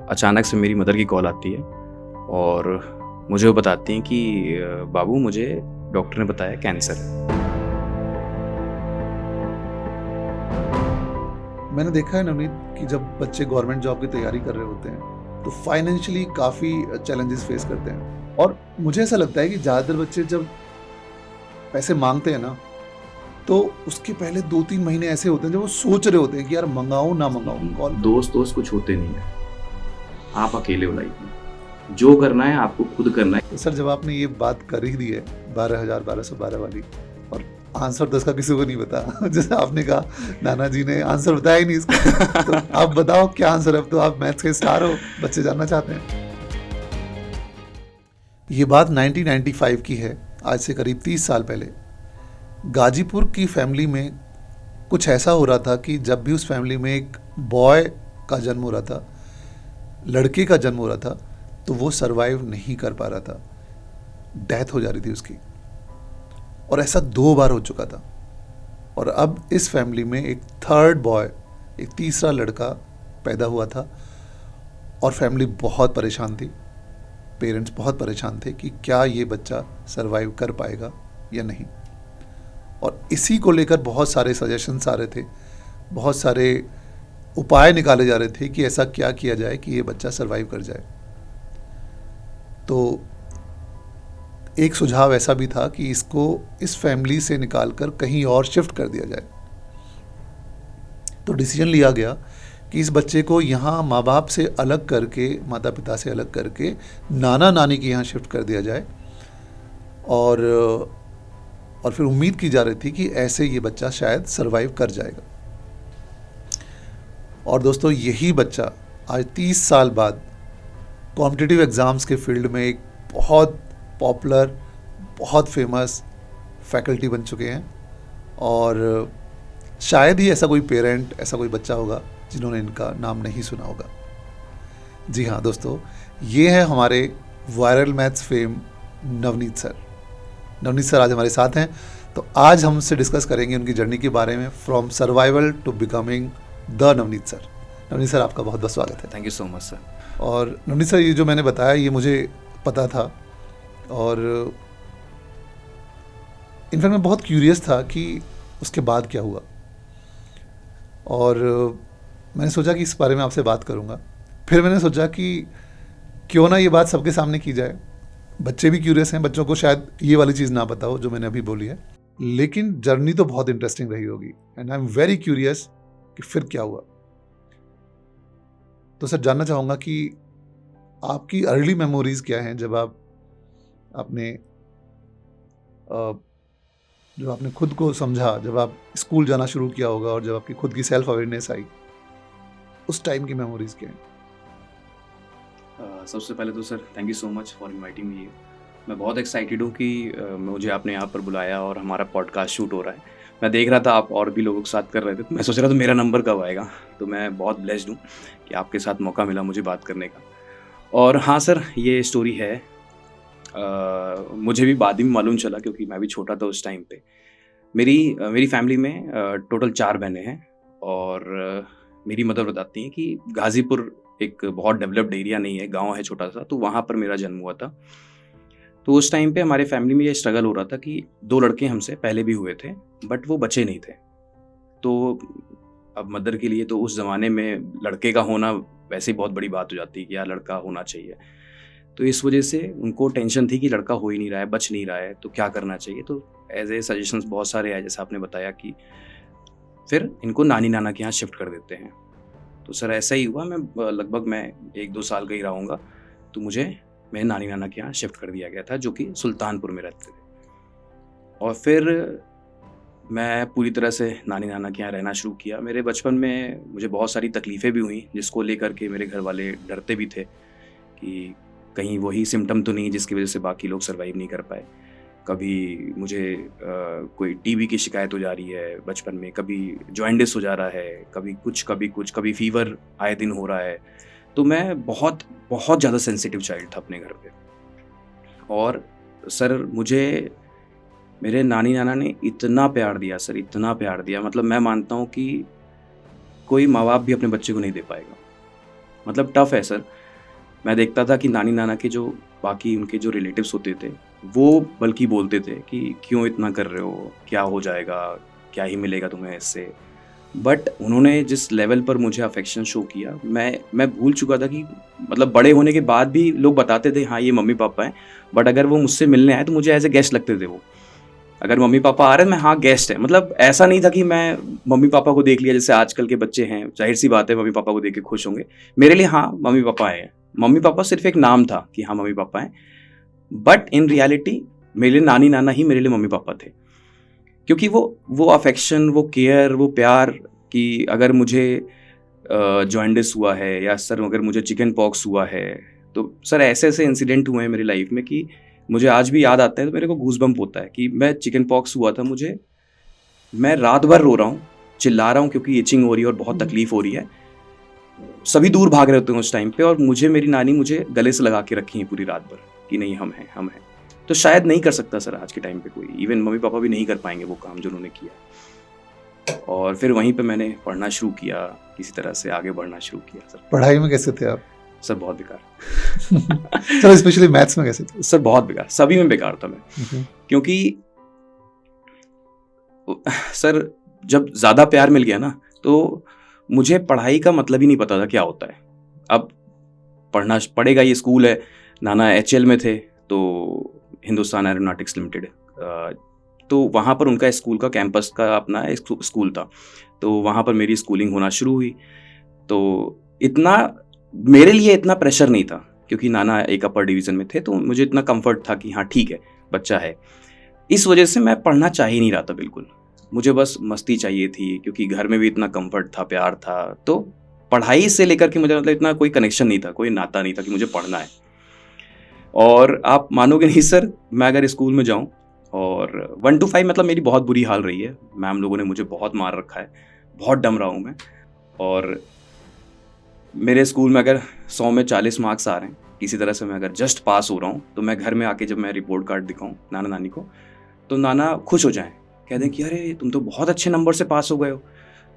अचानक से मेरी मदर की कॉल आती है और मुझे वो बताती हैं कि बाबू मुझे डॉक्टर ने बताया कैंसर है। मैंने देखा है नवनीत कि जब बच्चे गवर्नमेंट जॉब की तैयारी कर रहे होते हैं तो फाइनेंशियली काफ़ी चैलेंजेस फेस करते हैं। और मुझे ऐसा लगता है कि ज़्यादातर बच्चे जब पैसे मांगते हैं ना, तो उसके पहले 2-3 महीने ऐसे होते हैं जब वो सोच रहे होते हैं कि यार मंगाऊं ना मंगाऊं, कॉल करूं। दोस्त कुछ होते नहीं है, आप अकेले हो लाइफ में। जो करना है आपको खुद करना है। तो सर, जब आपने ये बात कर ही दी है 12,1212 वाली, और आंसर तो इसका किसी को नहीं पता जैसे आपने कहा नाना जी ने आंसर बताया ही नहीं इसका तो आप बताओ क्या आंसर है। अब तो आप मैथ्स के स्टार हो, बच्चे जानना चाहते हैं। ये बात 1995 की है, आज से करीब 30 साल पहले। गाजीपुर की फैमिली में कुछ ऐसा हो रहा था कि जब भी उस फैमिली में एक बॉय का जन्म हो रहा था, लड़के का जन्म हो रहा था, तो वो सरवाइव नहीं कर पा रहा था, डेथ हो जा रही थी उसकी। और ऐसा 2 बार हो चुका था। और अब इस फैमिली में एक थर्ड बॉय, एक तीसरा लड़का पैदा हुआ था, और फैमिली बहुत परेशान थी। पेरेंट्स बहुत परेशान थे कि क्या ये बच्चा सरवाइव कर पाएगा या नहीं। और इसी को लेकर बहुत सारे सजेशंस आ रहे थे, बहुत सारे उपाय निकाले जा रहे थे कि ऐसा क्या किया जाए कि ये बच्चा सरवाइव कर जाए। तो एक सुझाव ऐसा भी था कि इसको इस फैमिली से निकालकर कहीं और शिफ्ट कर दिया जाए। तो डिसीजन लिया गया कि इस बच्चे को यहाँ माँ बाप से अलग करके, माता पिता से अलग करके नाना नानी के यहाँ शिफ्ट कर दिया जाए। और फिर उम्मीद की जा रही थी कि ऐसे ये बच्चा शायद सरवाइव कर जाएगा। और दोस्तों, यही बच्चा आज 30 साल बाद कॉम्पिटिटिव एग्ज़ाम्स के फील्ड में एक बहुत पॉपुलर, बहुत फेमस फैकल्टी बन चुके हैं। और शायद ही ऐसा कोई पेरेंट, ऐसा कोई बच्चा होगा जिन्होंने इनका नाम नहीं सुना होगा। जी हाँ दोस्तों, ये है हमारे viral maths fame Navneet sir. Navneet sir आज हमारे साथ हैं। तो आज हमसे डिस्कस करेंगे उनकी जर्नी के बारे में, from survival to becoming the Navneet sir. Navneet sir, आपका बहुत बहुत स्वागत है। Thank you so much sir. और नवनीत सर, ये जो मैंने बताया ये मुझे पता था, और इनफैक्ट मैं बहुत क्यूरियस था कि उसके बाद क्या हुआ। और मैंने सोचा कि इस बारे में आपसे बात करूंगा। फिर मैंने सोचा कि क्यों ना ये बात सबके सामने की जाए। बच्चे भी क्यूरियस हैं, बच्चों को शायद ये वाली चीज़ ना पता हो जो मैंने अभी बोली है, लेकिन जर्नी तो बहुत इंटरेस्टिंग रही होगी। And I am very curious कि फिर क्या हुआ। तो सर, जानना चाहूँगा कि आपकी अर्ली मेमोरीज क्या हैं जब आपने जब आपने खुद को समझा, जब आप स्कूल जाना शुरू किया होगा और जब आपकी खुद की सेल्फ अवेयरनेस आई, उस टाइम की मेमोरीज क्या हैं? सबसे पहले तो sir thank you so much for inviting me. मैं बहुत एक्साइटेड हूँ कि मुझे आपने यहाँ पर बुलाया और हमारा पॉडकास्ट शूट हो रहा है। मैं देख रहा था आप और भी लोगों के साथ कर रहे थे, तो मैं सोच रहा था मेरा नंबर कब आएगा। तो मैं बहुत ब्लेस्ड हूँ कि आपके साथ मौका मिला मुझे बात करने का। और हाँ सर, ये स्टोरी है, मुझे भी बाद में मालूम चला क्योंकि मैं भी छोटा था उस टाइम पे। मेरी फैमिली में टोटल 4 बहनें हैं। और मेरी मदर बताती हैं कि गाज़ीपुर एक बहुत डेवलप्ड एरिया नहीं है, गांव है छोटा सा, तो वहाँ पर मेरा जन्म हुआ था। तो उस टाइम पे हमारे फैमिली में ये स्ट्रगल हो रहा था कि 2 लड़के हमसे पहले भी हुए थे, बट वो बच्चे नहीं थे। तो अब मदर के लिए तो उस ज़माने में लड़के का होना वैसे ही बहुत बड़ी बात हो जाती है कि यार लड़का होना चाहिए। तो इस वजह से उनको टेंशन थी कि लड़का हो ही नहीं रहा है, बच नहीं रहा है, तो क्या करना चाहिए। तो एज ए सजेशंस बहुत सारे आए, जैसे आपने बताया कि फिर इनको नानी नाना के यहाँ शिफ्ट कर देते हैं। तो सर ऐसा ही हुआ। मैं 1-2 साल का ही रहूँगा, तो मुझे मेरे नानी नाना के यहाँ शिफ्ट कर दिया गया था, जो कि सुल्तानपुर में रहते थे। और फिर मैं पूरी तरह से नानी नाना के यहाँ रहना शुरू किया। मेरे बचपन में मुझे बहुत सारी तकलीफ़ें भी हुई, जिसको लेकर के मेरे घर वाले डरते भी थे कि कहीं वही सिम्टम तो नहीं जिसकी वजह से बाकी लोग सर्वाइव नहीं कर पाए। कभी मुझे कोई टीबी की शिकायत हो जा रही है बचपन में, कभी जॉइंडिस हो जा रहा है, कभी फीवर आए दिन हो रहा है। तो मैं बहुत बहुत ज़्यादा सेंसिटिव चाइल्ड था अपने घर पे। और सर मुझे मेरे नानी नाना ने इतना प्यार दिया सर, इतना प्यार दिया, मतलब मैं मानता हूँ कि कोई माँ बाप भी अपने बच्चे को नहीं दे पाएगा। मतलब टफ है सर। मैं देखता था कि नानी नाना के जो बाकी उनके जो रिलेटिव्स होते थे वो बल्कि बोलते थे कि क्यों इतना कर रहे हो, क्या हो जाएगा, क्या ही मिलेगा तुम्हें इससे। बट उन्होंने जिस लेवल पर मुझे अफेक्शन शो किया, मैं भूल चुका था कि मतलब बड़े होने के बाद भी लोग बताते थे हाँ ये मम्मी पापा हैं, बट अगर वो मुझसे मिलने आए तो मुझे एज ए गेस्ट लगते थे वो। अगर मम्मी पापा आ रहे हैं मैं हाँ गेस्ट है, मतलब ऐसा नहीं था कि मैं मम्मी पापा को देख लिया जैसे आजकल के बच्चे हैं, जाहिर सी बात है मम्मी पापा को देख के खुश होंगे। मेरे लिए हाँ मम्मी पापा आए हैं, मम्मी पापा सिर्फ एक नाम था कि हाँ मम्मी पापा हैं, बट इन रियलिटी मेरे लिए नानी नाना ही मेरे लिए मम्मी पापा थे। क्योंकि वो अफेक्शन, वो केयर, वो प्यार कि अगर मुझे जॉइंडिस हुआ है या सर अगर मुझे चिकन पॉक्स हुआ है, तो सर ऐसे ऐसे इंसिडेंट हुए हैं मेरी लाइफ में कि मुझे आज भी याद आता है तो मेरे को गूज़बम्प होता है कि मैं चिकन पॉक्स हुआ था मुझे, मैं रात भर रो रहा हूँ, चिल्ला रहा हूँ क्योंकि इचिंग हो रही है और बहुत तकलीफ हो रही है। सभी दूर भाग रहे होते हैं उस टाइम पे और मुझे मेरी नानी मुझे गले से लगा के रखी है पूरी रात भर कि नहीं हम हैं हम हैं। तो शायद नहीं कर सकता सर आज के टाइम पे कोई, इवन मम्मी पापा भी नहीं कर पाएंगे वो काम जो उन्होंने किया। और फिर वहीं पे मैंने पढ़ना शुरू किया, किसी तरह से आगे बढ़ना शुरू किया सर। पढ़ाई में कैसे थे आप? सर बहुत बेकार। सर स्पेशली मैथ्स में कैसे थे? सर बहुत बेकार, सभी में बेकार था मैं। क्योंकि सर जब ज़्यादा प्यार मिल गया ना तो मुझे पढ़ाई का मतलब ही नहीं पता था क्या होता है। अब पढ़ना पड़ेगा, ये स्कूल है, नाना HL में थे तो हिंदुस्तान एरोनॉटिक्स लिमिटेड, तो वहाँ पर उनका स्कूल का कैंपस का अपना एक स्कूल था, तो वहाँ पर मेरी स्कूलिंग होना शुरू हुई। तो इतना मेरे लिए इतना प्रेशर नहीं था क्योंकि नाना एक अपर डिवीज़न में थे, तो मुझे इतना कंफर्ट था कि हाँ ठीक है बच्चा है। इस वजह से मैं पढ़ना चाह ही नहीं रहा था बिल्कुल, मुझे बस मस्ती चाहिए थी क्योंकि घर में भी इतना कंफर्ट था, प्यार था। तो पढ़ाई से लेकर के मुझे मतलब इतना कोई कनेक्शन नहीं था, कोई नाता नहीं था कि मुझे पढ़ना है। और आप मानोगे नहीं सर, मैं अगर स्कूल में जाऊं और 1 to 5 मतलब मेरी बहुत बुरी हाल रही है, मैम लोगों ने मुझे बहुत मार रखा है, बहुत डम रहा हूँ मैं। और मेरे स्कूल में अगर 100 में 40 मार्क्स आ रहे हैं, किसी तरह से मैं अगर जस्ट पास हो रहा हूँ, तो मैं घर में आके जब मैं रिपोर्ट कार्ड दिखाऊँ नाना नानी को तो नाना खुश हो जाएं, कह दें कि अरे तुम तो बहुत अच्छे नंबर से पास हो गए हो।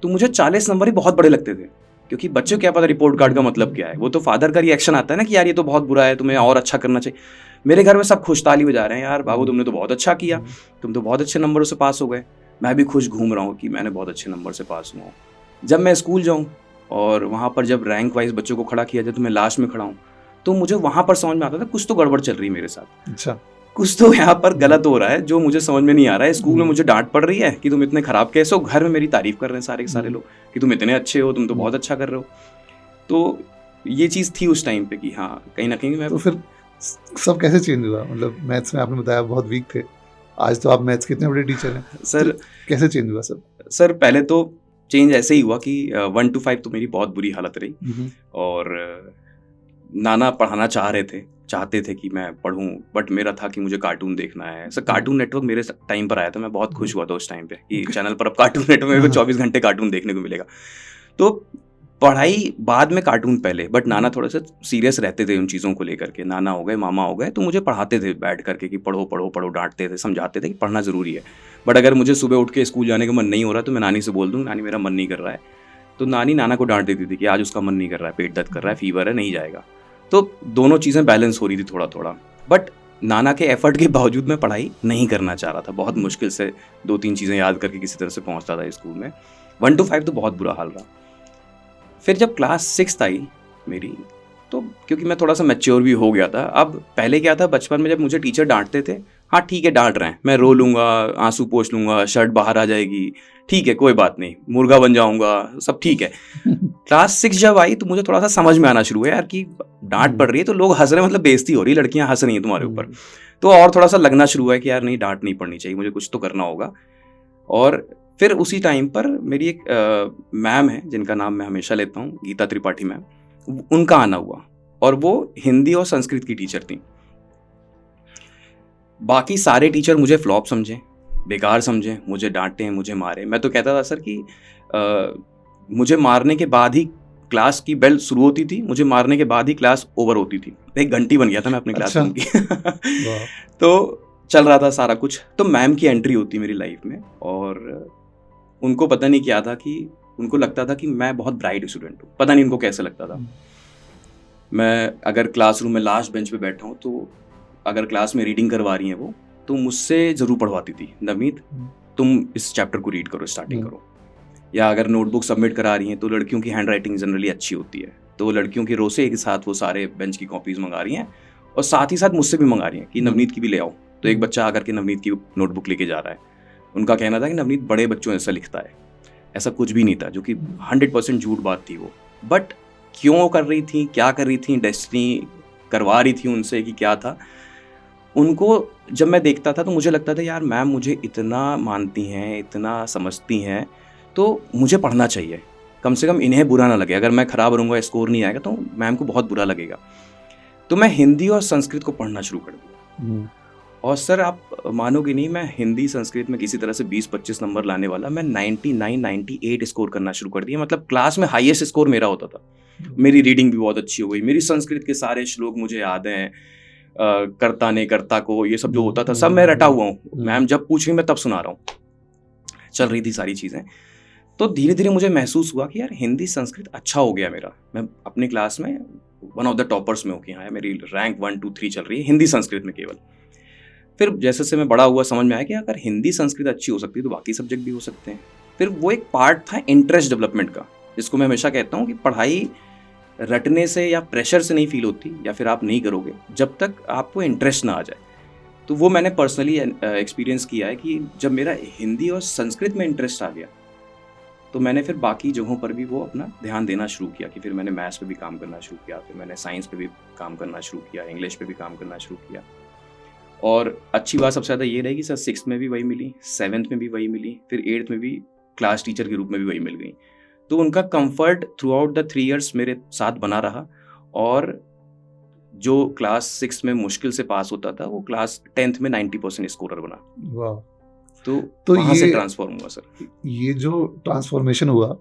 तो मुझे 40 नंबर ही बहुत बड़े लगते थे क्योंकि बच्चों को क्या पता रिपोर्ट कार्ड का मतलब क्या है, वो तो फादर का रिएक्शन आता है ना कि यार ये तो बहुत बुरा है, तुम्हें और अच्छा करना चाहिए। मेरे घर में सब खुश ताली बजा रहे हैं, यार बाबू तुमने तो बहुत अच्छा किया, तुम तो बहुत अच्छे नंबरों से पास हो गए। मैं भी खुश घूम रहा हूँ कि मैंने बहुत अच्छे नंबर से पास हुआ हूँ। जब मैं स्कूल जाऊँ और वहाँ पर जब रैंक वाइज बच्चों को खड़ा किया जाए तो मैं लास्ट में खड़ा हूँ, तो मुझे वहाँ पर समझ में आता था कुछ तो गड़बड़ चल रही है मेरे साथ। अच्छा, कुछ तो यहाँ पर गलत हो रहा है जो मुझे समझ में नहीं आ रहा है। स्कूल में मुझे डांट पड़ रही है कि तुम इतने खराब कैसे हो, घर में मेरी तारीफ कर रहे हैं सारे के सारे लोग कि तुम इतने अच्छे हो, तुम तो बहुत अच्छा कर रहे हो। तो ये चीज़ थी उस टाइम पे कि हाँ कहीं ना कहीं मैं। तो फिर सब कैसे चेंज हुआ? मतलब मैथ्स में आपने बताया बहुत वीक थे, आज तो आप मैथ्स के इतने बड़े टीचर हैं सर। तो कैसे चेंज हुआ सब? सर पहले तो चेंज ऐसे ही हुआ कि 1 to 5 तो मेरी बहुत बुरी हालत रही और नाना पढ़ाना चाहते थे कि मैं पढ़ूं, बट मेरा था कि मुझे कार्टून देखना है। सर कार्टून नेटवर्क मेरे टाइम पर आया था, मैं बहुत खुश हुआ था उस टाइम पे कि चैनल पर अब कार्टून नेटवर्क मेरे को 24 घंटे कार्टून देखने को मिलेगा। तो पढ़ाई बाद में, कार्टून पहले, बट नाना थोड़ा सा सीरियस रहते थे उन चीज़ों को लेकर के। नाना हो गए, मामा हो गए, तो मुझे पढ़ाते थे बैठ करके कि पढ़ो पढ़ो पढ़ो, डांटते थे, समझाते थे कि पढ़ना ज़रूरी है। बट अगर मुझे सुबह उठ के स्कूल जाने का मन नहीं हो रहा तो मैं नानी से बोल दूँ नानी मेरा मन नहीं कर रहा है, तो नाना को डांट देती थी कि आज उसका मन नहीं कर रहा है, पेट दर्द कर रहा है, फीवर है, नहीं जाएगा। तो दोनों चीज़ें बैलेंस हो रही थी थोड़ा थोड़ा, बट नाना के एफर्ट के बावजूद मैं पढ़ाई नहीं करना चाह रहा था। बहुत मुश्किल से 2-3 चीज़ें याद करके किसी तरह से पहुंचता था स्कूल में। 1 to 5 तो बहुत बुरा हाल रहा। फिर जब क्लास 6 आई मेरी, तो क्योंकि मैं थोड़ा सा मैच्योर भी हो गया था। अब पहले क्या था, बचपन में जब मुझे टीचर डांटते थे, हाँ ठीक है डांट रहे हैं, मैं रो लूँगा, आंसू पोंछ लूँगा, शर्ट बाहर आ जाएगी, ठीक है कोई बात नहीं, मुर्गा बन जाऊँगा, सब ठीक है। क्लास 6 जब आई तो मुझे थोड़ा सा समझ में आना शुरू हुआ यार कि डांट पड़ रही है तो लोग हंस रहे हैं, मतलब बेइज्जती हो रही है, लड़कियां हंस रही हैं तुम्हारे ऊपर। तो और थोड़ा सा लगना शुरू हुआ है कि यार नहीं, डांट नहीं पड़नी चाहिए, मुझे कुछ तो करना होगा। और फिर उसी टाइम पर मेरी एक मैम है जिनका नाम मैं हमेशा लेता हूँ, गीता त्रिपाठी मैम, उनका आना हुआ और वो हिंदी और संस्कृत की टीचर थी। बाकी सारे टीचर मुझे फ्लॉप समझे, बेकार समझे, मुझे डांटे, मुझे मारे। मैं तो कहता था सर कि मुझे मारने के बाद ही क्लास की बेल शुरू होती थी, मुझे मारने के बाद ही क्लास ओवर होती थी। एक घंटी बन गया था मैं अपनी क्लासरूम की। तो चल रहा था सारा कुछ। तो मैम की एंट्री होती मेरी लाइफ में और उनको पता नहीं क्या था कि उनको लगता था कि मैं बहुत ब्राइट स्टूडेंट हूँ, पता नहीं उनको कैसे लगता था। मैं अगर क्लासरूम में लास्ट बेंच पे बैठा हूँ तो अगर क्लास में रीडिंग करवा रही हैं वो, तो मुझसे ज़रूर पढ़वाती थी, नवनीत तुम इस चैप्टर को रीड करो, स्टार्टिंग करो। या अगर नोटबुक सबमिट करा रही हैं तो लड़कियों की हैंड राइटिंग जनरली अच्छी होती है, तो लड़कियों के रो से एक साथ वो सारे बेंच की कॉपीज मंगा रही हैं और साथ ही साथ मुझसे भी मंगा रही हैं कि नवनीत की भी ले आओ। तो एक बच्चा आकर के नवनीत की नोटबुक लेके जा रहा है। उनका कहना था कि नवनीत बड़े बच्चों जैसा लिखता है। ऐसा कुछ भी नहीं था, जो कि 100% झूठ बात थी वो। बट क्यों कर रही थी, क्या कर रही थी, डेस्टिनी करवा रही थी उनसे कि क्या था, उनको जब मैं देखता था तो मुझे लगता था यार मैम मुझे इतना मानती हैं, इतना समझती हैं, तो मुझे पढ़ना चाहिए, कम से कम इन्हें बुरा ना लगे। अगर मैं ख़राब रहूँगा, स्कोर नहीं आएगा तो मैम को बहुत बुरा लगेगा। तो मैं हिंदी और संस्कृत को पढ़ना शुरू कर दिया। और सर आप मानोगे नहीं, मैं हिंदी संस्कृत में किसी तरह से 20-25 नंबर लाने वाला, मैं 99-98 स्कोर करना शुरू कर दिया। मतलब क्लास में हाईएस्ट स्कोर मेरा होता था। मेरी रीडिंग भी बहुत अच्छी हो गई, मेरी संस्कृत के सारे श्लोक मुझे याद हैं, कर्ता ने कर्ता को, ये सब जो होता था सब मैं रटा हुआ हूँ। मैम जब पूछ रही मैं तब सुना रहा हूँ, चल रही थी सारी चीज़ें। तो धीरे धीरे मुझे महसूस हुआ कि यार हिंदी संस्कृत अच्छा हो गया मेरा। मैं अपने क्लास में वन ऑफ द टॉपर्स में हूँ कि हाँ मेरी रैंक 1, 2, 3 चल रही है हिंदी संस्कृत में केवल। फिर जैसे से मैं बड़ा हुआ समझ में आया कि अगर हिंदी संस्कृत अच्छी हो सकती है तो बाकी सब्जेक्ट भी हो सकते हैं। फिर वो एक पार्ट था इंटरेस्ट डेवलपमेंट का, जिसको मैं हमेशा कहता हूँ कि पढ़ाई रटने से या प्रेशर से नहीं फील होती, या फिर आप नहीं करोगे जब तक आपको इंटरेस्ट ना आ जाए। तो वो मैंने पर्सनली एक्सपीरियंस किया है कि जब मेरा हिंदी और संस्कृत में इंटरेस्ट आ गया तो मैंने फिर बाकी जगहों पर भी वो अपना ध्यान देना शुरू किया, कि फिर मैंने मैथ्स पे भी काम करना शुरू किया, फिर मैंने साइंस पे भी काम करना शुरू किया, इंग्लिश पे भी काम करना शुरू किया। और अच्छी बात सबसे ज़्यादा ये रही कि सर 6th में भी वही मिली, 7th में भी वही मिली, फिर 8th में भी क्लास टीचर के रूप में भी वही मिल गई। तो उनका comfort through out the 3 years मेरे साथ बना रहा। और जो क्लास 6 में मुश्किल से पास होता था वो क्लास 10th में 90% स्कोरर बना। वाह। तो वहाँ से ट्रांसफॉर्म हुआ सर। ये जो ट्रांसफॉर्मेशन हुआ,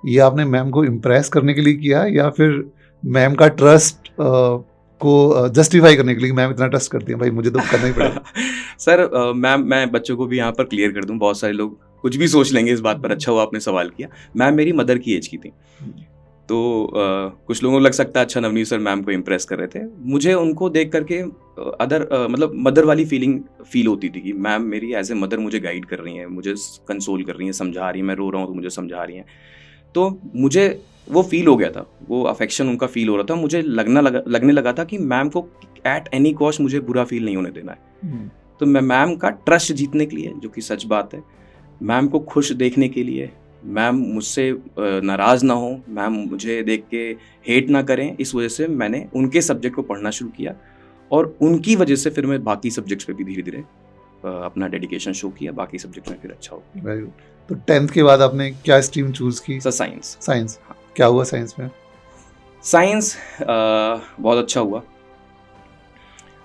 ये आपने मैम को इम्प्रेस करने के लिए किया या फिर मैम का ट्रस्ट को जस्टिफाई करने के लिए, मैम इतना ट्रस्ट करती हैं भाई मुझे तो करना ही पड़ेगा? सर मैम, मैं बच्चों को भी यहाँ पर क्लियर कर दूं, बहुत सारे लोग कुछ भी सोच लेंगे इस बात पर। अच्छा हुआ आपने सवाल किया। मैम मेरी मदर की एज की थी, तो कुछ लोगों को लग सकता है अच्छा नवनीत सर मैम को इम्प्रेस कर रहे थे। मुझे उनको देख करके मतलब मदर वाली फील होती थी कि मैम मेरी एज ए मदर मुझे गाइड कर रही हैं, मुझे कंसोल कर रही हैं, समझा रही हैं, मैं रो रहा हूँ तो मुझे समझा रही हैं। तो मुझे वो फील हो गया था, वो अफेक्शन उनका फील हो रहा था। मुझे लगने लगा था कि मैम को एट एनी कॉस्ट मुझे बुरा फील नहीं होने देना है। तो मैं मैम का ट्रस्ट जीतने के लिए, जो कि सच बात है, मैम को खुश देखने के लिए, मैम मुझसे नाराज़ ना हो, मैम मुझे देख के हेट ना करें, इस वजह से मैंने उनके सब्जेक्ट को पढ़ना शुरू किया। और उनकी वजह से फिर मैं बाकी सब्जेक्ट्स पे भी धीरे धीरे अपना डेडिकेशन शो किया, बाकी सब्जेक्ट में फिर अच्छा हो गया। Very good. तो 10th के बाद आपने क्या स्ट्रीम चूज की? Sir science. साइंस। हाँ। क्या हुआ साइंस में? साइंस बहुत अच्छा हुआ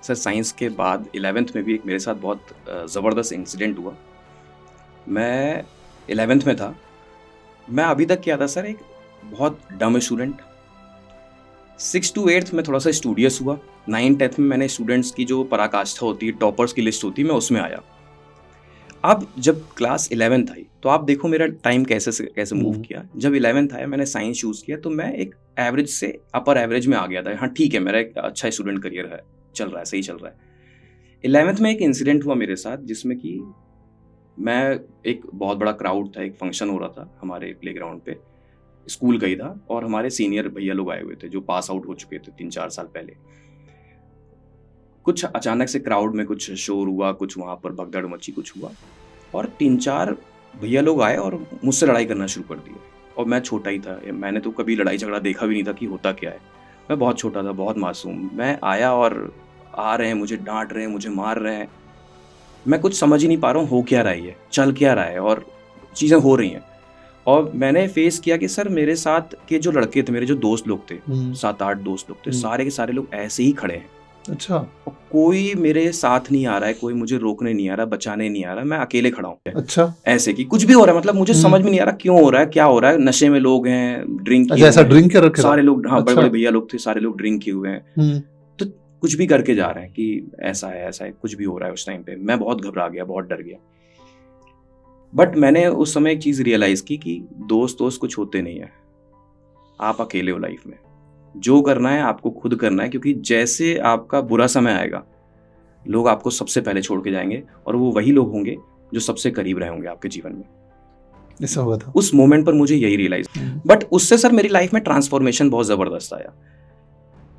सर। साइंस के बाद 11th में भी एक मेरे साथ बहुत ज़बरदस्त इंसिडेंट हुआ। मैं 11th में था। मैं अभी तक क्या था सर, एक बहुत डम स्टूडेंट। 6 to 8th में थोड़ा सा स्टूडियस हुआ। 9th 10th में मैंने स्टूडेंट्स की जो पराकाष्ठा होती है, टॉपर्स की लिस्ट होती है, मैं उसमें आया। अब जब क्लास 11th आई तो आप देखो मेरा टाइम कैसे मूव किया। जब 11th आया मैंने साइंस चूज़ किया तो मैं एक एवरेज से अपर एवरेज में आ गया था। हाँ ठीक है, मेरा एक अच्छा स्टूडेंट करियर है, चल रहा है, सही चल रहा है। 11th में एक इंसिडेंट हुआ मेरे साथ, जिसमें कि मैं, एक बहुत बड़ा क्राउड था, एक फंक्शन हो रहा था हमारे प्लेग्राउंड पे, स्कूल का ही था, और हमारे सीनियर भैया लोग आए हुए थे जो पास आउट हो चुके थे 3-4 साल पहले। कुछ अचानक से क्राउड में कुछ शोर हुआ, कुछ वहाँ पर भगदड़ मची, कुछ हुआ, और 3-4 भैया लोग आए और मुझसे लड़ाई करना शुरू कर दिया। और मैं छोटा ही था, मैंने तो कभी लड़ाई झगड़ा देखा भी नहीं था कि होता क्या है। मैं बहुत छोटा था, बहुत मासूम। मैं आया और आ रहे हैं, मुझे डांट रहे हैं, मुझे मार रहे हैं। मैं कुछ समझ ही नहीं पा रहा हूँ हो क्या रहा है, चल क्या रहा है, और चीज़ें हो रही हैं। और मैंने फेस किया कि सर मेरे साथ के जो लड़के थे, मेरे जो दोस्त लोग थे, 7-8 दोस्त लोग थे, सारे के सारे लोग ऐसे ही खड़े हैं। अच्छा। और कोई मेरे साथ नहीं आ रहा है, कोई मुझे रोकने नहीं आ रहा, बचाने नहीं आ रहा, मैं अकेले खड़ा हूँ। अच्छा। ऐसे कि कुछ भी हो रहा है, मतलब मुझे समझ में नहीं आ रहा क्यों हो रहा है, क्या हो रहा है। नशे में लोग हैं, ड्रिंक किए अच्छा, ऐसा हुए ड्रिंक हैं, कर रखे सारे लोग, हाँ अच्छा। बड़े बड़े भैया लोग थे, सारे लोग ड्रिंक किए हुए हैं, तो कुछ भी करके जा रहे हैं कि ऐसा है ऐसा है, कुछ भी हो रहा है। उस टाइम पे मैं बहुत घबरा गया, बहुत डर गया। बट मैंने उस समय एक चीज़ रियलाइज़ की कि दोस्त कुछ होते नहीं है, आप अकेले हो लाइफ में। जो करना है आपको खुद करना है, क्योंकि जैसे आपका बुरा समय आएगा लोग आपको सबसे पहले छोड़ के जाएंगे, और वो वही लोग होंगे जो सबसे करीब रहे होंगे आपके जीवन में। ऐसा हुआ था उस मोमेंट पर मुझे यही रियलाइज, बट उससे सर मेरी लाइफ में ट्रांसफॉर्मेशन बहुत ज़बरदस्त आया।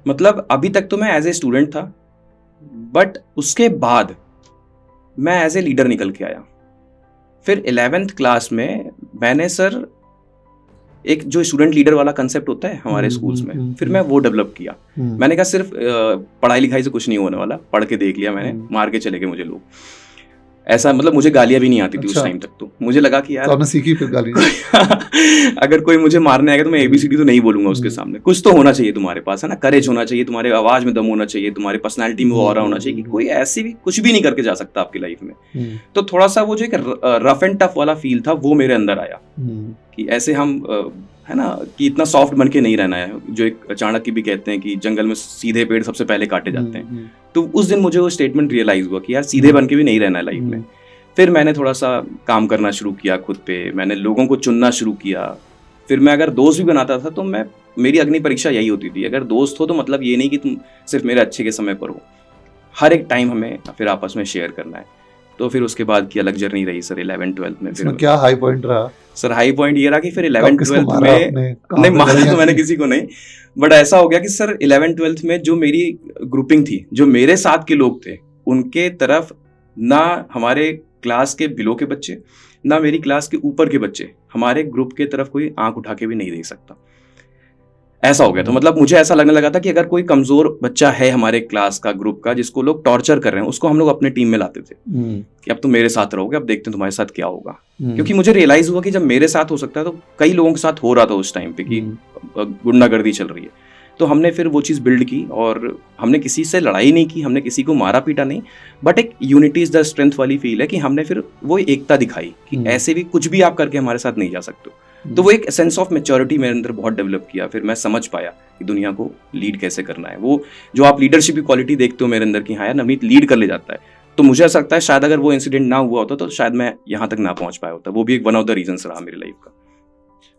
मतलब अभी तक तो मैं एज ए स्टूडेंट था, बट उसके बाद मैं एज ए लीडर निकल के आया। फिर 11th क्लास में मैंने सर एक जो स्टूडेंट लीडर वाला कंसेप्ट होता है हमारे स्कूल्स में, फिर मैं वो डेवलप किया। मैंने कहा सिर्फ पढ़ाई लिखाई से कुछ नहीं होने वाला, पढ़ के देख लिया मैंने, मार के चले गए मुझे लोग। ऐसा मतलब मुझे गालियां भी नहीं आती थी उस टाइम तक। तो मुझे लगा कि यार आपने सीखी फिर गाली अगर कोई मुझे मारने आएगा तो मैं ABCD तो नहीं बोलूंगा उसके सामने। कुछ तो होना चाहिए तुम्हारे पास, है ना, करेज होना चाहिए, तुम्हारे आवाज में दम होना चाहिए, तुम्हारी पर्सनैलिटी में वो ऑरा होना चाहिए कि कोई ऐसी भी कुछ भी नहीं करके जा सकता आपकी लाइफ में। तो थोड़ा सा वो जो एक रफ एंड टफ वाला फील था वो मेरे अंदर आया कि ऐसे हम है ना कि इतना सॉफ्ट बन के नहीं रहना है, जो एक चाणक्य भी कहते हैं कि जंगल में सीधे पेड़ सबसे पहले काटे जाते हैं। तो उस दिन मुझे वो स्टेटमेंट रियलाइज हुआ कि यार सीधे बन के भी नहीं रहना है लाइफ में। फिर मैंने थोड़ा सा काम करना शुरू किया खुद पे, मैंने लोगों को चुनना शुरू किया। फिर मैं अगर दोस्त भी बनाता था तो मेरी अग्नि परीक्षा यही होती थी, अगर दोस्त हो तो मतलब ये नहीं कि तुम सिर्फ मेरे अच्छे के समय पर हो, हर एक टाइम हमें फिर आपस में शेयर करना है। तो फिर उसके बाद की अलग जर्नी रही सर 11th-12th में। फिर क्या हाई पॉइंट रहा सर? हाई पॉइंट ये रहा कि फिर 11th-12th में नहीं मारा तो मैंने किसी को नहीं, बट ऐसा हो गया कि सर 11th-12th में जो मेरी ग्रुपिंग थी, जो मेरे साथ के लोग थे, उनके तरफ ना हमारे क्लास के बिलो के बच्चे ना मेरी क्लास के ऊपर के बच्चे हमारे ग्रुप के तरफ कोई आंख उठा के भी नहीं देख सकता। ऐसा हो गया। तो मतलब मुझे ऐसा लगने लगा था कि अगर कोई कमजोर बच्चा है हमारे क्लास का, ग्रुप का, जिसको लोग टॉर्चर कर रहे हैं, उसको हम लोग अपने टीम में लाते थे कि अब तुम मेरे साथ रहोगे, अब देखते हैं तुम्हारे साथ क्या होगा। क्योंकि मुझे रियलाइज हुआ कि जब मेरे साथ हो सकता है तो कई लोगों के साथ हो रहा था उस टाइम पे कि गुंडागर्दी चल रही है। तो हमने फिर वो चीज़ बिल्ड की और हमने किसी से लड़ाई नहीं की, हमने किसी को मारा पीटा नहीं, बट एक यूनिटी इज द स्ट्रेंथ वाली फील है कि हमने फिर वो एकता दिखाई कि ऐसे भी कुछ भी आप करके हमारे साथ नहीं जा सकते। तो वो एक सेंस ऑफ मैच्योरिटी मेरे अंदर बहुत डेवलप किया। फिर मैं समझ पाया कि दुनिया को लीड कैसे करना है। वो जो आप लीडरशिप की क्वालिटी देखते हो मेरे अंदर कि हाँ यार नवनीत लीड कर ले जाता है, तो मुझे ऐसा लगता है शायद अगर वो इंसिडेंट ना हुआ होता तो शायद मैं यहाँ तक ना पहुंच पाया होता। वो भी एक वन ऑफ द रीजंस रहा मेरी लाइफ का।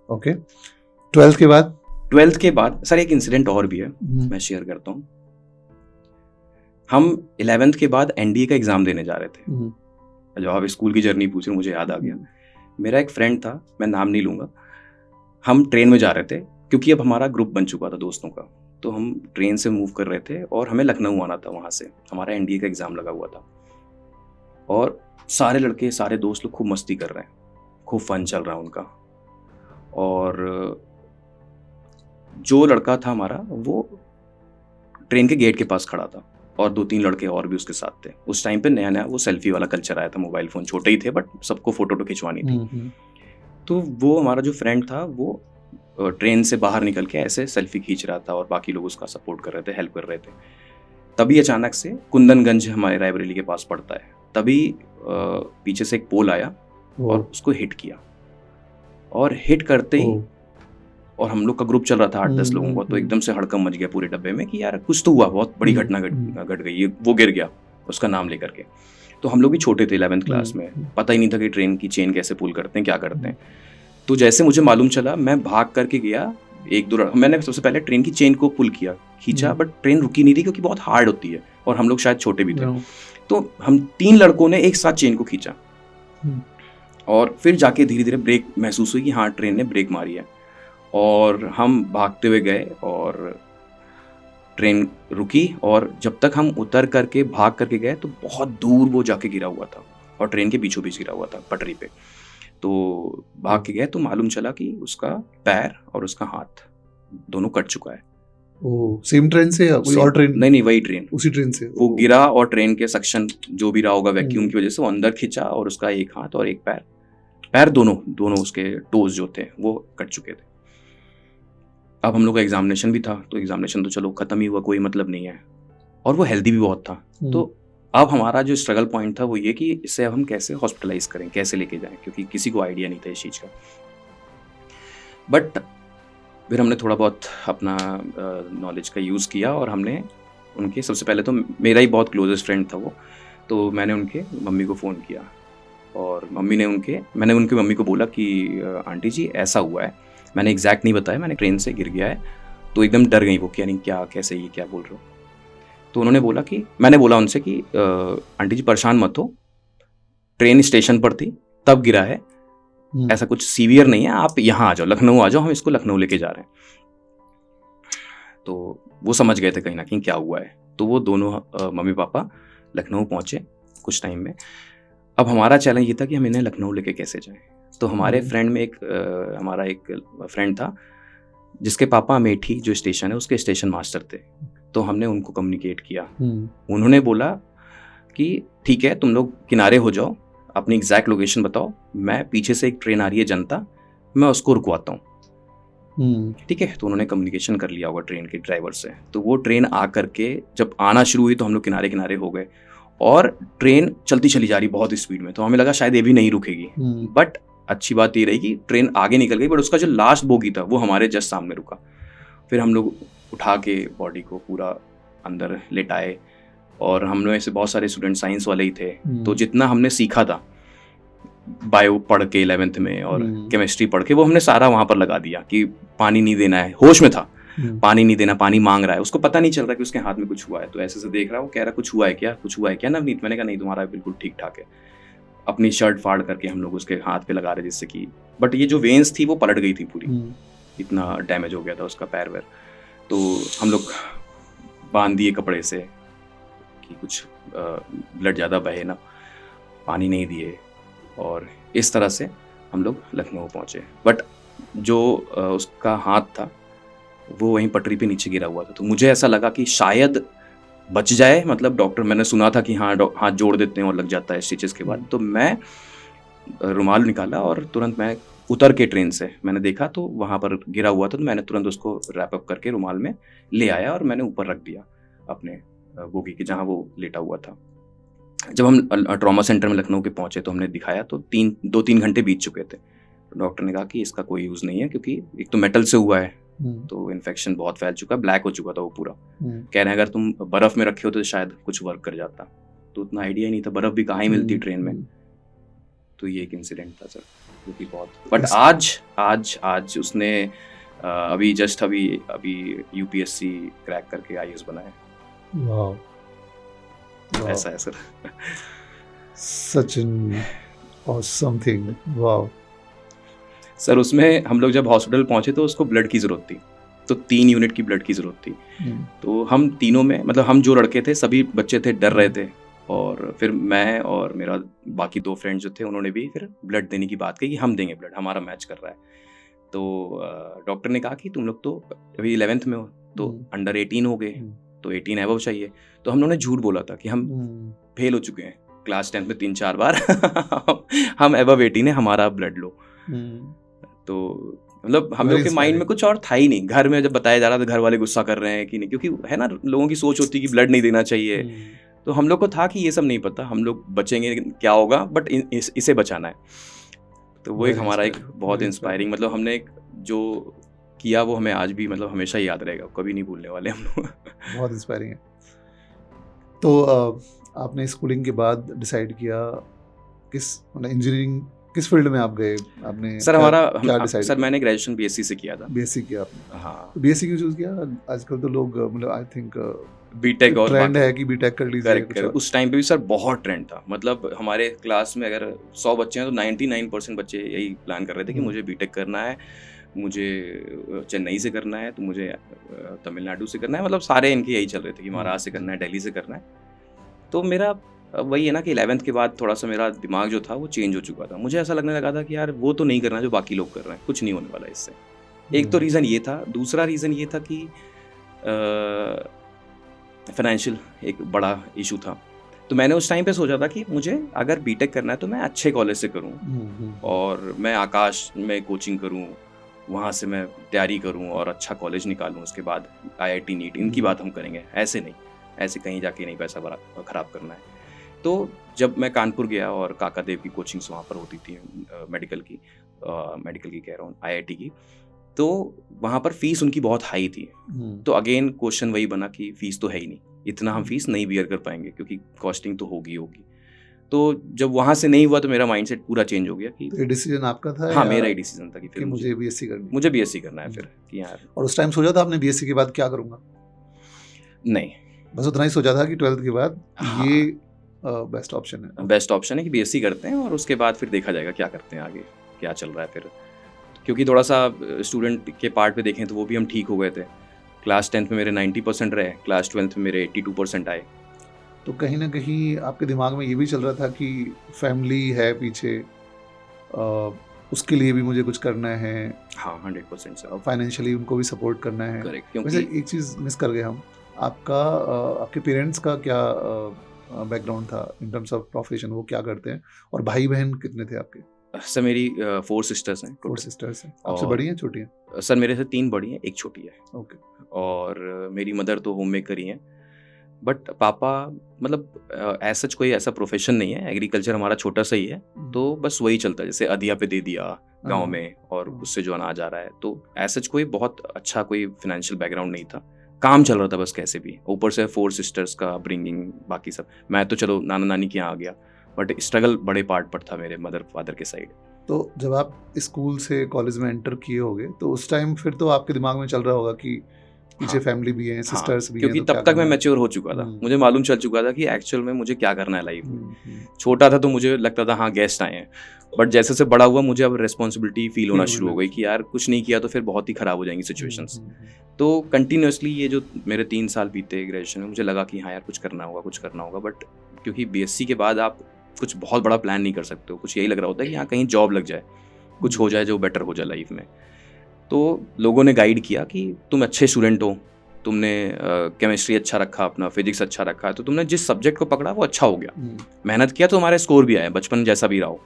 ओके 12th के बाद? 12th के बाद सर एक इंसिडेंट और भी है, मैं शेयर करता हूँ। हम 11th के बाद NDA का एग्जाम देने जा रहे थे। जब आप स्कूल की जर्नी पूछ रहे, मुझे याद आ गया। मेरा एक फ्रेंड था, मैं नाम नहीं लूंगा, हम ट्रेन में जा रहे थे क्योंकि अब हमारा ग्रुप बन चुका था दोस्तों का। तो हम ट्रेन से मूव कर रहे थे और हमें लखनऊ आना था, वहाँ से हमारा NDA का एग्जाम लगा हुआ था। और सारे लड़के, सारे दोस्त लोग खूब मस्ती कर रहे हैं, खूब फन चल रहा है उनका। और जो लड़का था हमारा वो ट्रेन के गेट के पास खड़ा था और 2-3 लड़के और भी उसके साथ थे। उस टाइम पे नया नया वो सेल्फी वाला कल्चर आया था, मोबाइल फोन छोटे ही थे बट सबको फोटो तो खिंचवानी थी। तो वो हमारा जो फ्रेंड था वो ट्रेन से बाहर निकल के ऐसे सेल्फी खींच रहा था और बाकी लोग उसका सपोर्ट कर रहे थे, हेल्प कर रहे थे। तभी अचानक से कुंदनगंज हमारे रायबरेली के पास पड़ता है, तभी पीछे से एक पोल आया और उसको हिट किया। और हिट करते ही, और हम लोग का ग्रुप चल रहा था 8-10 लोगों का, तो एकदम से हड़कंप मच गया पूरे डब्बे में कि यार कुछ तो हुआ, बहुत बड़ी घटना घट गई। वो गिर गया उसका नाम लेकर के। तो हम लोग भी छोटे थे 11th क्लास में, पता ही नहीं था कि ट्रेन की चेन कैसे पुल करते हैं, क्या करते हैं। तो जैसे मुझे मालूम चला मैं भाग करके गया, मैंने सबसे पहले ट्रेन की चेन को पुल खींचा, बट ट्रेन रुकी नहीं थी क्योंकि बहुत हार्ड होती है और हम लोग शायद छोटे भी थे। तो हम 3 लड़कों ने एक साथ चेन को खींचा और फिर जाके धीरे धीरे ब्रेक महसूस हुई कि हाँ ट्रेन ने ब्रेक मारी है। और हम भागते हुए गए और ट्रेन रुकी, और जब तक हम उतर करके भाग करके गए तो बहुत दूर वो जाके गिरा हुआ था और ट्रेन के बीचों बीच गिरा हुआ था पटरी पे। तो भाग के गए तो मालूम चला कि उसका पैर और उसका हाथ दोनों कट चुका है। सेम ट्रेन से या कोई और ट्रेन? नहीं, वही ट्रेन, उसी ट्रेन से वो गिरा और ट्रेन के सक्शन जो भी रहा होगा वैक्यूम की वजह से वो अंदर खिंचा और उसका एक हाथ और एक पैर दोनों उसके टोज जो थे वो कट चुके थे। अब हम लोग का एग्जामिनेशन भी था, तो एग्जामिनेशन तो चलो खत्म ही हुआ, कोई मतलब नहीं है, और वो हेल्दी भी बहुत था। तो अब हमारा जो स्ट्रगल पॉइंट था वो ये कि इससे अब हम कैसे हॉस्पिटलाइज करें, कैसे लेके जाएं, क्योंकि किसी को आइडिया नहीं था इस चीज़ का। बट फिर हमने थोड़ा बहुत अपना नॉलेज का यूज़ किया और हमने उनके, सबसे पहले तो मेरा ही बहुत क्लोजेस्ट फ्रेंड था वो, तो मैंने उनके मम्मी को फ़ोन किया और मैंने उनकी मम्मी को बोला कि आंटी जी ऐसा हुआ है। मैंने एग्जैक्ट नहीं बताया, मैंने ट्रेन से गिर गया है तो एकदम डर गई वो कि यानी क्या, कैसे, ये क्या बोल रहे हो। तो उन्होंने बोला कि, मैंने बोला उनसे कि आंटी जी परेशान मत हो, ट्रेन स्टेशन पर थी तब गिरा है, ऐसा कुछ सीवियर नहीं है, आप यहाँ आ जाओ, लखनऊ आ जाओ, हम इसको लखनऊ लेके जा रहे हैं। तो वो समझ गए थे कहीं ना कहीं क्या हुआ है। तो वो दोनों मम्मी पापा लखनऊ पहुंचे कुछ टाइम में। अब हमारा चैलेंज ये था कि हम इन्हें लखनऊ लेके कैसे जाएं। तो हमारे फ्रेंड में हमारा एक फ्रेंड था जिसके पापा अमेठी जो स्टेशन है उसके स्टेशन मास्टर थे। तो हमने उनको कम्युनिकेट किया। उन्होंने बोला कि ठीक है, तुम लोग किनारे हो जाओ, अपनी एग्जैक्ट लोकेशन बताओ, मैं पीछे से एक ट्रेन आ रही है जनता, मैं उसको रुकवाता हूँ। ठीक है। तो उन्होंने कम्युनिकेशन कर लिया होगा ट्रेन के ड्राइवर से। तो वो ट्रेन आ करके जब आना शुरू हुई तो हम लोग किनारे किनारे हो गए और ट्रेन चलती चली जा रही बहुत स्पीड में। तो हमें लगा शायद ये भी नहीं रुकेगी, बट अच्छी बात ये रही कि ट्रेन आगे निकल गई, बट उसका जो लास्ट बोगी था वो हमारे जस्ट सामने रुका। फिर हम लोग उठा के बॉडी को पूरा अंदर लेटाए और हम लोग ऐसे बहुत सारे स्टूडेंट साइंस वाले ही थे। तो जितना हमने सीखा था बायो पढ़ के 11th में और केमिस्ट्री पढ़ के, वो हमने सारा वहाँ पर लगा दिया कि पानी नहीं देना है। होश में था, पानी नहीं देना, पानी मांग रहा है, उसको पता नहीं चल रहा कि उसके हाथ में कुछ हुआ है। तो ऐसे से देख रहा है, वो कह रहा कुछ हुआ है क्या, कुछ हुआ है क्या नवनीत? मैंने कहा नहीं, तुम्हारा बिल्कुल ठीक ठाक है। अपनी शर्ट फाड़ करके हम लोग उसके हाथ पे लगा रहे जिससे कि, बट ये जो वेन्स थी वो पलट गई थी पूरी, इतना डैमेज हो गया था उसका पैर वैर। तो हम लोग बांध दिए कपड़े से कि कुछ ब्लड ज़्यादा बहे ना, पानी नहीं दिए, और इस तरह से हम लोग लखनऊ पहुँचे। बट जो उसका हाथ था वो वहीं पटरी पे नीचे गिरा हुआ था। तो मुझे ऐसा लगा कि शायद बच जाए, मतलब डॉक्टर, मैंने सुना था कि हाँ हाथ जोड़ देते हैं और लग जाता है स्टिचेस के बाद। तो मैं रुमाल निकाला और तुरंत मैं उतर के ट्रेन से मैंने देखा तो वहाँ पर गिरा हुआ था। तो मैंने तुरंत उसको रैप अप करके रुमाल में ले आया और मैंने ऊपर रख दिया अपने बोगी के जहाँ वो लेटा हुआ था। जब हम ट्रॉमा सेंटर में लखनऊ के पहुँचे तो हमने दिखाया तो 2-3 घंटे बीत चुके थे। तो डॉक्टर ने कहा कि इसका कोई यूज़ नहीं है, क्योंकि एक तो मेटल से हुआ है तो इन्फेक्शन बहुत फैल चुका है, ब्लैक हो चुका था वो पूरा। कह रहे हैं अगर तुम बर्फ में रखे हो तो शायद कुछ वर्क कर जाता। तो उतना आइडिया ही नहीं था, बर्फ भी कहाँ ही मिलती ट्रेन में। तो ये एक इंसिडेंट था सर, जो कि बहुत, बट आज उसने अभी जस्ट अभी यूपीएससी क्रैक करके आईएएस बना है। वाओ, ऐसा है sir. Such an awesome thing. Wow sir, उसमें हम लोग जब हॉस्पिटल पहुंचे तो उसको ब्लड की ज़रूरत थी, तो 3 यूनिट की ब्लड की ज़रूरत थी। तो हम तीनों में, मतलब हम जो लड़के थे सभी बच्चे थे, डर रहे थे। और फिर मैं और मेरा बाकी 2 फ्रेंड जो थे उन्होंने भी फिर ब्लड देने की बात कही कि हम देंगे ब्लड, हमारा मैच कर रहा है। तो डॉक्टर ने कहा कि तुम लोग तो अभी 11th में हो, तो अंडर 18 हो गए, तो 18 एबव चाहिए। तो हम लोगों ने झूठ बोला था कि हम फेल हो चुके हैं क्लास 10 में 3-4 बार हम एबव 18 है, हमारा ब्लड लो। तो मतलब हम लोग के माइंड में कुछ और था ही नहीं। घर में जब बताया जा रहा था घर वाले गुस्सा कर रहे हैं कि नहीं, क्योंकि है ना, लोगों की सोच होती है कि ब्लड नहीं देना चाहिए। तो हम लोग को था कि ये सब नहीं पता, हम लोग बचेंगे क्या होगा, बट इसे बचाना है। तो वो एक हमारा एक बहुत इंस्पायरिंग, मतलब हमने एक जो किया वो हमें आज भी मतलब हमेशा याद रहेगा, कभी नहीं भूलने वाले हम लोग। बहुत इंस्पायरिंग है। तो आपने स्कूलिंग के बाद डिसाइड किया किस, मतलब इंजीनियरिंग किस फील्ड में आप गए? आपने सर क्या डिसाइड? सर मैंने ग्रेजुएशन बीएससी से किया था। बीएससी किया आपने? हाँ। तो बीएससी क्यों चूज किया? आजकल तो लोग, मतलब आई थिंक बीटेक और ट्रेंड है कि बीटेक कर लीजिए। उस टाइम पे भी सर बहुत ट्रेंड था, मतलब हमारे क्लास में अगर 100 बच्चे हैं तो 99% बच्चे यही प्लान कर रहे थे कि मुझे बीटेक करना है, मुझे चेन्नई से करना है, तो मुझे तमिलनाडु से करना है, मतलब सारे इनके यही चल रहे थे कि महाराष्ट्र से करना है, दिल्ली से करना है। तो मेरा वही है ना कि 11th के बाद थोड़ा सा मेरा दिमाग जो था वो चेंज हो चुका था। मुझे ऐसा लगने लगा था कि यार वो तो नहीं करना जो बाकी लोग कर रहे हैं, कुछ नहीं होने वाला इससे। एक तो रीज़न ये था, दूसरा रीज़न ये था कि फाइनेंशियल एक बड़ा इशू था। तो मैंने उस टाइम पे सोचा था कि मुझे अगर बीटेक करना है तो मैं अच्छे कॉलेज से करूं और मैं आकाश में कोचिंग करूं, वहाँ से मैं तैयारी करूं और अच्छा कॉलेज निकालूं, उसके बाद IIT नीट इनकी बात हम करेंगे, ऐसे नहीं, ऐसे कहीं जाके नहीं पैसा बड़ा ख़राब करना है। तो जब मैं कानपुर गया और काका देव की कोचिंग्स वहाँ पर होती थी मेडिकल की कह रहा हूँ IIT की, तो वहाँ पर फीस उनकी बहुत हाई थी। तो अगेन क्वेश्चन वही बना कि फ़ीस तो है ही नहीं, इतना हम फीस नहीं बियर कर पाएंगे क्योंकि कॉस्टिंग तो होगी। तो जब वहाँ से नहीं हुआ तो मेरा माइंडसेट पूरा चेंज हो गया कि तो ये डिसीजन आपका था हाँ, या मेरा ही डिसीजन था कि कि फिर मुझे बीएससी करनी है? मुझे बीएससी करना है फिर कि यार और उस टाइम सोचा था आपने बीएससी के बाद क्या करूंगा? नहीं, बस उतना ही सोचा था कि 12th के बाद हाँ, ये बेस्ट ऑप्शन है। बेस्ट ऑप्शन है कि बीएससी करते हैं और उसके बाद फिर देखा जाएगा क्या करते हैं आगे, क्या चल रहा है फिर। क्योंकि थोड़ा सा स्टूडेंट के पार्ट पे देखें तो वो भी हम ठीक हो गए थे। क्लास 10th में मेरे 90% रहे, क्लास 12th में मेरे 82% आए। तो कहीं ना कहीं आपके दिमाग में ये भी चल रहा था कि फैमिली है पीछे, उसके लिए भी मुझे कुछ करना है, हाँ, 100% सर। फाइनेंशियली उनको भी सपोर्ट करना है। करेक्ट, वैसे क्योंकि एक चीज़ मिस कर गए हम, आपका आपके पेरेंट्स का क्या बैकग्राउंड था इन टर्म्स ऑफ प्रोफेशन, वो क्या करते हैं, और भाई बहन कितने थे आपके? सर मेरी 4 सिस्टर्स हैं 4 टोटल। सिस्टर्स हैं। आपसे और बड़ी हैं छोटी हैं? सर मेरे से 3 बड़ी हैं, 1 छोटी है। ओके। और मेरी मदर तो होम मेकर ही हैं। बट पापा मतलब एज सच कोई ऐसा प्रोफेशन नहीं है, एग्रीकल्चर हमारा छोटा सा ही है, तो बस वही चलता है, जैसे अधिया पे दे दिया गांव हाँ, में और हाँ। उससे जो अनाज आ रहा है। तो एज सच कोई बहुत अच्छा कोई फाइनेंशियल बैकग्राउंड नहीं था, काम चल रहा था बस कैसे भी। ऊपर से 4 सिस्टर्स का अपब्रिंगिंग, बाकी सब। मैं तो चलो नाना नानी के यहाँ आ गया, बट स्ट्रगल बड़े पार्ट पर था मेरे मदर फादर के साइड। तो जब आप स्कूल से कॉलेज में एंटर किए होगे तो उस टाइम फिर तो आपके दिमाग में चल रहा होगा कि पीछे हाँ, फैमिली भी है, हाँ, सिस्टर्स भी हैं, क्योंकि तो तब क्या तक मैं करना है? मैच्योर हो चुका था, मुझे मालूम चल चुका था कि एक्चुअल में मुझे क्या करना है लाइफ में। छोटा था तो मुझे लगता था हाँ गेस्ट आए हैं, बट जैसे जैसे बड़ा हुआ मुझे अब रिस्पॉन्सिबिलिटी फील होना शुरू हो गई कि यार कुछ नहीं किया तो फिर बहुत ही खराब हो जाएंगी सिचुएशंस। तो कंटिन्यूसली ये जो मेरे 3 साल बीते ग्रेजुएशन में, मुझे लगा कि हाँ यार कुछ करना होगा, कुछ करना होगा। बट क्योंकि बीएससी के बाद आप कुछ बहुत बड़ा प्लान नहीं कर सकते हो, कुछ यही लग रहा होता है कि हाँ कहीं जॉब लग जाए, कुछ हो जाए जो बेटर हो जाए लाइफ में। तो लोगों ने गाइड किया कि तुम अच्छे स्टूडेंट हो, तुमने केमिस्ट्री अच्छा रखा, अपना फिजिक्स अच्छा रखा, तो तुमने जिस सब्जेक्ट को पकड़ा वो अच्छा हो गया, मेहनत किया तो हमारे स्कोर भी आए, बचपन जैसा भी रहा हो।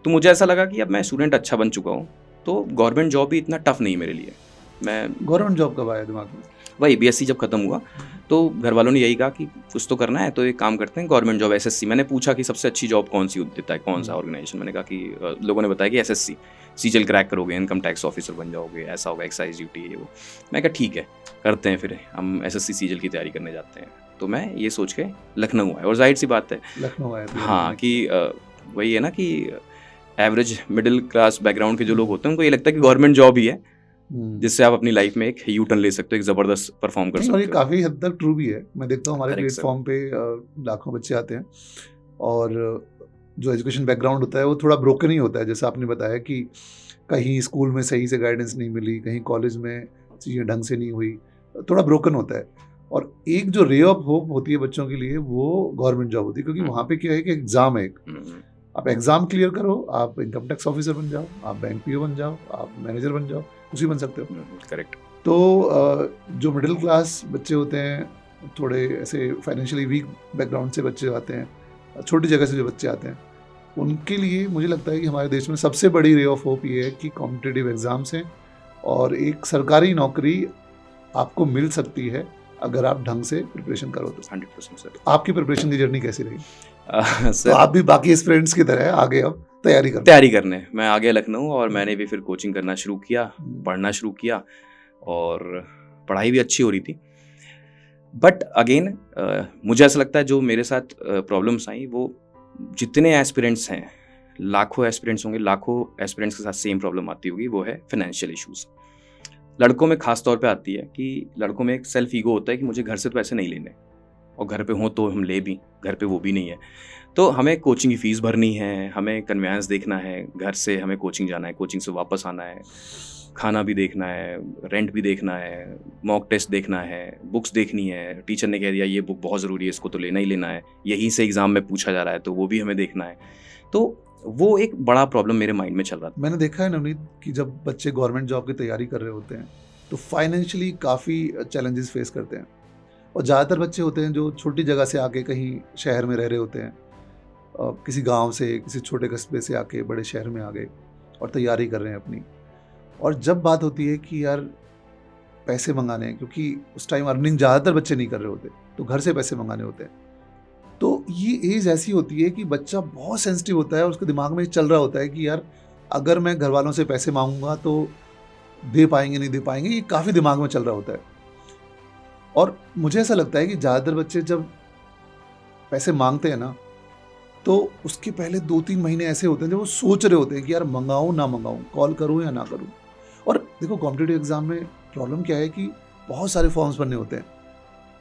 तो मुझे ऐसा लगा कि अब मैं स्टूडेंट अच्छा बन चुका हूँ, तो गवर्नमेंट जॉब भी इतना टफ नहीं मेरे लिए। मैं गवर्नमेंट जॉब कब आया दिमाग में? वही बीएससी जब खत्म हुआ तो घर वालों ने यही कहा कि कुछ तो करना है, तो एक काम करते हैं गवर्नमेंट जॉब, एसएससी। मैंने पूछा कि सबसे अच्छी जॉब कौन सी देता है, कौन सा ऑर्गेनाइजेशन। मैंने कहा कि लोगों ने बताया कि एसएससी, सीजीएल क्रैक करोगे, इनकम टैक्स ऑफिसर बन जाओगे, ऐसा होगा, एक्साइज ड्यूटी है वो। मैं कहा ठीक है करते हैं, फिर हम एसएससी सीजीएल की तैयारी करने जाते हैं। तो मैं ये सोच के लखनऊ आया, और जाहिर सी बात है लखनऊ आया था? हाँ कि वही है ना कि एवरेज मिडिल क्लास बैकग्राउंड के जो लोग होते हैं उनको ये लगता है कि गवर्नमेंट जॉब ही है जिससे आप अपनी लाइफ में एक यू टर्न ले सकते हो, एक जबरदस्त परफॉर्म कर और सकते ये हो। काफ़ी हद तक ट्रू भी है। मैं देखता हूँ हमारे Correct, sir. प्लेटफॉर्म पे लाखों बच्चे आते हैं, और जो एजुकेशन बैकग्राउंड होता है वो थोड़ा ब्रोकन ही होता है। जैसा आपने बताया कि कहीं स्कूल में सही से गाइडेंस नहीं मिली, कहीं कॉलेज में चीज़ें ढंग से नहीं हुई, थोड़ा ब्रोकन होता है। और एक जो रे ऑफ होप होती है बच्चों के लिए वो गवर्नमेंट जॉब होती है, क्योंकि वहाँ पे क्या है कि एग्ज़ाम है एक, आप एग्ज़ाम क्लियर करो, आप इनकम टैक्स ऑफिसर बन जाओ, आप बैंक पीओ बन जाओ, आप मैनेजर बन जाओ, कुछ भी बन सकते हो। करेक्ट। तो जो मिडिल क्लास बच्चे होते हैं, थोड़े ऐसे फाइनेंशियली वीक बैकग्राउंड से बच्चे आते हैं, छोटी जगह से जो बच्चे आते हैं, उनके लिए मुझे लगता है कि हमारे देश में सबसे बड़ी रे ऑफ होप ये है कि कॉम्पिटिटिव एग्ज़ाम्स हैं और एक सरकारी नौकरी आपको मिल सकती है अगर आप ढंग से प्रिपरेशन करो तो। 100% सर। आपकी प्रिपरेशन की जर्नी कैसी रही? तो सर आप भी बाकी स्टूडेंट्स की तरह आगे अब तैयारी करने मैं आ गया लखनऊ, और मैंने भी फिर कोचिंग करना शुरू किया, पढ़ना शुरू किया, और पढ़ाई भी अच्छी हो रही थी। बट अगेन मुझे ऐसा लगता है जो मेरे साथ प्रॉब्लम्स आई, वो जितने एस्पिरेंट्स हैं, लाखों एस्पिरेंट्स होंगे, लाखों एस्पिरेंट्स के साथ सेम प्रॉब्लम आती होगी, वो है फाइनेंशियल इश्यूज। लड़कों में खास तौर पे आती है कि लड़कों में एक सेल्फ ईगो होता है कि मुझे घर से तो पैसे नहीं लेने, और घर पे हों तो हम ले भी, घर पे वो भी नहीं है, तो हमें कोचिंग की फ़ीस भरनी है, हमें कन्वेंस देखना है, घर से हमें कोचिंग जाना है, कोचिंग से वापस आना है, खाना भी देखना है, रेंट भी देखना है, मॉक टेस्ट देखना है, बुक्स देखनी है, टीचर ने कह दिया ये बुक बहुत ज़रूरी है, इसको तो लेना ही लेना है, यहीं से एग्ज़ाम में पूछा जा रहा है तो वो भी हमें देखना है। तो वो एक बड़ा प्रॉब्लम मेरे माइंड में चल रहा था। मैंने देखा है नवनीत कि जब बच्चे गवर्नमेंट जॉब की तैयारी कर रहे होते हैं तो फाइनेंशियली काफ़ी चैलेंजेस फेस करते हैं, और ज़्यादातर बच्चे होते हैं जो छोटी जगह से आके कहीं शहर में रह रहे होते हैं, किसी गांव से, किसी छोटे कस्बे से आके बड़े शहर में आ गए और तैयारी कर रहे हैं अपनी। और जब बात होती है कि यार पैसे मंगाने हैं, क्योंकि उस टाइम अर्निंग ज़्यादातर बच्चे नहीं कर रहे होते, तो घर से पैसे मंगाने होते हैं, तो ये एज ऐसी होती है कि बच्चा बहुत सेंसिटिव होता है और उसके दिमाग में चल रहा होता है कि यार अगर मैं घर वालों से पैसे मांगूंगा तो दे पाएंगे नहीं दे पाएंगे, ये काफ़ी दिमाग में चल रहा होता है। और मुझे ऐसा लगता है कि ज़्यादातर बच्चे जब पैसे मांगते हैं ना, तो उसके पहले 2-3 महीने ऐसे होते हैं जब वो सोच रहे होते हैं कि यार मंगाऊँ ना मंगाऊँ, कॉल करूँ या ना करूँ। और देखो कॉम्पिटिटिव एग्ज़ाम में प्रॉब्लम क्या है कि बहुत सारे फॉर्म्स भरने होते हैं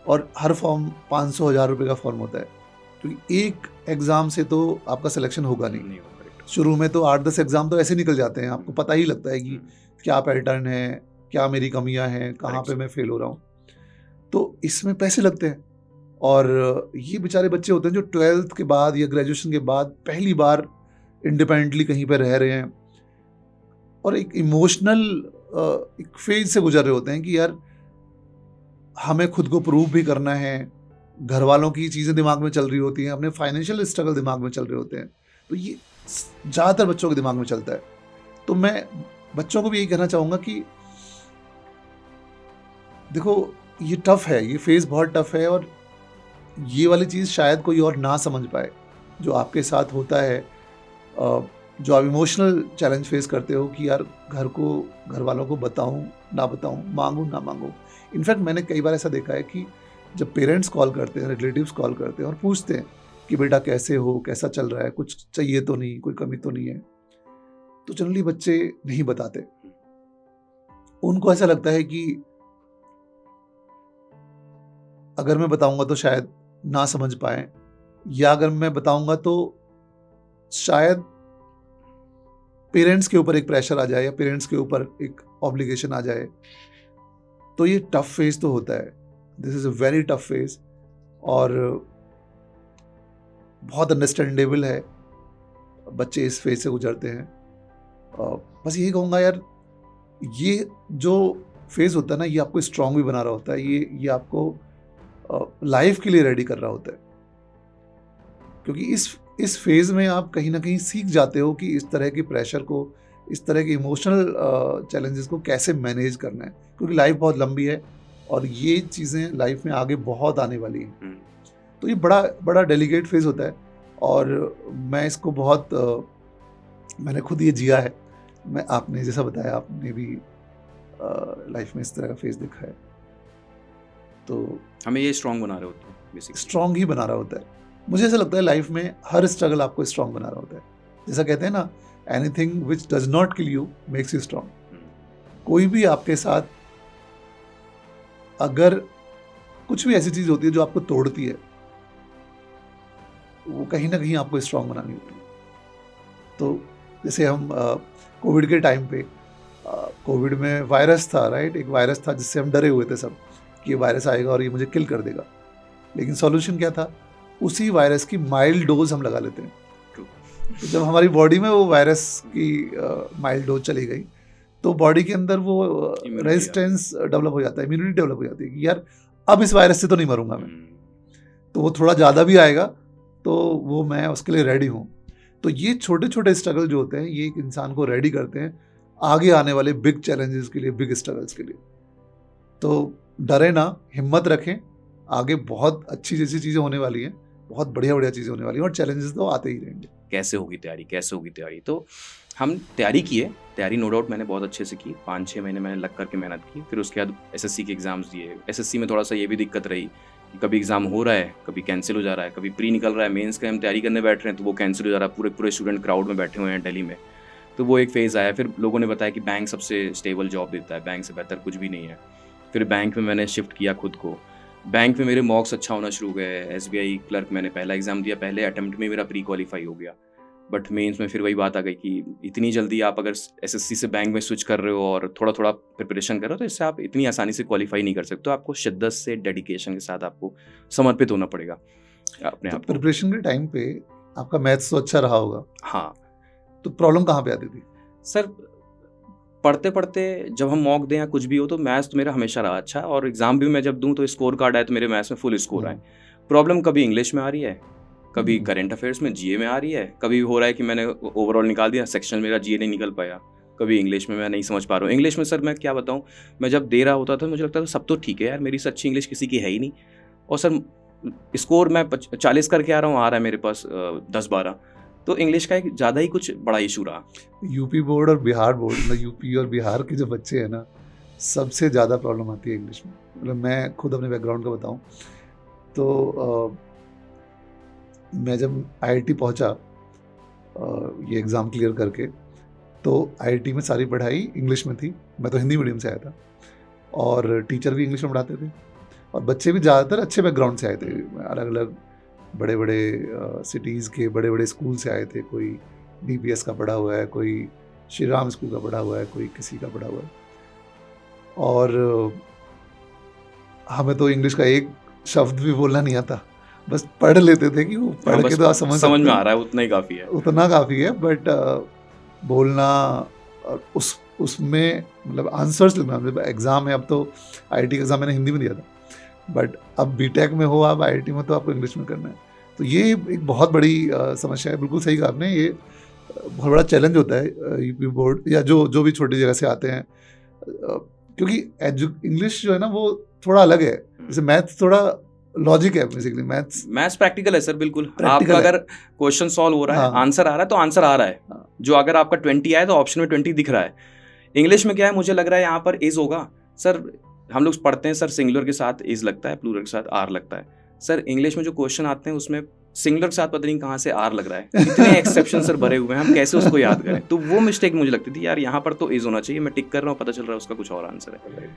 और हर फॉर्म 500-1000 रुपये का फॉर्म होता है, क्योंकि एक एग्ज़ाम से तो आपका सिलेक्शन होगा नहीं। नहीं होगा, करेक्ट। शुरू में तो 8-10 एग्ज़ाम तो ऐसे निकल जाते हैं, आपको पता ही लगता है कि क्या पैटर्न है, क्या मेरी कमियां हैं, कहाँ पे मैं फेल हो रहा हूँ। तो इसमें पैसे लगते हैं और ये बेचारे बच्चे होते हैं जो 12th के बाद या ग्रेजुएशन के बाद पहली बार इंडिपेंडेंटली कहीं पे रह रहे हैं और एक इमोशनल एक फेज से गुजर रहे होते हैं कि यार हमें खुद को प्रूव भी करना है, घर वालों की चीज़ें दिमाग में चल रही होती हैं, अपने फाइनेंशियल स्ट्रगल दिमाग में चल रहे होते हैं। तो ये ज़्यादातर बच्चों के दिमाग में चलता है। तो मैं बच्चों को भी यही कहना चाहूँगा कि देखो ये टफ़ है, ये फेज़ बहुत टफ़ है और ये वाली चीज़ शायद कोई और ना समझ पाए जो आपके साथ होता है। जो आप इमोशनल चैलेंज फेस करते हो कि यार घर वालों को बताऊं ना बताऊं, मांगूं ना मांगूं। इनफैक्ट मैंने कई बार ऐसा देखा है कि जब पेरेंट्स कॉल करते हैं, रिलेटिव्स कॉल करते हैं और पूछते हैं कि बेटा कैसे हो, कैसा चल रहा है, कुछ चाहिए तो नहीं, कोई कमी तो नहीं है, तो जनरली बच्चे नहीं बताते। उनको ऐसा लगता है कि अगर मैं बताऊंगा तो शायद ना समझ पाए, या अगर मैं बताऊंगा तो शायद पेरेंट्स के ऊपर एक प्रेशर आ जाए या पेरेंट्स के ऊपर एक ऑब्लिगेशन आ जाए। तो ये टफ फेज तो होता है, this is a very tough phase और बहुत अंडरस्टैंडेबल है, बच्चे इस फेज से गुजरते हैं। बस यही कहूँगा यार, ये जो फेज होता है ना, ये आपको स्ट्रांग भी बना रहा होता है, ये आपको लाइफ के लिए रेडी कर रहा होता है, क्योंकि इस फेज में आप कहीं ना कहीं सीख जाते हो कि इस तरह के प्रेशर को, इस तरह के इमोशनल चैलेंजेस को कैसे मैनेज करना है, क्योंकि लाइफ बहुत लंबी है और ये चीज़ें लाइफ में आगे बहुत आने वाली हैं। तो ये बड़ा बड़ा डेलिकेट फेज होता है और मैं इसको बहुत मैंने खुद ये जिया है। मैं, आपने जैसा बताया, आपने भी लाइफ में इस तरह का फेज देखा है, तो हमें ये स्ट्रांग बना रहे होते हैं, बेसिकली स्ट्रांग ही बना रहा होता है। मुझे ऐसा लगता है लाइफ में हर स्ट्रगल आपको स्ट्रांग बना रहा होता है। जैसा कहते हैं ना, anything which does not kill you makes you strong. कोई भी आपके साथ अगर कुछ भी ऐसी चीज होती है जो आपको तोड़ती है, वो कहीं ना कहीं आपको स्ट्रांग बनानी होती है। तो जैसे हम कोविड के टाइम पे, कोविड में वायरस था, राइट, एक वायरस था जिससे हम डरे हुए थे सब कि ये वायरस आएगा और ये मुझे किल कर देगा। लेकिन सॉल्यूशन क्या था? उसी वायरस की माइल्ड डोज हम लगा लेते हैं। तो जब हमारी बॉडी में वो वायरस की माइल्ड डोज चली गई, तो बॉडी के अंदर वो रेजिस्टेंस डेवलप हो जाता है, इम्यूनिटी डेवलप हो जाती है कि यार अब इस वायरस से तो नहीं मरूंगा मैं। तो वो थोड़ा ज़्यादा भी आएगा तो वो मैं उसके लिए रेडी हूँ। तो ये छोटे छोटे स्ट्रगल जो होते हैं, ये एक इंसान को रेडी करते हैं आगे आने वाले बिग चैलेंजेस के लिए, बिग स्ट्रगल्स के लिए। तो डरे ना, हिम्मत रखें, आगे बहुत अच्छी जैसी चीज़ें होने वाली हैं, बहुत बढ़िया बढ़िया चीज़ें होने वाली हैं और चैलेंजेस तो आते ही रहेंगे। कैसे होगी तैयारी? तो हम तैयारी किए, तैयारी नो डाउट मैंने बहुत अच्छे से की। 5-6 महीने मैंने लग करके मेहनत की। फिर उसके बाद एसएससी के एग्ज़ाम्स दिए। एसएससी में थोड़ा सा ये भी दिक्कत रही कि कभी एग्ज़ाम हो रहा है, कभी कैंसिल हो जा रहा है, कभी प्री निकल रहा है, मेंस का हम तैयारी करने बैठ रहे हैं तो वो कैंसिल हो जा रहा है। पूरे स्टूडेंट क्राउड में बैठे हुए हैं दिल्ली में। तो वो एक फ़ेज़ आया। फिर लोगों ने बताया कि बैंक सबसे स्टेबल जॉब देता है, बैंक से बेहतर कुछ भी नहीं है। फिर बैंक में मैंने शिफ्ट किया खुद को। बैंक में मेरे मॉक्स अच्छा होना शुरू हो गए। एसबीआई क्लर्क मैंने पहला एग्ज़ाम दिया, पहले अटेम्प्ट में मेरा प्री क्वालिफाई हो गया। बट मेंस में फिर वही बात आ गई कि इतनी जल्दी आप अगर एसएससी से बैंक में स्विच कर रहे हो और थोड़ा थोड़ा प्रिपरेशन कर रहे हो, तो इससे आप इतनी आसानी से क्वालिफाई नहीं कर सकते। तो आपको शिद्दत से, डेडिकेशन के साथ आपको समर्पित होना पड़ेगा अपने आप को। प्रिपरेशन के टाइम पे आपका मैथ्स तो अच्छा रहा होगा। हाँ, तो प्रॉब्लम कहाँ पे आती थी? सर पढ़ते पढ़ते जब हम मॉक दें या कुछ भी हो तो मैथ्स तो मेरा हमेशा रहा अच्छा, और एग्ज़ाम भी मैं जब दूं तो स्कोर कार्ड आए तो मेरे मैथ्स में फुल स्कोर आए। प्रॉब्लम कभी इंग्लिश में आ रही है, कभी करंट अफेयर्स में, जीए में आ रही है, कभी हो रहा है कि मैंने ओवरऑल निकाल दिया, सेक्शन मेरा जीए नहीं निकल पाया, कभी इंग्लिश में मैं नहीं समझ पा रहा हूँ। इंग्लिश में सर मैं क्या बताऊँ, मैं जब दे रहा होता था मुझे लगता था सब तो ठीक है यार, मेरी से अच्छी इंग्लिश किसी की है ही नहीं, और सर स्कोर मैं 40 करके आ रहा है मेरे पास 10-12। तो इंग्लिश का एक ज़्यादा ही कुछ बड़ा इशू रहा। यूपी बोर्ड और बिहार बोर्ड, मतलब यूपी और बिहार के जो बच्चे हैं ना, सबसे ज़्यादा प्रॉब्लम आती है इंग्लिश में। मतलब मैं खुद अपने बैकग्राउंड का बताऊं तो मैं जब आईआईटी पहुंचा ये एग्ज़ाम क्लियर करके, तो आईआईटी में सारी पढ़ाई इंग्लिश में थी। मैं तो हिंदी मीडियम से आया था और टीचर भी इंग्लिश में पढ़ाते थे और बच्चे भी ज़्यादातर अच्छे बैकग्राउंड से आए थे, अलग अलग बड़े बड़े सिटीज़ के बड़े बड़े स्कूल से आए थे। कोई डीपीएस का पढ़ा हुआ है, कोई श्री राम स्कूल का पढ़ा हुआ है, कोई किसी का पढ़ा हुआ है। और हमें तो इंग्लिश का एक शब्द भी बोलना नहीं आता, बस पढ़ लेते थे कि वो पढ़ के तो आप समझ में सकते आ रहा है, उतना ही काफ़ी है, उतना काफ़ी है। बट बोलना और उसमें मतलब आंसर्स लिखना, मतलब एग्ज़ाम है, अब तो आईआईटी का एग्ज़ाम मैंने हिंदी में दिया था, बट अब बीटेक में हो आप आईआईटी में, तो आपको इंग्लिश में करना है। तो ये एक बहुत बड़ी समस्या है। बिल्कुल सही कहा आपने, ये बहुत बड़ा चैलेंज होता है यूपी बोर्ड या जो भी छोटी जगह से आते हैं, क्योंकि इंग्लिश जो है ना वो थोड़ा अलग है। जैसे मैथ्स थोड़ा लॉजिक है, बेसिकली मैथ्स प्रैक्टिकल है सर। बिल्कुल, आपका अगर क्वेश्चन सॉल्व हो रहा है, आंसर आ रहा है तो आंसर आ रहा है। जो अगर आपका 20 आए तो ऑप्शन में 20 दिख रहा है। इंग्लिश में क्या है, मुझे लग रहा है यहाँ पर इज होगा सर। हम लोग पढ़ते हैं सर, सिंगुलर के साथ इज लगता है, प्लूरल के साथ आर लगता है। सर इंग्लिश में जो क्वेश्चन आते हैं उसमें सिंगुलर के साथ पता नहीं कहाँ से आर लग रहा है। इतने एक्सेप्शन सर भरे हुए हैं, हम कैसे उसको याद करें? तो वो मिस्टेक मुझे लगती थी, यार यहाँ पर तो इज होना चाहिए, मैं टिक कर रहा हूँ, पता चल रहा है उसका कुछ और आंसर है।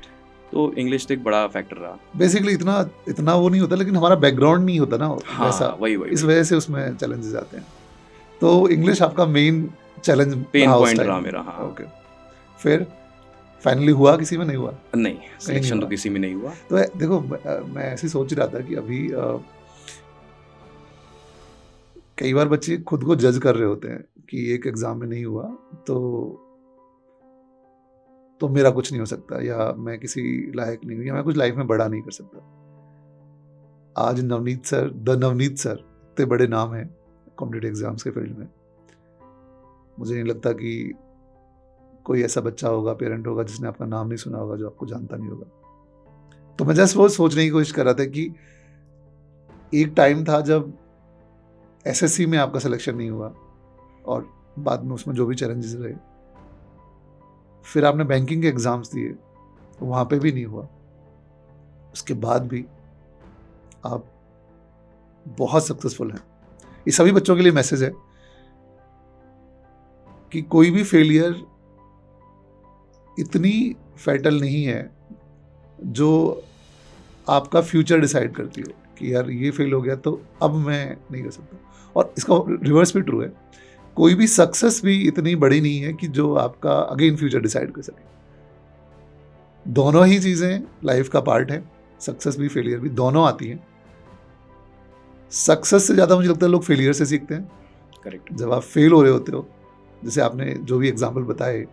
तो इंग्लिश तो एक बड़ा फैक्टर रहा। बेसिकली इतना वो नहीं होता, लेकिन हमारा बैकग्राउंड नहीं होता ना वैसा। वही इस वजह से उसमें चैलेंजेस आते हैं। तो इंग्लिश आपका मेन चैलेंज, पेन पॉइंट रहा मेरा। हाँ, ओके। फिर फाइनली हुआ, किसी में नहीं हुआ? नहीं, सिलेक्शन तो किसी में नहीं हुआ। तो देखो, मैं ऐसे सोच रहा था कि अभी कई बार बच्चे खुद को जज कर रहे होते हैं कि एक एग्जाम में नहीं हुआ तो मेरा कुछ नहीं हो सकता, या मैं किसी लायक नहीं हूँ, या मैं कुछ लाइफ में बड़ा नहीं कर सकता। आज नवनीत सर इतने बड़े नाम हैं कॉम्पिटिटिव एग्जाम्स के फील्ड में। मुझे नहीं लगता कि कोई ऐसा बच्चा होगा, पेरेंट होगा, जिसने आपका नाम नहीं सुना होगा, जो आपको जानता नहीं होगा। तो मैं जस्ट वो सोचने की कोशिश कर रहा था कि एक टाइम था जब एसएससी में आपका सिलेक्शन नहीं हुआ और बाद में उसमें जो भी चैलेंजेस रहे, फिर आपने बैंकिंग के एग्जाम्स दिए, वहां पे भी नहीं हुआ, उसके बाद भी आप बहुत सक्सेसफुल हैं। ये सभी बच्चों के लिए मैसेज है कि कोई भी फेलियर इतनी फैटल नहीं है जो आपका फ्यूचर डिसाइड करती हो कि यार ये फेल हो गया तो अब मैं नहीं कर सकता। और इसका रिवर्स भी ट्रू है, कोई भी सक्सेस भी इतनी बड़ी नहीं है कि जो आपका अगेन फ्यूचर डिसाइड कर सके। दोनों ही चीज़ें लाइफ का पार्ट है, सक्सेस भी फेलियर भी, दोनों आती हैं। सक्सेस से ज़्यादा मुझे लगता है लोग फेलियर से सीखते हैं। करेक्ट। जब आप फेल हो रहे होते हो, जैसे आपने जो भी एग्जाम्पल बताए,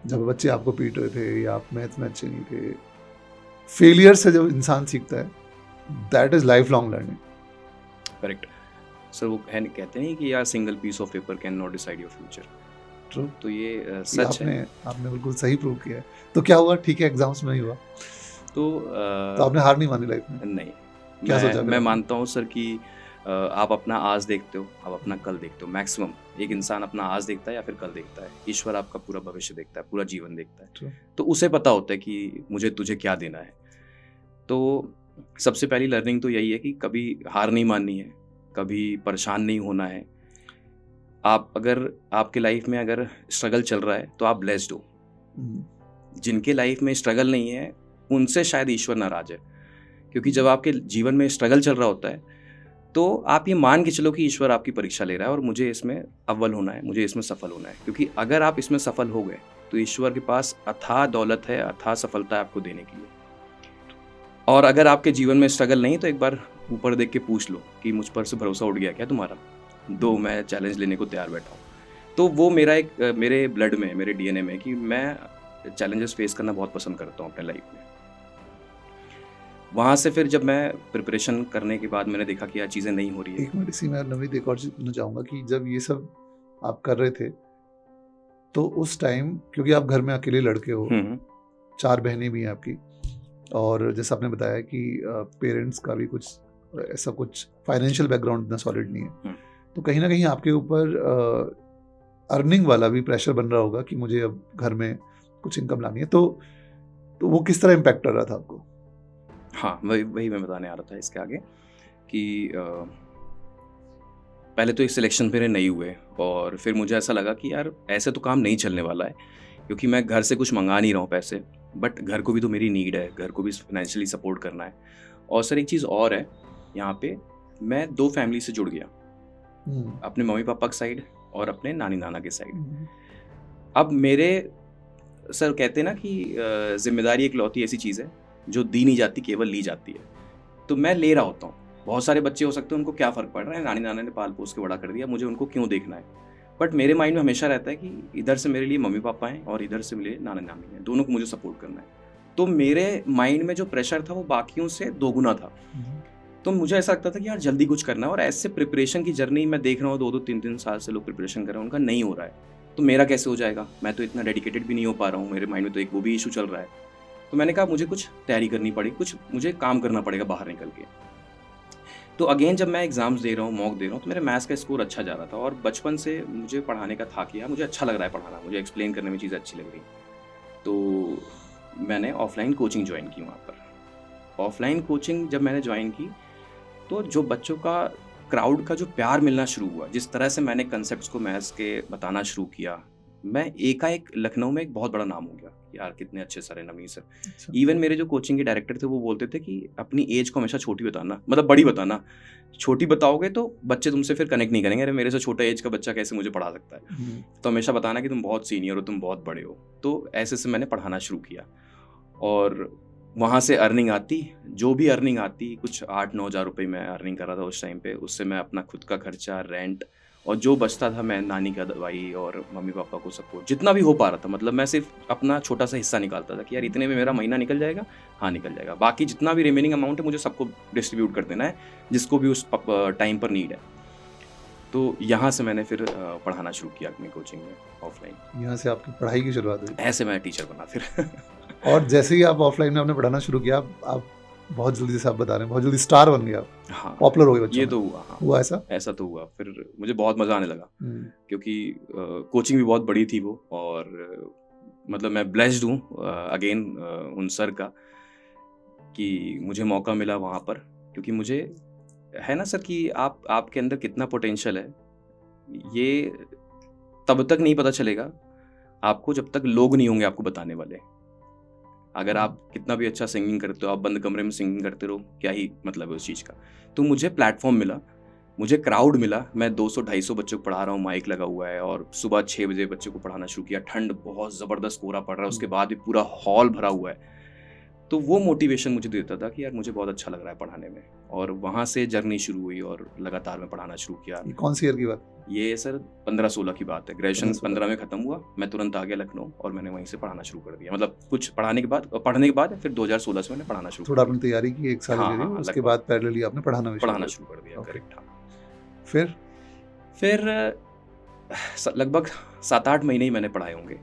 जब बच्चे आपको पीट रहे थे या आप मैथ्स में अच्छे नहीं थे, फेलियर से जब इंसान सीखता है, that is life long learning. Correct sir, वो कहते हैं कि यार single piece of paper can not decide your future. True. तो ये सच है। आपने बिल्कुल सही प्रूव किया है। तो क्या हुआ? ठीक है, एग्जाम्स में नहीं हुआ तो आपने हार नहीं मानी लाइफ में? नहीं, क्या सोचा? मैं मानता हूँ सर कि आप अपना आज देखते हो, आप अपना कल देखते हो। मैक्सिमम एक इंसान अपना आज देखता है या फिर कल देखता है। ईश्वर आपका पूरा भविष्य देखता है, पूरा जीवन देखता है। True. तो उसे पता होता है कि मुझे तुझे क्या देना है। तो सबसे पहली लर्निंग तो यही है कि कभी हार नहीं माननी है, कभी परेशान नहीं होना है। आप अगर आपके लाइफ में अगर स्ट्रगल चल रहा है तो आप ब्लेस्ड हो। जिनके लाइफ में स्ट्रगल नहीं है उनसे शायद ईश्वर नाराज है, क्योंकि जब आपके जीवन में स्ट्रगल चल रहा होता है तो आप ये मान के चलो कि ईश्वर आपकी परीक्षा ले रहा है और मुझे इसमें अव्वल होना है, मुझे इसमें सफल होना है। क्योंकि अगर आप इसमें सफल हो गए तो ईश्वर के पास अथाह दौलत है, अथाह सफलता है आपको देने के लिए। और अगर आपके जीवन में स्ट्रगल नहीं तो एक बार ऊपर देख के पूछ लो कि मुझ पर से भरोसा उठ गया क्या तुम्हारा? दो, मैं चैलेंज लेने को तैयार बैठा हूँ। तो वो मेरे ब्लड में, मेरे डीएनए में, कि मैं चैलेंजेस फेस करना बहुत पसंद करता हूँ अपने लाइफ में। वहाँ से फिर जब मैं प्रिपरेशन करने के बाद मैंने देखा कि यार चीज़ें नहीं हो रही है। एक मिनट, इसी में नवनीत एक और चीज़ पूछना चाहूँगा कि जब ये सब आप कर रहे थे तो उस टाइम, क्योंकि आप घर में अकेले लड़के हो, 4 बहनें भी हैं आपकी, और जैसा आपने बताया कि पेरेंट्स का भी कुछ ऐसा कुछ फाइनेंशियल बैकग्राउंड इतना सॉलिड नहीं है, तो कहीं ना कहीं आपके ऊपर अर्निंग वाला भी प्रेशर बन रहा होगा कि मुझे अब घर में कुछ इनकम लानी है। तो वो किस तरह इम्पैक्ट कर रहा था आपको? हाँ, वही मैं बताने आ रहा था इसके आगे कि पहले तो एक सिलेक्शन मेरे नहीं हुए और फिर मुझे ऐसा लगा कि यार ऐसे तो काम नहीं चलने वाला है, क्योंकि मैं घर से कुछ मंगा नहीं रहा हूँ पैसे, बट घर को भी तो मेरी नीड है, घर को भी फाइनेंशियली सपोर्ट करना है। और सर एक चीज़ और है, यहाँ पे मैं 2 फैमिली से जुड़ गया, अपने मम्मी पापा के साइड और अपने नानी नाना के साइड। अब मेरे सर कहते हैं ना कि जिम्मेदारी एक लौती ऐसी चीज़ है जो दी नहीं जाती, केवल ली जाती है। तो मैं ले रहा होता हूँ। बहुत सारे बच्चे हो सकते हैं, उनको क्या फ़र्क पड़ रहा है, नानी नाना ने पाल पोस के बड़ा कर दिया, मुझे उनको क्यों देखना है। बट मेरे माइंड में हमेशा रहता है कि इधर से मेरे लिए मम्मी पापा हैं और इधर से मेरे नाना नानी हैं, दोनों को मुझे सपोर्ट करना है। तो मेरे माइंड में जो प्रेशर था वो बाकियों से दोगुना था। तो मुझे ऐसा लगता था कि यार जल्दी कुछ करना है, और ऐसे प्रिपरेशन की जर्नी मैं देख रहा हूँ 2-2 3-3 साल से लोग प्रिपरेशन कर रहे हैं, उनका नहीं हो रहा है, तो मेरा कैसे हो जाएगा। मैं तो इतना डेडिकेटेड भी नहीं हो पा रहा हूँ, मेरे माइंड में तो एक वो भी इशू चल रहा है। तो मैंने कहा मुझे कुछ तैयारी करनी पड़ेगी, कुछ मुझे काम करना पड़ेगा बाहर निकल के। तो अगेन जब मैं एग्जाम्स दे रहा हूँ, मॉक दे रहा हूँ, तो मेरे मैथ्स का स्कोर अच्छा जा रहा था, और बचपन से मुझे पढ़ाने का था कि यार मुझे अच्छा लग रहा है पढ़ाना, मुझे एक्सप्लेन करने में चीज़ें अच्छी लग रही। तो मैंने ऑफलाइन कोचिंग ज्वाइन की वहाँ पर। ऑफलाइन कोचिंग जब मैंने ज्वाइन की, तो जो बच्चों का क्राउड का जो प्यार मिलना शुरू हुआ, जिस तरह से मैंने कंसेप्ट्स को मैथ्स के बताना शुरू किया, मैं एकाएक लखनऊ में एक बहुत बड़ा नाम हो गया। यार कितने अच्छे सर हैं नवनीत सर। अच्छा। इवन मेरे जो कोचिंग के डायरेक्टर थे वो बोलते थे कि अपनी एज को हमेशा छोटी बताना, मतलब बड़ी बताना, छोटी बताओगे तो बच्चे तुमसे फिर कनेक्ट नहीं करेंगे, अरे मेरे से छोटा एज का बच्चा कैसे मुझे पढ़ा सकता है। तो हमेशा बताना कि तुम बहुत सीनियर हो, तुम बहुत बड़े हो। तो ऐसे से मैंने पढ़ाना शुरू किया, और वहाँ से अर्निंग आती, जो भी अर्निंग आती, कुछ 8-9 हज़ार रुपये मैं अर्निंग कर रहा था उस टाइम पे। उससे मैं अपना खुद का खर्चा, रेंट, और जो बचता था मैं नानी का दवाई और मम्मी पापा को सपोर्ट, जितना भी हो पा रहा था, मतलब मैं सिर्फ अपना छोटा सा हिस्सा निकालता था कि यार इतने में मेरा महीना निकल जाएगा। हाँ निकल जाएगा, बाकी जितना भी रिमेनिंग अमाउंट है मुझे सबको डिस्ट्रीब्यूट कर देना है, जिसको भी उस टाइम पर नीड है। तो यहाँ से मैंने फिर पढ़ाना शुरू किया अपनी कोचिंग में ऑफलाइन। यहाँ से आपकी पढ़ाई की शुरुआत हुई। ऐसे मैं टीचर बना फिर। और जैसे ही आप ऑफलाइन में आपने पढ़ाना शुरू किया, आप बहुत जल्दी से आप बता रहे हैं, बहुत जल्दी स्टार बन गए आप, हाँ पॉपुलर हो गए बच्चों ये में। तो हुआ। हाँ हुआ ऐसा? ऐसा तो हुआ, फिर मुझे बहुत मज़ा आने लगा, क्योंकि कोचिंग भी बहुत बड़ी थी वो, और मतलब मैं ब्लेस्ड हूँ अगेन उन सर का कि मुझे मौका मिला वहाँ पर। क्योंकि मुझे है ना सर कि आपके अंदर कितना पोटेंशियल है, ये तब तक नहीं पता चलेगा आपको जब तक लोग नहीं होंगे आपको बताने वाले। अगर आप कितना भी अच्छा सिंगिंग करते हो, आप बंद कमरे में सिंगिंग करते रहो, क्या ही मतलब है उस चीज़ का। तो मुझे प्लेटफॉर्म मिला, मुझे क्राउड मिला, मैं 200-250 बच्चों को पढ़ा रहा हूँ, माइक लगा हुआ है, और सुबह 6 बजे बच्चों को पढ़ाना शुरू किया। ठंड बहुत ज़बरदस्त कोहरा पड़ रहा है, उसके बाद भी पूरा हॉल भरा हुआ है। तो वो मोटिवेशन मुझे देता था कि यार मुझे बहुत अच्छा लग रहा है पढ़ाने में, और वहाँ से जर्नी शुरू हुई और लगातार मैं पढ़ाना शुरू किया। ये कौन सी ईयर की बात? ये सर 15-16 की बात है। ग्रेजुएशन 15-16 15 में ख़त्म हुआ, मैं तुरंत आ गया लखनऊ और मैंने वहीं से पढ़ाना शुरू कर दिया। मतलब कुछ पढ़ने के बाद फिर 2016 से मैंने पढ़ाना शुरू थोड़ा आपने तैयारी की 1 साल हाँ, के लिए, हाँ, उसके लगभग। बाद पैरेलली आपने पढ़ाना शुरू कर दिया। ओके। करेक्ट। हाँ फिर फिर लगभग 7-8 महीने ही मैंने पढ़ाए होंगे।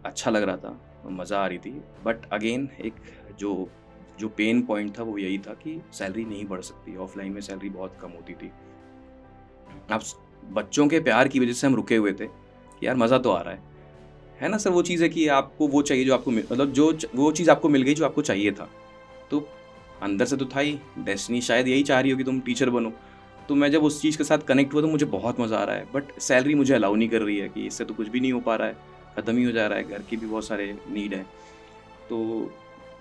अच्छा लग रहा था, मज़ा आ रही थी, बट अगेन एक जो पेन पॉइंट था वो यही था कि सैलरी नहीं बढ़ सकती, ऑफलाइन में सैलरी बहुत कम होती थी। अब बच्चों के प्यार की वजह से हम रुके हुए थे कि यार मज़ा तो आ रहा है ना सर। वो चीज़ है कि आपको वो चाहिए जो आपको मतलब वो चीज़ आपको मिल गई जो आपको चाहिए था, तो अंदर से तो था ही, डेस्टिनी शायद यही चाह रही हो कि तुम टीचर बनो। तो मैं जब उस चीज़ के साथ कनेक्ट हुआ तो मुझे बहुत मज़ा आ रहा है, बट सैलरी मुझे अलाउ नहीं कर रही है कि इससे तो कुछ भी नहीं हो पा रहा है, ख़त्म ही हो जा रहा है, घर की भी बहुत सारे नीड है। तो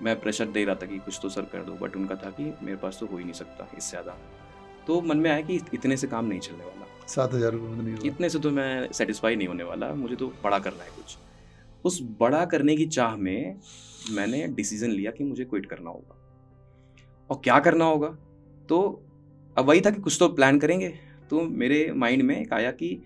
मैं प्रेशर दे रहा था कि कुछ तो सर कर दो, बट उनका था कि मेरे पास तो हो ही नहीं सकता इससे ज़्यादा। तो मन में आया कि इतने से काम नहीं चलने वाला, 7,000 रुपये में नहीं होगा, इतने से तो मैं सेटिस्फाई नहीं होने वाला, मुझे तो बड़ा करना है कुछ। उस बड़ा करने की चाह में मैंने डिसीजन लिया कि मुझे क्विट करना होगा। और क्या करना होगा, तो अब वही था कि कुछ तो प्लान करेंगे। तो मेरे माइंड में एक आया कि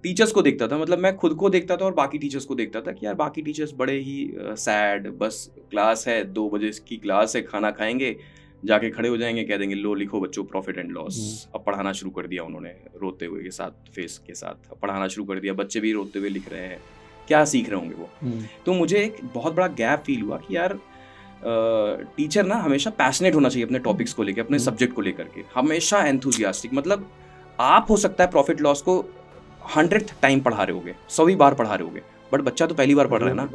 टीचर्स को देखता था, मतलब मैं खुद को देखता था और बाकी टीचर्स को देखता था कि यार बाकी टीचर्स बड़े ही सैड, बस क्लास है, 2 बजे की क्लास है, खाना खाएंगे, जाके खड़े हो जाएंगे, कह देंगे लो लिखो बच्चों प्रॉफिट एंड लॉस। अब पढ़ाना शुरू कर दिया उन्होंने, रोते हुए के साथ, फेस के साथ पढ़ाना शुरू कर दिया, बच्चे भी रोते हुए लिख रहे हैं, क्या सीख रहे होंगे वो। तो मुझे एक बहुत बड़ा गैप फील हुआ कि यार टीचर ना हमेशा पैशनेट होना चाहिए अपने टॉपिक्स को लेकर, अपने सब्जेक्ट को लेकर के, हमेशा एंथुजियास्टिक। मतलब आप हो सकता है प्रॉफिट लॉस को 100th टाइम पढ़ा रहे होगे, 100वीं बार पढ़ा रहे होगे, बट बच्चा तो पहली बार पढ़ रहा है ना।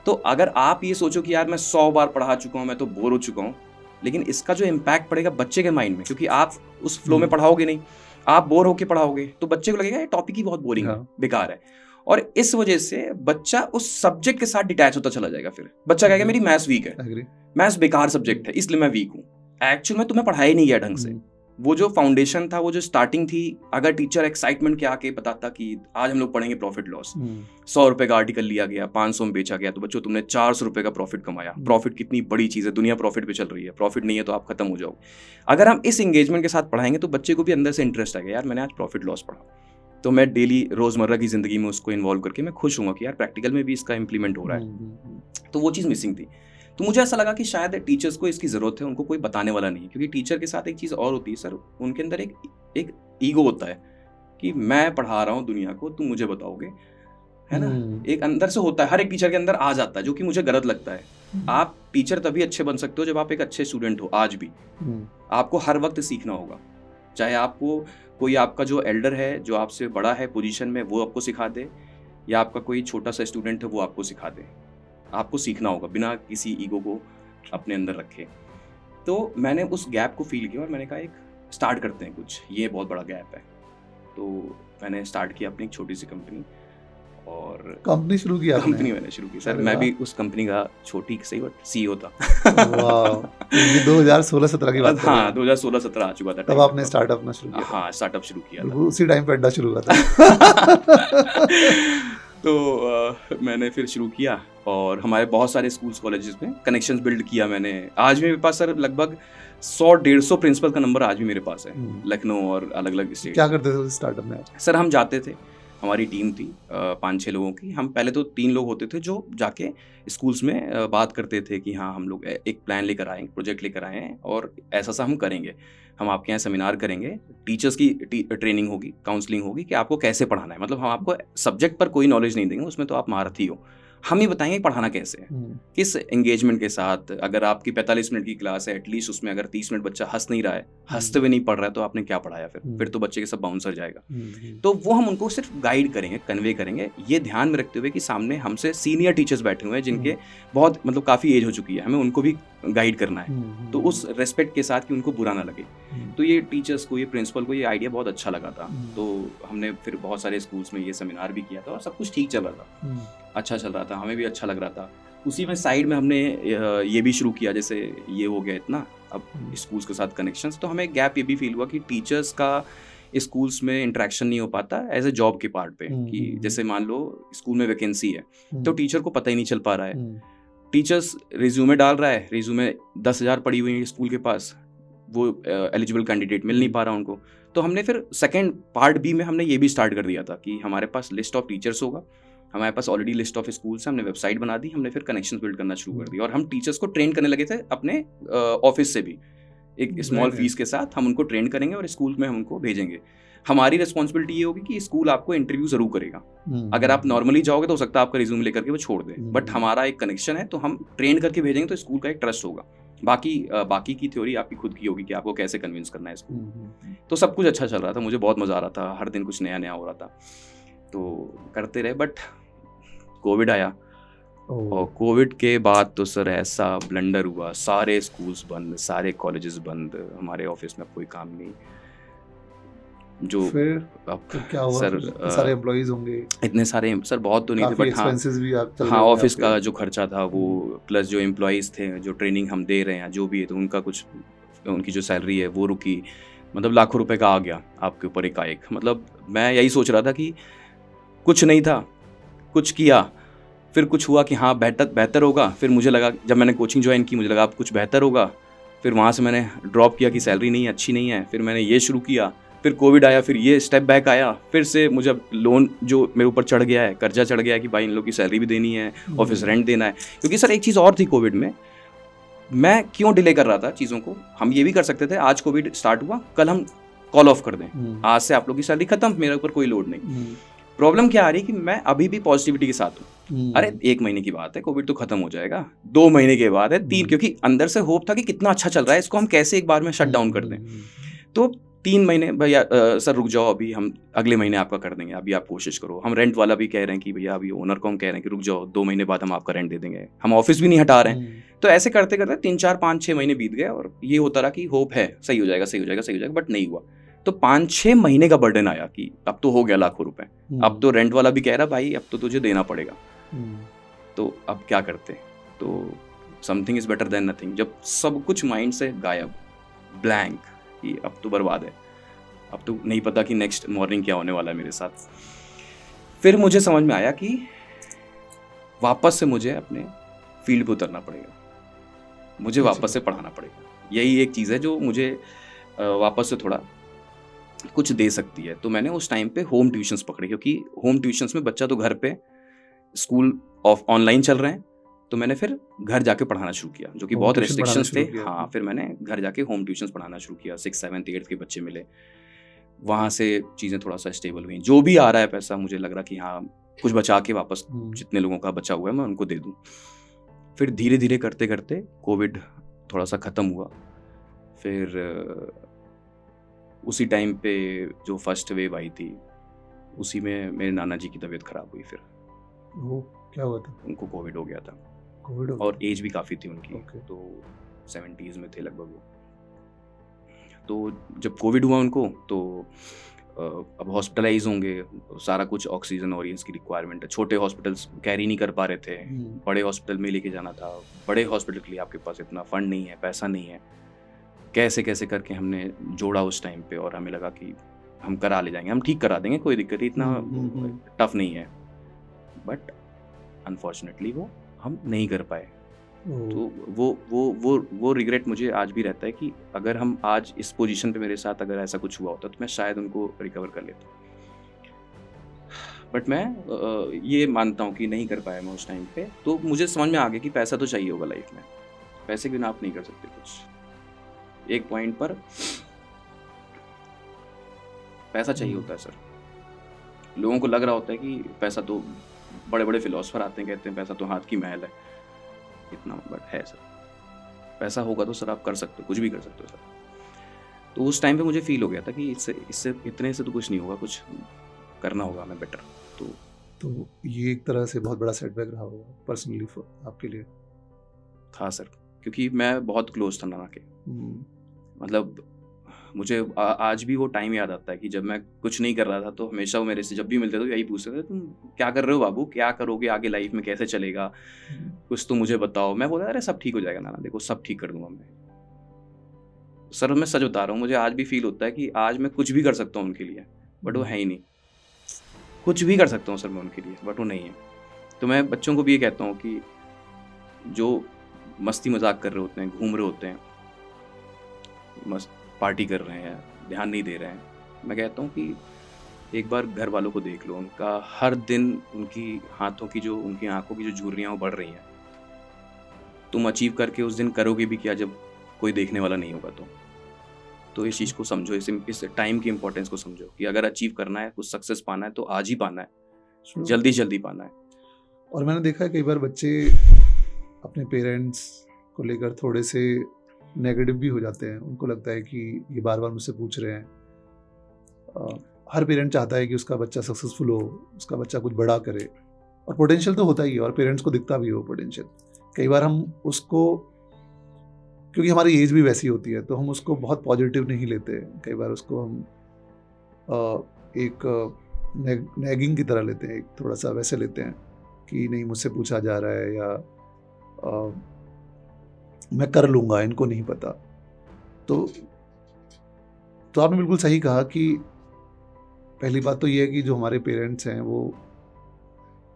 तो अगर आप ये सोचो कि यार मैं 100 बार पढ़ा चुका हूँ, मैं तो बोर हो चुका हूँ, लेकिन इसका जो इम्पैक्ट पड़ेगा बच्चे के माइंड में, क्योंकि आप उस फ्लो में पढ़ाओगे नहीं, आप बोर होके पढ़ाओगे तो बच्चे को लगेगा ये टॉपिक ही बहुत बोरिंग है, बेकार है, और इस वजह से बच्चा उस सब्जेक्ट के साथ डिटैच होता चला जाएगा। फिर बच्चा कहेगा मेरी मैथ्स वीक है, मैथ्स बेकार सब्जेक्ट है इसलिए मैं वीक हूँ। एक्चुअल में तुम्हें पढ़ाया ही नहीं गया ढंग से। वो जो फाउंडेशन था, वो जो स्टार्टिंग थी, अगर टीचर एक्साइटमेंट के आके बताता कि आज हम लोग पढ़ेंगे प्रॉफिट लॉस, 100 रुपए का आर्टिकल लिया गया, 500 में बेचा गया, तो बच्चों तुमने 400 रुपए का प्रॉफिट कमाया। प्रॉफिट कितनी बड़ी चीज़ है, दुनिया प्रॉफिट पे चल रही है, प्रॉफिट नहीं है तो आप खत्म हो जाओगे। अगर हम इस एंगेजमेंट के साथ पढ़ाएंगे तो बच्चे को भी अंदर से इंटरेस्ट आएगा, यार मैंने आज प्रॉफिट लॉस पढ़ा, तो मैं डेली रोजमर्रा की जिंदगी में उसको इन्वॉल्व करके मैं खुश हूँ कि यार प्रैक्टिकल में भी इसका इंप्लीमेंट हो रहा है। तो वो चीज़ मिसिंग थी। तो मुझे ऐसा लगा कि शायद टीचर्स को इसकी ज़रूरत है, उनको कोई बताने वाला नहीं है, क्योंकि टीचर के साथ एक चीज़ और होती है सर, उनके अंदर एक ईगो होता है कि मैं पढ़ा रहा हूँ दुनिया को, तुम मुझे बताओगे, है ना। एक अंदर से होता है, हर एक टीचर के अंदर आ जाता है, जो कि मुझे गलत लगता है। आप टीचर तभी अच्छे बन सकते हो जब आप एक अच्छे स्टूडेंट हो। आज भी आपको हर वक्त सीखना होगा, चाहे आपको कोई आपका जो एल्डर है, जो आपसे बड़ा है पोजीशन में, वो आपको सिखा दे, या आपका कोई छोटा सा स्टूडेंट है वो आपको सिखा दे। आपको सीखना होगा बिना किसी ईगो को अपने अंदर रखे। तो मैंने उस गैप को फील किया और मैंने कहा एक स्टार्ट करते हैं कुछ, ये बहुत बड़ा गैप है। तो मैंने स्टार्ट किया अपनी एक छोटी सी कंपनी, और कंपनी शुरू किया। कंपनी मैंने शुरू की सर, मैं भी उस कंपनी का छोटी सही बट सीईओ था। ये 2016-17 की बात है। हाँ 2016-17 आ चुका था तब आपने स्टार्टअप अपना शुरू किया। हाँ स्टार्टअप शुरू किया था, उसी टाइम पे अड्डा शुरू हुआ था। तो मैंने फिर शुरू किया और हमारे बहुत सारे स्कूल्स कॉलेजेस में कनेक्शंस बिल्ड किया मैंने। आज भी मेरे पास सर लगभग 100-150 प्रिंसिपल का नंबर आज भी मेरे पास है, लखनऊ और अलग अलग स्टेट। क्या करते थे स्टार्टअप में? सर हम जाते थे, हमारी टीम थी 5-6 लोगों की। हम पहले तो 3 लोग होते थे जो जाके स्कूल्स में बात करते थे कि हाँ हम लोग एक प्लान लेकर आए, प्रोजेक्ट लेकर आए हैं और ऐसा सा हम करेंगे, हम आपके यहाँ सेमिनार करेंगे, टीचर्स की ट्रेनिंग होगी, काउंसलिंग होगी कि आपको कैसे पढ़ाना है। मतलब हम आपको सब्जेक्ट पर कोई नॉलेज नहीं देंगे, उसमें तो आप महारथी हो, हम ही बताएंगे पढ़ाना कैसे है, किस एंगेजमेंट के साथ। अगर आपकी 45 मिनट की क्लास है, एटलीस्ट उसमें अगर 30 मिनट बच्चा हंस नहीं रहा है, हंसते हुए नहीं पढ़ रहा है, तो आपने क्या पढ़ाया? फिर तो बच्चे के सब बाउंसर जाएगा। तो वो हम उनको सिर्फ गाइड करेंगे, कन्वे करेंगे, ये ध्यान में रखते हुए कि सामने हमसे सीनियर टीचर्स बैठे हुए हैं जिनके बहुत मतलब काफ़ी एज हो चुकी है, हमें उनको भी गाइड करना है, तो उस रेस्पेक्ट के साथ कि उनको बुरा ना लगे। तो ये टीचर्स को, ये प्रिंसिपल को ये आइडिया बहुत अच्छा लगा था। तो हमने फिर बहुत सारे स्कूल्स में ये सेमिनार भी किया था और सब कुछ ठीक चल रहा था, अच्छा चल रहा था, हमें भी अच्छा लग रहा था। उसी में साइड में हमने ये भी शुरू किया, जैसे ये हो गया इतना अब स्कूल्स के साथ कनेक्शंस, तो हमें गैप ये भी फील हुआ कि टीचर्स का स्कूल्स में इंटरेक्शन नहीं हो पाता एज ए जॉब के पार्ट पे। कि जैसे मान लो स्कूल में वैकेंसी है तो टीचर को पता ही नहीं चल पा रहा है, टीचर्स रिज्यूमे डाल रहा है, रिज्यूमे 10,000 पड़ी हुई है स्कूल के पास, वो एलिजिबल कैंडिडेट मिल नहीं पा रहा उनको। तो हमने फिर सेकेंड पार्ट बी में हमने ये भी स्टार्ट कर दिया था कि हमारे पास लिस्ट ऑफ टीचर्स होगा, हमारे पास ऑलरेडी लिस्ट ऑफ स्कूल्स है, हमने वेबसाइट बना दी, हमने फिर कनेक्शंस बिल्ड करना शुरू कर दिया और हम टीचर्स को ट्रेन करने लगे थे अपने ऑफिस से भी, एक स्मॉल फीस के साथ हम उनको ट्रेन करेंगे और स्कूल में हम उनको भेजेंगे। हमारी रिस्पॉन्सिबिलिटी ये होगी कि स्कूल आपको इंटरव्यू जरूर करेगा, अगर आप नॉर्मली जाओगे तो हो सकता है आपका रिज्यूम लेकर के वो छोड़ दे, बट हमारा एक कनेक्शन है तो हम ट्रेन करके भेजेंगे तो स्कूल का एक ट्रस्ट होगा। बाकी की थ्योरी आपकी खुद की होगी कि आपको कैसे कन्विंस करना है स्कूल। तो सब कुछ अच्छा चल रहा था, मुझे बहुत मजा आ रहा था, हर दिन कुछ नया नया हो रहा था, तो करते रहे। बट कोविड आया और कोविड के बाद तो सर ऐसा ब्लंडर हुआ, सारे स्कूल्स बंद, सारे कॉलेजेस बंद, हमारे ऑफिस में कोई काम नहीं। जो फिर अब क्या हुआ? सर सारे एम्प्लॉइज होंगे, इतने सारे सर बहुत तो नहीं थे, बट हाँ ऑफिस का जो खर्चा था वो, प्लस जो एम्प्लॉइज थे, जो ट्रेनिंग हम दे रहे हैं जो भी है, तो उनका कुछ, उनकी जो सैलरी है वो रुकी, मतलब लाखों रुपए का आ गया आपके ऊपर एकाएक। मतलब मैं यही सोच रहा था कि कुछ नहीं था, कुछ किया, फिर कुछ हुआ कि हाँ बेहतर होगा, फिर मुझे लगा, जब मैंने कोचिंग ज्वाइन की मुझे लगा अब कुछ बेहतर होगा, फिर वहाँ से मैंने ड्रॉप किया कि सैलरी नहीं अच्छी नहीं है, फिर मैंने ये शुरू किया, फिर कोविड आया, फिर ये स्टेप बैक आया, फिर से मुझे लोन जो मेरे ऊपर चढ़ गया है, कर्जा चढ़ गया है कि भाई इन लोग की सैलरी भी देनी है, ऑफिस रेंट देना है। क्योंकि सर एक चीज़ और थी कोविड में, मैं क्यों डिले कर रहा था चीज़ों को, हम ये भी कर सकते थे आज कोविड स्टार्ट हुआ, कल हम कॉल ऑफ कर दें, आज से आप लोग की सैलरी खत्म, मेरे ऊपर कोई लोड नहीं। प्रॉब्लम क्या आ रही है कि मैं अभी भी पॉजिटिविटी के साथ हूँ, अरे 1 महीने की बात है, कोविड तो खत्म हो जाएगा, 2 महीने के बाद है, 3, क्योंकि अंदर से होप था कि कितना अच्छा चल रहा है, इसको हम कैसे एक बार में शट डाउन कर दें। तो 3 महीने भैया सर रुक जाओ, अभी हम अगले महीने आपका कर देंगे, अभी आप कोशिश करो। हम रेंट वाला भी कह रहे हैं कि भैया अभी ओनर को हम कह रहे हैं कि रुक जाओ, 2 महीने बाद हम आपका रेंट दे देंगे, हम ऑफिस भी नहीं हटा रहे हैं। तो ऐसे करते करते 3, 4, 5, 6 महीने बीत गए और ये होता रहा कि होप है सही हो जाएगा, बट नहीं हुआ। तो 5-6 महीने का बर्डन आया कि अब तो हो गया लाखों रुपए, अब तो रेंट वाला भी कह रहा भाई अब तो तुझे देना पड़ेगा, तो अब क्या करते? तो something is better than nothing. जब सब कुछ माइंड से गायब, ब्लैंक, कि अब तो बर्बाद है, अब तो नहीं पता कि नेक्स्ट मॉर्निंग क्या होने वाला है मेरे साथ, फिर मुझे समझ में आया कि वापस से मुझे अपने फील्ड पे उतरना पड़ेगा, मुझे वापस से पढ़ाना पड़ेगा। यही एक चीज़ है जो मुझे वापस से थोड़ा कुछ दे सकती है। तो मैंने उस टाइम पे होम ट्यूशन्स पकड़े, क्योंकि होम ट्यूशन्स में बच्चा तो घर पे, स्कूल ऑफ ऑनलाइन चल रहे हैं, तो मैंने फिर घर जाके पढ़ाना शुरू किया, जो कि बहुत रेस्ट्रिक्शंस थे। हाँ, फिर मैंने घर जाके होम ट्यूशन्स पढ़ाना शुरू किया। 6th 7th 8th के बच्चे मिले, वहाँ से चीज़ें थोड़ा सा स्टेबल हुई। जो भी आ रहा है पैसा, मुझे लग रहा कि हाँ कुछ बचा के वापस जितने लोगों का बचा हुआ है मैं उनको दे दूँ। फिर धीरे धीरे करते करते कोविड थोड़ा सा ख़त्म हुआ। फिर उसी टाइम पे जो फर्स्ट वेव आई थी, उसी में मेरे नाना जी की तबीयत ख़राब हुई। फिर वो क्या हुआ था? उनको कोविड हो गया था, कोविड और एज भी काफ़ी थी उनकी, तो 70s में थे लगभग वो। तो जब कोविड हुआ उनको, तो अब हॉस्पिटलाइज होंगे, सारा कुछ ऑक्सीजन और इसकी रिक्वायरमेंट है। छोटे हॉस्पिटल्स कैरी नहीं कर पा रहे थे, बड़े हॉस्पिटल में लेके जाना था। बड़े हॉस्पिटल के लिए आपके पास इतना फंड नहीं है, पैसा नहीं है। कैसे कैसे करके हमने जोड़ा उस टाइम पे, और हमें लगा कि हम करा ले जाएंगे, हम ठीक करा देंगे, कोई दिक्कत नहीं, इतना टफ नहीं है। बट अनफॉर्चुनेटली वो हम नहीं कर पाए। तो वो रिग्रेट मुझे आज भी रहता है कि अगर हम आज इस पोजीशन पे, मेरे साथ अगर ऐसा कुछ हुआ होता तो मैं शायद उनको रिकवर कर लेता। बट मैं ये मानता हूँ कि नहीं कर पाया मैं उस टाइम पे। तो मुझे समझ में आ गया कि पैसा तो चाहिए होगा लाइफ में, पैसे के बिना आप नहीं कर सकते कुछ। एक पॉइंट पर पैसा चाहिए होता है सर। लोगों को लग रहा होता है कि पैसा तो, बड़े बड़े फिलोसफर आते हैं कहते हैं पैसा तो हाथ की महल है, इतना, बट है सर, पैसा होगा तो सर आप कर सकते हो, कुछ भी कर सकते हो सर। तो उस टाइम पे मुझे फील हो गया था कि इससे इतने से तो कुछ नहीं होगा, कुछ करना होगा हमें बेटर। तो ये एक तरह से बहुत बड़ा सेटबैक रहा होगा पर्सनली आपके लिए? था सर, क्योंकि मैं बहुत क्लोज था नाना के। मतलब मुझे आज भी वो टाइम याद आता है कि जब मैं कुछ नहीं कर रहा था तो हमेशा वो मेरे से जब भी मिलते थे यही पूछते थे, तुम क्या कर रहे हो बाबू, क्या करोगे आगे लाइफ में, कैसे चलेगा, कुछ तो मुझे बताओ। मैं बोला अरे सब ठीक हो जाएगा नाना, देखो सब ठीक कर दूंगा मैं। सर मैं सच बता रहा हूँ, मुझे आज भी फील होता है कि आज मैं कुछ भी कर सकता हूँ उनके लिए, बट वो है ही नहीं। कुछ भी कर सकता हूँ सर मैं उनके लिए, बट वो नहीं है। तो मैं बच्चों को भी ये कहता हूँ कि जो मस्ती मजाक कर रहे होते हैं, घूम रहे होते हैं, मस्त पार्टी कर रहे हैं, ध्यान नहीं दे रहे हैं, मैं कहता हूँ कि एक बार घर वालों को देख लो, उनका हर दिन उनकी हाथों की जो, उनकी आंखों की जो झुर्रियाँ वो बढ़ रही हैं। तुम अचीव करके उस दिन करोगे भी क्या जब कोई देखने वाला नहीं होगा? तो इस चीज़ को समझो, इस टाइम की इंपॉर्टेंस को समझो कि अगर अचीव करना है, कुछ सक्सेस पाना है तो आज ही पाना है, जल्दी जल्दी पाना है। और मैंने देखा है कई बार बच्चे अपने पेरेंट्स को लेकर थोड़े से नेगेटिव भी हो जाते हैं। उनको लगता है कि ये बार बार मुझसे पूछ रहे हैं। हर पेरेंट चाहता है कि उसका बच्चा सक्सेसफुल हो, उसका बच्चा कुछ बड़ा करे, और पोटेंशियल तो होता ही है और पेरेंट्स को दिखता भी हो पोटेंशियल। कई बार हम उसको, क्योंकि हमारी एज भी वैसी होती है, तो हम उसको बहुत पॉजिटिव नहीं लेते। कई बार उसको हम एक नैगिंग की तरह लेते हैं, एक थोड़ा सा वैसे लेते हैं कि नहीं मुझसे पूछा जा रहा है, या मैं कर लूँगा, इनको नहीं पता। तो आपने बिल्कुल सही कहा कि पहली बात तो ये है कि जो हमारे पेरेंट्स हैं वो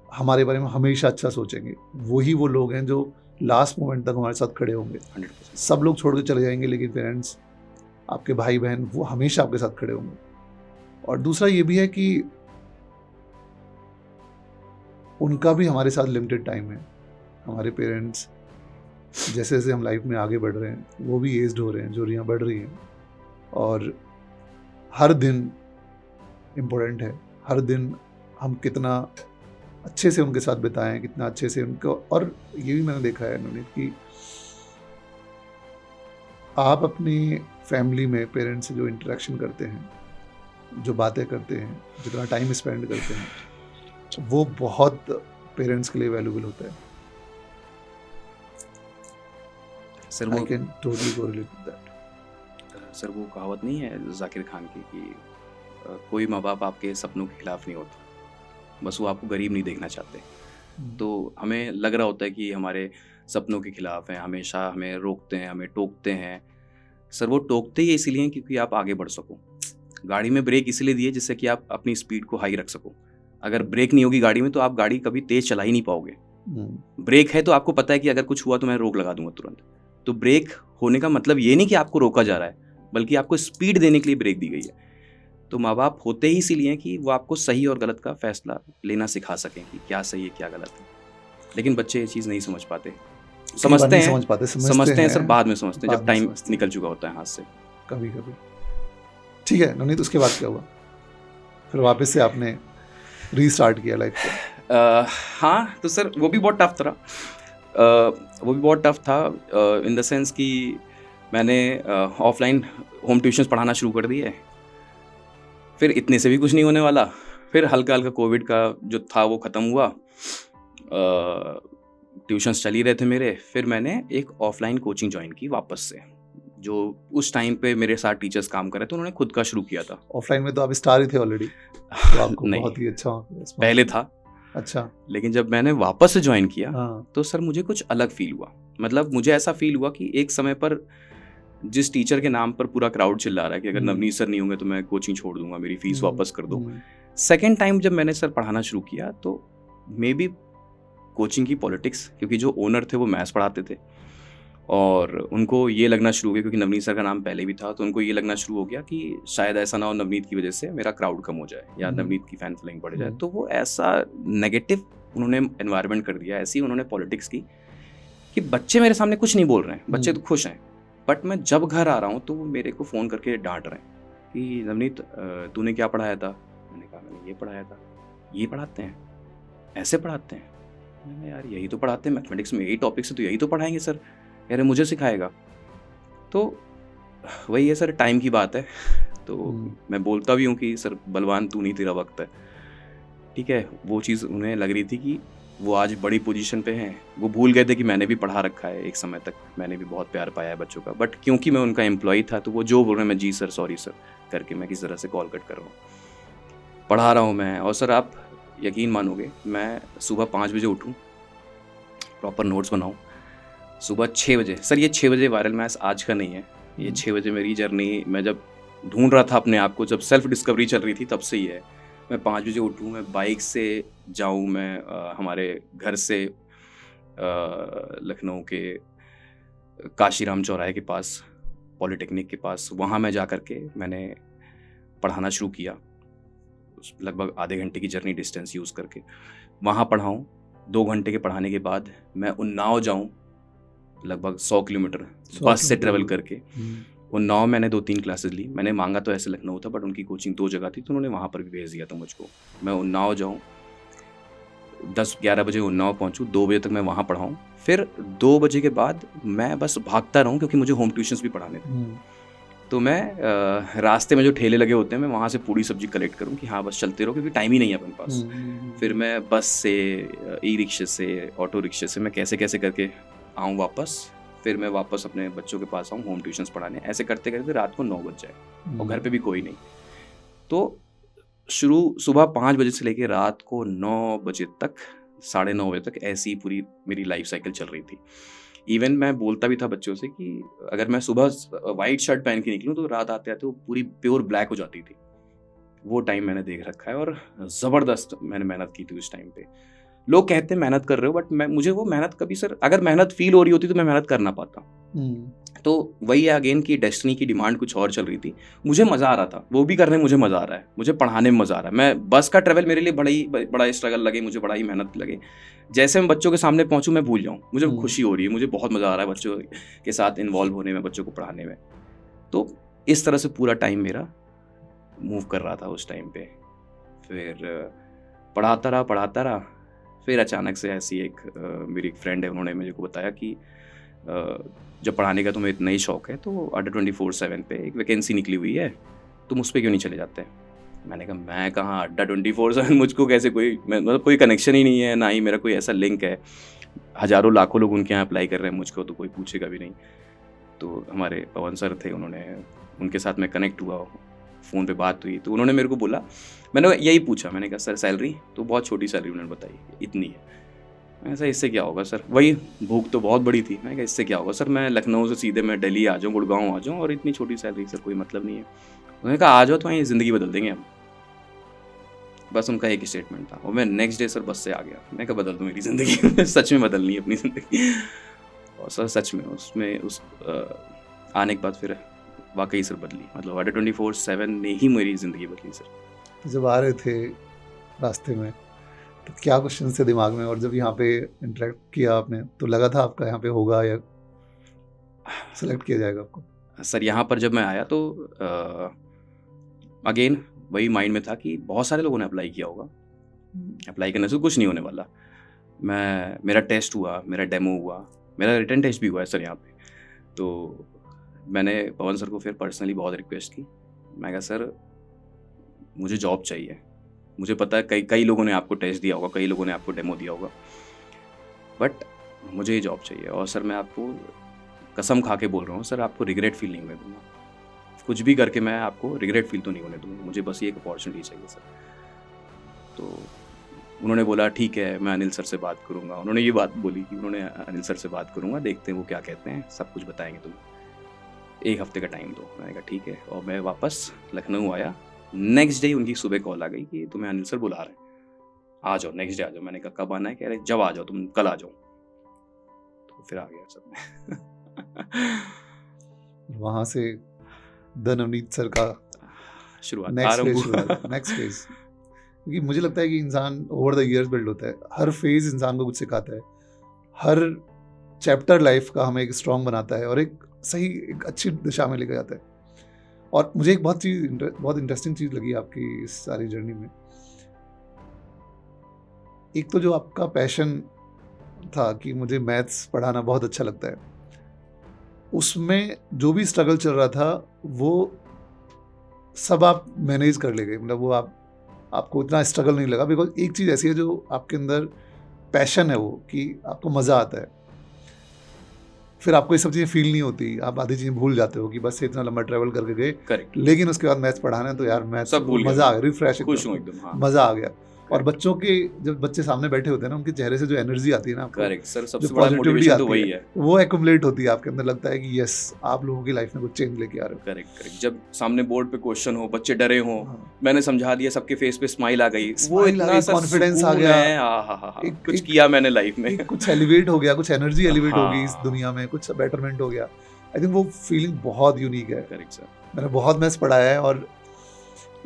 हमारे बारे में हमेशा अच्छा सोचेंगे। वही वो लोग हैं जो लास्ट मोमेंट तक हमारे साथ खड़े होंगे। 100%। सब लोग छोड़ के चले जाएंगे, लेकिन पेरेंट्स, आपके भाई बहन, वो हमेशा आपके साथ खड़े होंगे। और दूसरा ये भी है कि उनका भी हमारे साथ लिमिटेड टाइम है। हमारे पेरेंट्स जैसे जैसे हम लाइफ में आगे बढ़ रहे हैं, वो भी एज्ड हो रहे हैं, जोरियाँ बढ़ रही हैं, और हर दिन इम्पोर्टेंट है। हर दिन हम कितना अच्छे से उनके साथ बिताएं, कितना अच्छे से उनको। और ये भी मैंने देखा है नवनीत कि आप अपनी फैमिली में पेरेंट्स से जो इंटरेक्शन करते हैं, जो बातें करते हैं, जितना टाइम स्पेंड करते हैं, वो बहुत पेरेंट्स के लिए वैल्यूबल होता है। Sir I can totally correlate with that. Sir वो कहावत नहीं है जाकिर खान की कि कोई माँ बाप आपके सपनों के खिलाफ नहीं होता, बस वो आपको गरीब नहीं देखना चाहते। तो हमें लग रहा होता है कि हमारे सपनों के खिलाफ हैं, हमेशा हमें रोकते हैं, हमें टोकते हैं। सर वो टोकते ही इसीलिए हैं क्योंकि आप आगे बढ़ सको। गाड़ी में ब्रेक इसलिए दिए जिससे कि आप अपनी स्पीड को हाई रख सको। अगर ब्रेक नहीं होगी गाड़ी में तो आप गाड़ी कभी तेज चला ही नहीं पाओगे। ब्रेक है तो आपको पता है कि अगर कुछ हुआ तो मैं रोक लगा दूंगा तुरंत। तो ब्रेक होने का मतलब ये नहीं कि आपको रोका जा रहा है, बल्कि आपको स्पीड देने के लिए ब्रेक दी गई है। तो माँ बाप होते ही इसीलिए हैं कि वो आपको सही और गलत का फैसला लेना सिखा सकें कि क्या सही है क्या गलत है। लेकिन बच्चे ये चीज़ नहीं समझ पाते। समझते हैं सर, बाद में समझते हैं जब टाइम निकल चुका होता है हाथ से। कभी कभी ठीक है नवनीत, उसके बाद क्या हुआ? फिर वापस से आपने रीस्टार्ट किया लाइफ को? हाँ, तो सर वो भी बहुत टफ था इन द सेंस कि मैंने ऑफलाइन होम ट्यूशन्स पढ़ाना शुरू कर दिए। फिर इतने से भी कुछ नहीं होने वाला, फिर हल्का हल्का कोविड का जो था वो ख़त्म हुआ, ट्यूशन्स चल ही रहे थे मेरे। फिर मैंने एक ऑफलाइन कोचिंग ज्वाइन की वापस से, जो उस टाइम पे मेरे साथ टीचर्स काम कर रहे थे, उन्होंने खुद का शुरू किया था। ऑफलाइन में तो आप स्टार ही थे ऑलरेडी, तो आपको नहीं, बहुत ही अच्छा पहले था। अच्छा, लेकिन जब मैंने वापस से ज्वाइन किया तो सर मुझे कुछ अलग फील हुआ। मतलब मुझे ऐसा फील हुआ कि एक समय पर जिस टीचर के नाम पर पूरा क्राउड चिल्ला रहा है कि अगर नवनीत सर नहीं होंगे तो मैं कोचिंग छोड़ दूंगा, मेरी फीस वापस कर दो। सेकेंड टाइम जब मैंने सर पढ़ाना शुरू किया तो मे बी कोचिंग की पॉलिटिक्स, क्योंकि जो ओनर थे वो मैथ्स पढ़ाते थे और उनको ये लगना शुरू हो गया, क्योंकि नवनीत सर का नाम पहले भी था, तो उनको ये लगना शुरू हो गया कि शायद ऐसा ना हो नवनीत की वजह से मेरा क्राउड कम हो जाए या नवनीत की फैन फॉलोइंग बढ़ जाए। तो वो ऐसा नेगेटिव उन्होंने एनवायरनमेंट कर दिया, ऐसी उन्होंने पॉलिटिक्स की कि बच्चे मेरे सामने कुछ नहीं बोल रहे हैं, बच्चे तो खुश हैं, बट मैं जब घर आ रहा हूँ तो वो मेरे को फ़ोन करके डांट रहे हैं कि नवनीत तूने क्या पढ़ाया था? मैंने कहा मैंने ये पढ़ाया था। ये पढ़ाते हैं, ऐसे पढ़ाते हैं? मैंने यार यही तो पढ़ाते हैं, मैथमेटिक्स में यही टॉपिक्स है तो यही तो पढ़ाएंगे सर। कह रहे मुझे सिखाएगा। तो वही है सर, टाइम की बात है। तो मैं बोलता भी हूँ कि सर बलवान तू नहीं, तेरा वक्त है। ठीक है, वो चीज़ उन्हें लग रही थी कि वो आज बड़ी पोजीशन पे हैं। वो भूल गए थे कि मैंने भी पढ़ा रखा है एक समय तक, मैंने भी बहुत प्यार पाया है बच्चों का, बट क्योंकि मैं उनका एम्प्लॉई था तो वो जो बोल रहे हैं मैं जी सर, सॉरी सर करके मैं किसी तरह से कॉल कट कर रहा हूँ। पढ़ा रहा हूँ मैं, और सर आप यकीन मानोगे, मैं सुबह 5 बजे उठूँ, प्रॉपर नोट्स बनाऊँ, सुबह 6 बजे, सर ये 6 बजे वायरल मैथ्स आज का नहीं है, ये 6 बजे मेरी जर्नी, मैं जब ढूंढ रहा था अपने आप को, जब सेल्फ डिस्कवरी चल रही थी तब से ही है। मैं 5 बजे उठूँ, मैं बाइक से जाऊँ, मैं हमारे घर से लखनऊ के काशीराम चौराहे के पास, पॉलिटेक्निक के पास, वहाँ मैं जा कर के मैंने पढ़ाना शुरू किया। लगभग आधे घंटे की जर्नी डिस्टेंस यूज़ करके वहाँ पढ़ाऊँ। 2 घंटे के पढ़ाने के बाद मैं उन्नाव जाऊँ, लगभग 100 किलोमीटर बस से ट्रेवल करके। उन्नाव मैंने 2-3 क्लासेस ली। मैंने मांगा तो ऐसे लखनऊ था, बट उनकी कोचिंग 2 जगह थी तो उन्होंने वहाँ पर भी भेज दिया था मुझको। मैं उन्नाव जाऊँ, 10-11 बजे उन्नाव पहुँचूँ, 2 बजे तक मैं वहाँ पढ़ाऊँ, फिर 2 बजे के बाद मैं बस भागता रहूँ क्योंकि मुझे होम ट्यूशन्स भी पढ़ाने थे। तो मैं रास्ते में जो ठेले लगे होते हैं मैं वहाँ से पूरी सब्जी कलेक्ट करूँ कि हाँ बस चलते रहो, क्योंकि टाइम ही नहीं है अपने पास। फिर मैं बस से, ई रिक्शे से, ऑटो रिक्शे से मैं कैसे कैसे करके आऊँ वापस, फिर मैं वापस अपने बच्चों के पास आऊँ होम ट्यूशन्स पढ़ाने। ऐसे करते करते रात को 9 बज जाए और घर पे भी कोई नहीं। तो शुरू सुबह 5 बजे से लेकर रात को 9 बजे तक, 9:30 बजे तक ऐसी पूरी मेरी लाइफ साइकिल चल रही थी। इवन मैं बोलता भी था बच्चों से कि अगर मैं सुबह वाइट शर्ट पहन के निकलूँ तो रात आते आते वो पूरी प्योर ब्लैक हो जाती थी। वो टाइम मैंने देख रखा है और ज़बरदस्त मैंने मेहनत की थी उस टाइम पे। लोग कहते हैं मेहनत कर रहे हो, बट मुझे वो मेहनत कभी, सर अगर मेहनत फील हो रही होती तो मैं मेहनत कर ना पाता। तो वही है अगेन की डेस्टिनी की डिमांड कुछ और चल रही थी। मुझे मज़ा आ रहा था, वो भी करने में मुझे मज़ा आ रहा है, मुझे पढ़ाने में मज़ा आ रहा है। मैं बस का ट्रैवल मेरे लिए बड़ा स्ट्रगल लगे, मुझे बड़ा ही मेहनत लगे। जैसे मैं बच्चों के सामने पहुंचूं मैं भूल जाऊं, मुझे खुशी हो रही है, मुझे बहुत मज़ा आ रहा है बच्चों के साथ इन्वॉल्व होने में, बच्चों को पढ़ाने में। तो इस तरह से पूरा टाइम मेरा मूव कर रहा था उस टाइम पे। फिर पढ़ाता रहा। फिर अचानक से ऐसी मेरी एक फ्रेंड है, उन्होंने मुझे को बताया कि जब पढ़ाने का तुम्हें इतना ही शौक है तो अड्डा 24/7 पे एक वैकेंसी निकली हुई है, तुम उस पर क्यों नहीं चले जाते? मैंने कहा मैं कहाँ अड्डा 24/7, मुझको कैसे मतलब कोई कनेक्शन ही नहीं है, ना ही मेरा कोई ऐसा लिंक है। हज़ारों लाखों लोग उनके यहाँ अप्लाई कर रहे हैं, मुझको तो कोई पूछेगा भी नहीं। तो हमारे पवन सर थे, उन्होंने उनके साथ मैं कनेक्ट हुआ, फ़ोन पे बात हुई, तो उन्होंने मेरे को बोला, मैंने यही पूछा, मैंने कहा सर सैलरी? तो बहुत छोटी सैलरी उन्होंने बताई, इतनी है। मैंने कहा इससे क्या होगा सर? वही भूख तो बहुत बड़ी थी। मैंने कहा इससे क्या होगा सर, मैं लखनऊ से सीधे मैं दिल्ली आ जाऊँ, गुड़गांव आ जाऊँ और इतनी छोटी सैलरी, सर कोई मतलब नहीं है। उन्होंने कहा आ जाओ तो वहीं ज़िंदगी बदल देंगे हम। बस उनका एक ही स्टेटमेंट था और मैं नेक्स्ट डे सर बस से आ गया। मैं कहा बदल दूँ मेरी ज़िंदगी सच में बदलनी है अपनी ज़िंदगी। और सर सच में उसमें आने के बाद फिर वाकई सर बदली, मतलब अड्डा 24/7 ने ही मेरी ज़िंदगी बदली सर। तो जब आ रहे थे रास्ते में तो क्या क्वेश्चन थे दिमाग में, और जब यहाँ पे इंटरेक्ट किया आपने तो लगा था आपका यहाँ पे होगा या सेलेक्ट किया जाएगा आपको? सर यहाँ पर जब मैं आया तो अगेन वही माइंड में था कि बहुत सारे लोगों ने अप्लाई किया होगा, अप्लाई करने से कुछ नहीं होने वाला। मेरा टेस्ट हुआ, मेरा डेमो हुआ, मेरा रिटन टेस्ट भी हुआ है सर यहाँ पे। तो मैंने पवन सर को फिर पर्सनली बहुत रिक्वेस्ट की। मैं कहा सर मुझे जॉब चाहिए, मुझे पता है कई लोगों ने आपको टेस्ट दिया होगा, कई लोगों ने आपको डेमो दिया होगा, बट मुझे ये जॉब चाहिए। और सर मैं आपको कसम खा के बोल रहा हूँ सर, आपको रिग्रेट फील नहीं होने दूंगा, कुछ भी करके मैं आपको रिग्रेट फील तो नहीं होने दूंगा, मुझे बस ये एक अपॉर्चुनिटी चाहिए सर। तो उन्होंने बोला ठीक है मैं अनिल सर से बात करूँगा। उन्होंने ये बात बोली कि उन्होंने अनिल सर से बात करूँगा, देखते हैं वो क्या कहते हैं, सब कुछ बताएंगे तुम्हें, 1 हफ्ते का टाइम दो। मैंने कहा ठीक है। और मैं वापस लखनऊ आया। नेक्स्ट डे उनकी सुबह कॉल आ गई कि तुम्हें अनिल सर बुला रहे हैं, आ जाओ नेक्स्ट डे आ जाओ। मैंने कहा कब आना है? कह रहे जब आ जाओ, तुम कल आ जाओ। तो फिर आ गया सर मैं वहाँ से द नवनीत सर का शुरुआत नेक्स्ट फेज। क्योंकि मुझे लगता है कि इंसान ओवर द इयर्स बिल्ड होता है, हर फेज इंसान को कुछ सिखाता है, हर चैप्टर लाइफ का हमें एक स्ट्रॉन्ग बनाता है और एक अच्छी दिशा में लेकर जाता है। और मुझे एक बहुत इंटरेस्टिंग चीज़ लगी आपकी इस सारी जर्नी में, एक तो जो आपका पैशन था कि मुझे मैथ्स पढ़ाना बहुत अच्छा लगता है, उसमें जो भी स्ट्रगल चल रहा था वो सब आप मैनेज कर ले गए। मतलब वो आपको इतना स्ट्रगल नहीं लगा, बिकॉज एक चीज़ ऐसी है जो आपके अंदर पैशन है, वो कि आपको मज़ा आता है, फिर आपको ये सब चीज़ें फील नहीं होती, आप आधी चीज़ें भूल जाते हो कि बस से इतना लंबा ट्रैवल करके गए। करेक्ट। लेकिन उसके बाद मैथ्स पढ़ाना है तो यार मैथ्स सब भूल मज़ा आ गया, रिफ्रेश, खुश हूँ एकदम। हाँ मज़ा आ गया। और बच्चों के जब बच्चे सामने बैठे होते हैं ना, उनके चेहरे से जो एनर्जी आती है ना, करेक्ट सर, जो सबसे बड़ा पॉजिटिविटी मोटिवेशन तो आती वही है, है। वो एक्युमुलेट होती है आपके अंदर। लगता है कि यस आप लोगों की लाइफ में कुछ चेंज लेके आ रहे हो। करेक्ट। जब सामने बोर्ड पे क्वेश्चन हो, बच्चे डरे हो, हाँ। मैंने समझा दिया, सबके फेस पे स्माइल आ गई, वो स्माइल आ इतना गई, सा कॉन्फिडेंस आ सुकून गया, है। कुछ किया मैंने लाइफ में। कुछ एलिवेट हो गया, कुछ एनर्जी एलिवेट हो गई इस हाँ। दुनिया में, कुछ बेटरमेंट हो गया। आई थिंक वो फीलिंग बहुत यूनिक है। Correct sir. मैंने बहुत मैथ्स पढ़ाया है और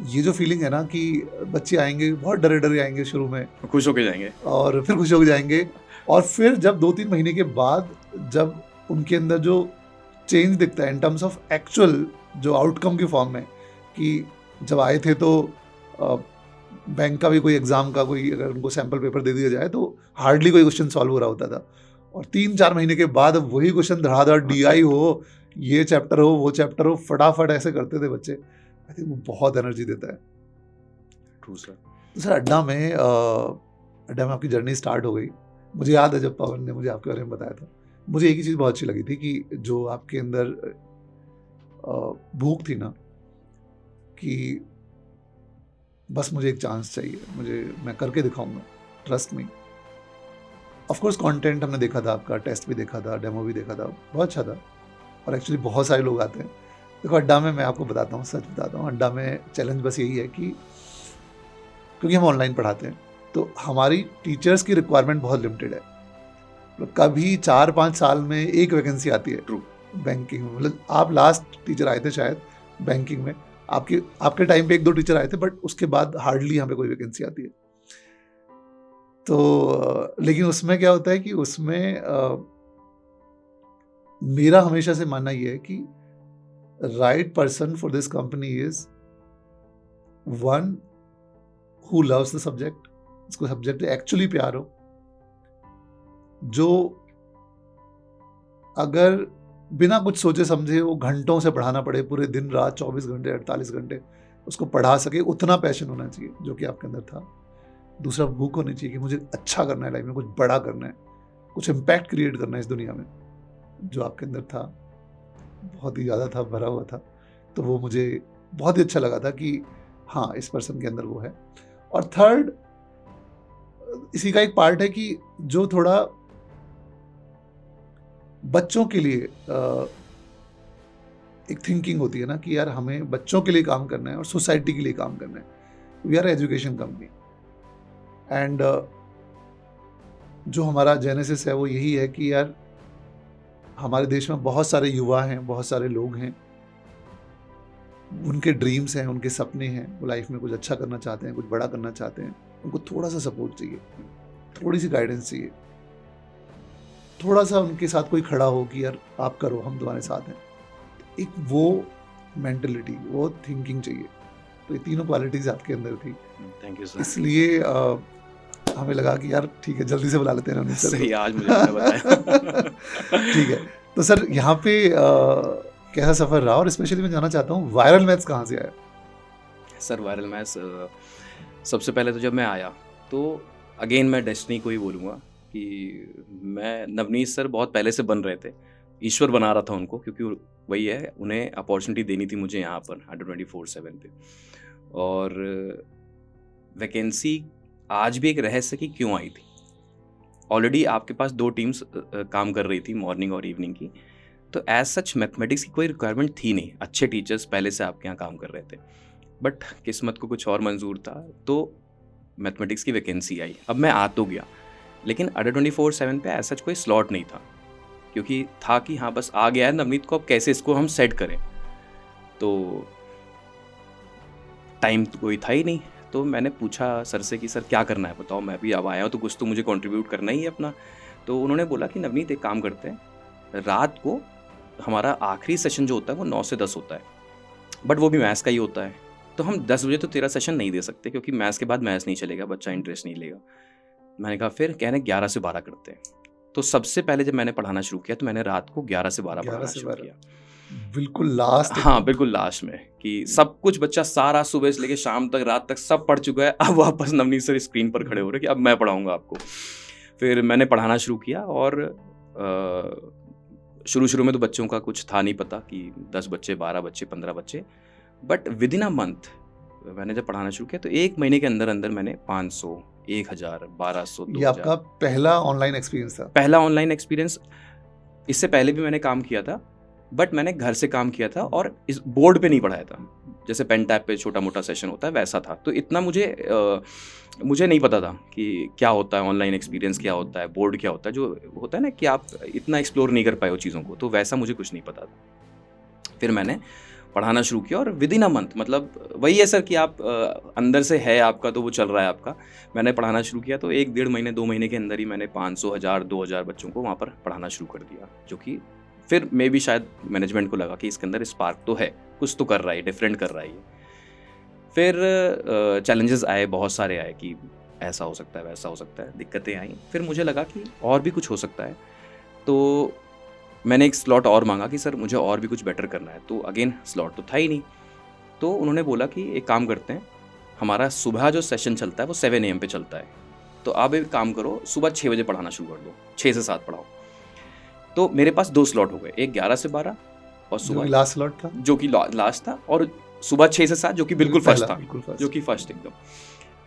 ये जो फीलिंग है ना कि बच्चे आएंगे बहुत डरे आएंगे शुरू में, खुश होके जाएंगे और फिर खुश हो जाएंगे, और फिर जब 2-3 महीने के बाद जब उनके अंदर जो चेंज दिखता है इन टर्म्स ऑफ एक्चुअल जो आउटकम की फॉर्म में, कि जब आए थे तो बैंक का भी कोई एग्ज़ाम का कोई अगर उनको सैम्पल पेपर दे दिया जाए तो हार्डली कोई क्वेश्चन सॉल्व हो रहा होता था, और 3-4 महीने के बाद अब वही क्वेश्चन धड़ाधड़ DI हो, ये चैप्टर हो, वो चैप्टर हो, फटाफट ऐसे करते थे बच्चे। आई थिंक वो बहुत एनर्जी देता है। True sir. तो सर अड्डा में आपकी जर्नी स्टार्ट हो गई। मुझे याद है जब पवन ने मुझे आपके बारे में बताया था, मुझे एक ही चीज़ बहुत अच्छी लगी थी कि जो आपके अंदर भूख थी ना, कि बस मुझे एक चांस चाहिए, मैं करके दिखाऊंगा, trust me. Of course content हमने देखा था, आपका टेस्ट भी देखा था, डेमो भी देखा था, बहुत अच्छा था, और एक्चुअली बहुत सारे लोग आते हैं। देखो अड्डा में मैं आपको बताता हूँ, सच बताता हूँ, अड्डा में चैलेंज बस यही है कि क्योंकि हम ऑनलाइन पढ़ाते हैं तो हमारी टीचर्स की रिक्वायरमेंट बहुत लिमिटेड है। तो कभी 4-5 साल में एक वैकेंसी आती है। ट्रू। बैंकिंग में, मतलब आप लास्ट टीचर आए थे शायद बैंकिंग में, आपके टाइम पे 1-2 टीचर आए थे, बट उसके बाद हार्डली यहाँ पे कोई वैकेंसी आती है। तो लेकिन उसमें क्या होता है कि उसमें मेरा हमेशा से मानना ये है कि right person for this company is one who loves the subject, इसको सब्जेक्ट एक्चुअली प्यार हो, जो अगर बिना कुछ सोचे समझे वो घंटों से पढ़ाना पड़े, पूरे दिन रात 24 घंटे 48 घंटे उसको पढ़ा सके, उतना पैशन होना चाहिए जो कि आपके अंदर था। दूसरा भूख होनी चाहिए कि मुझे अच्छा करना है लाइफ में, कुछ बड़ा करना है, कुछ इम्पैक्ट क्रिएट करना है इस दुनिया में, जो आपके अंदर था बहुत ही ज़्यादा था, भरा हुआ था। तो वो मुझे बहुत ही अच्छा लगा था कि हाँ, इस पर्सन के अंदर वो है। और थर्ड, इसी का एक पार्ट है कि जो थोड़ा बच्चों के लिए एक थिंकिंग होती है ना कि यार हमें बच्चों के लिए काम करना है और सोसाइटी के लिए काम करना है। We are education company and जो हमारा जेनेसिस है वो यही है कि यार हमारे देश में बहुत सारे युवा हैं, बहुत सारे लोग हैं, उनके ड्रीम्स हैं, उनके सपने हैं, वो लाइफ में कुछ अच्छा करना चाहते हैं, कुछ बड़ा करना चाहते हैं। उनको थोड़ा सा सपोर्ट चाहिए, थोड़ी सी गाइडेंस चाहिए, थोड़ा सा उनके साथ कोई खड़ा हो कि यार आप करो, हम तुम्हारे साथ हैं। एक वो मेंटलिटी, वो थिंकिंग चाहिए। तो ये तीनों क्वालिटीज आपके अंदर थी। Thank you sir. इसलिए हमें लगा कि यार ठीक है, जल्दी से बुला लेते हैं नवनीत सर सही, को। आज मुझे आपने बताया। ठीक है, तो सर यहाँ पे कैसा सफर रहा, और स्पेशली मैं जानना चाहता हूँ वायरल मैथ्स कहाँ से आया? सर वायरल मैथ्स सबसे पहले तो जब मैं आया तो अगेन मैं डेस्टिनी को ही बोलूँगा कि मैं नवनीत सर बहुत पहले से बन रहे थे, ईश्वर बना रहा था उनको, क्योंकि वही है, उन्हें अपॉर्चुनिटी देनी थी मुझे यहाँ पर अंडर 24/7 पे। और वैकेंसी आज भी एक रहस्य कि क्यों आई थी। ऑलरेडी आपके पास 2 टीम्स काम कर रही थी, मॉर्निंग और इवनिंग की, तो एज सच मैथमेटिक्स की कोई रिक्वायरमेंट थी नहीं। अच्छे टीचर्स पहले से आपके यहाँ काम कर रहे थे, बट किस्मत को कुछ और मंजूर था, तो मैथमेटिक्स की वैकेंसी आई। अब मैं आ तो गया, लेकिन अंडर 24/7 पे ऐसा कोई स्लॉट नहीं था, क्योंकि था कि हाँ बस आ गया है नवनीत को, अब कैसे इसको हम सेट करें। तो टाइम तो कोई था ही नहीं, तो मैंने पूछा सर से कि सर क्या करना है बताओ, मैं भी अब आया हूँ तो कुछ तो मुझे कंट्रीब्यूट करना ही है अपना। तो उन्होंने बोला कि नवनीत एक काम करते हैं, रात को हमारा आखिरी सेशन जो होता है वो 9 से 10 होता है, बट वो भी मैथ्स का ही होता है। तो हम 10 बजे तो तेरा सेशन नहीं दे सकते, क्योंकि मैथ्स के बाद मैथ्स नहीं चलेगा, बच्चा इंटरेस्ट नहीं लेगा। मैंने कहा फिर कहने 11 से 12 करते हैं। तो सबसे पहले जब मैंने पढ़ाना शुरू किया तो मैंने रात को 11 से 12 पढ़ाना शुरू किया। बिल्कुल लास्ट। हाँ, बिल्कुल लास्ट में, कि सब कुछ बच्चा सारा सुबह से लेके शाम तक, रात तक सब पढ़ चुका है, अब वापस नवनीत सर स्क्रीन पर खड़े हो रहे कि अब मैं पढ़ाऊंगा आपको। फिर मैंने पढ़ाना शुरू किया, और शुरू में तो बच्चों का कुछ था नहीं पता कि 10 बच्चे, 12 बच्चे, 15 बच्चे, but with in a month मैंने जब पढ़ाना शुरू किया तो 1 महीने के अंदर अंदर मैंने 500, 1000, 1200, 2000। ये आपका पहला ऑनलाइन एक्सपीरियंस था? पहला ऑनलाइन एक्सपीरियंस। इससे पहले भी मैंने काम किया था, बट मैंने घर से काम किया था और इस बोर्ड पे नहीं पढ़ाया था। जैसे पेन टैप पे छोटा मोटा सेशन होता है वैसा था, तो इतना मुझे नहीं पता था कि क्या होता है ऑनलाइन एक्सपीरियंस, क्या होता है बोर्ड, क्या होता है, जो होता है ना कि आप इतना एक्सप्लोर नहीं कर पाए हो चीज़ों को, तो वैसा मुझे कुछ नहीं पता था। फिर मैंने पढ़ाना शुरू किया, और विद इन अ मंथ, मतलब वही है सर कि आप अंदर से है आपका तो वो चल रहा है आपका। मैंने पढ़ाना शुरू किया तो 1-1.5 महीने, 2 महीने के अंदर ही मैंने 500, 1000, 2000 बच्चों को वहाँ पर पढ़ाना शुरू कर दिया, जो कि फिर मे भी शायद मैनेजमेंट को लगा कि इसके अंदर स्पार्क तो है, कुछ तो कर रहा है, डिफरेंट कर रहा है ये। फिर चैलेंजेस आए, बहुत सारे आए कि ऐसा हो सकता है, वैसा हो सकता है, दिक्कतें आई। फिर मुझे लगा कि और भी कुछ हो सकता है, तो मैंने एक स्लॉट और मांगा कि सर मुझे और भी कुछ बेटर करना है। तो अगेन स्लॉट तो था ही नहीं, तो उन्होंने बोला कि एक काम करते हैं, हमारा सुबह जो सेशन चलता है वो 7 AM पे चलता है, तो आप एक काम करो, सुबह 6 बजे पढ़ाना शुरू कर दो, 6 से 7 पढ़ाओ। तो मेरे पास 2 स्लॉट हो गए, एक 11 से 12 और सुबह लास्ट स्लॉट था, जो कि लास्ट था, और सुबह 6 से 7 जो कि बिल्कुल फर्स्ट था, जो कि फर्स्ट एकदम।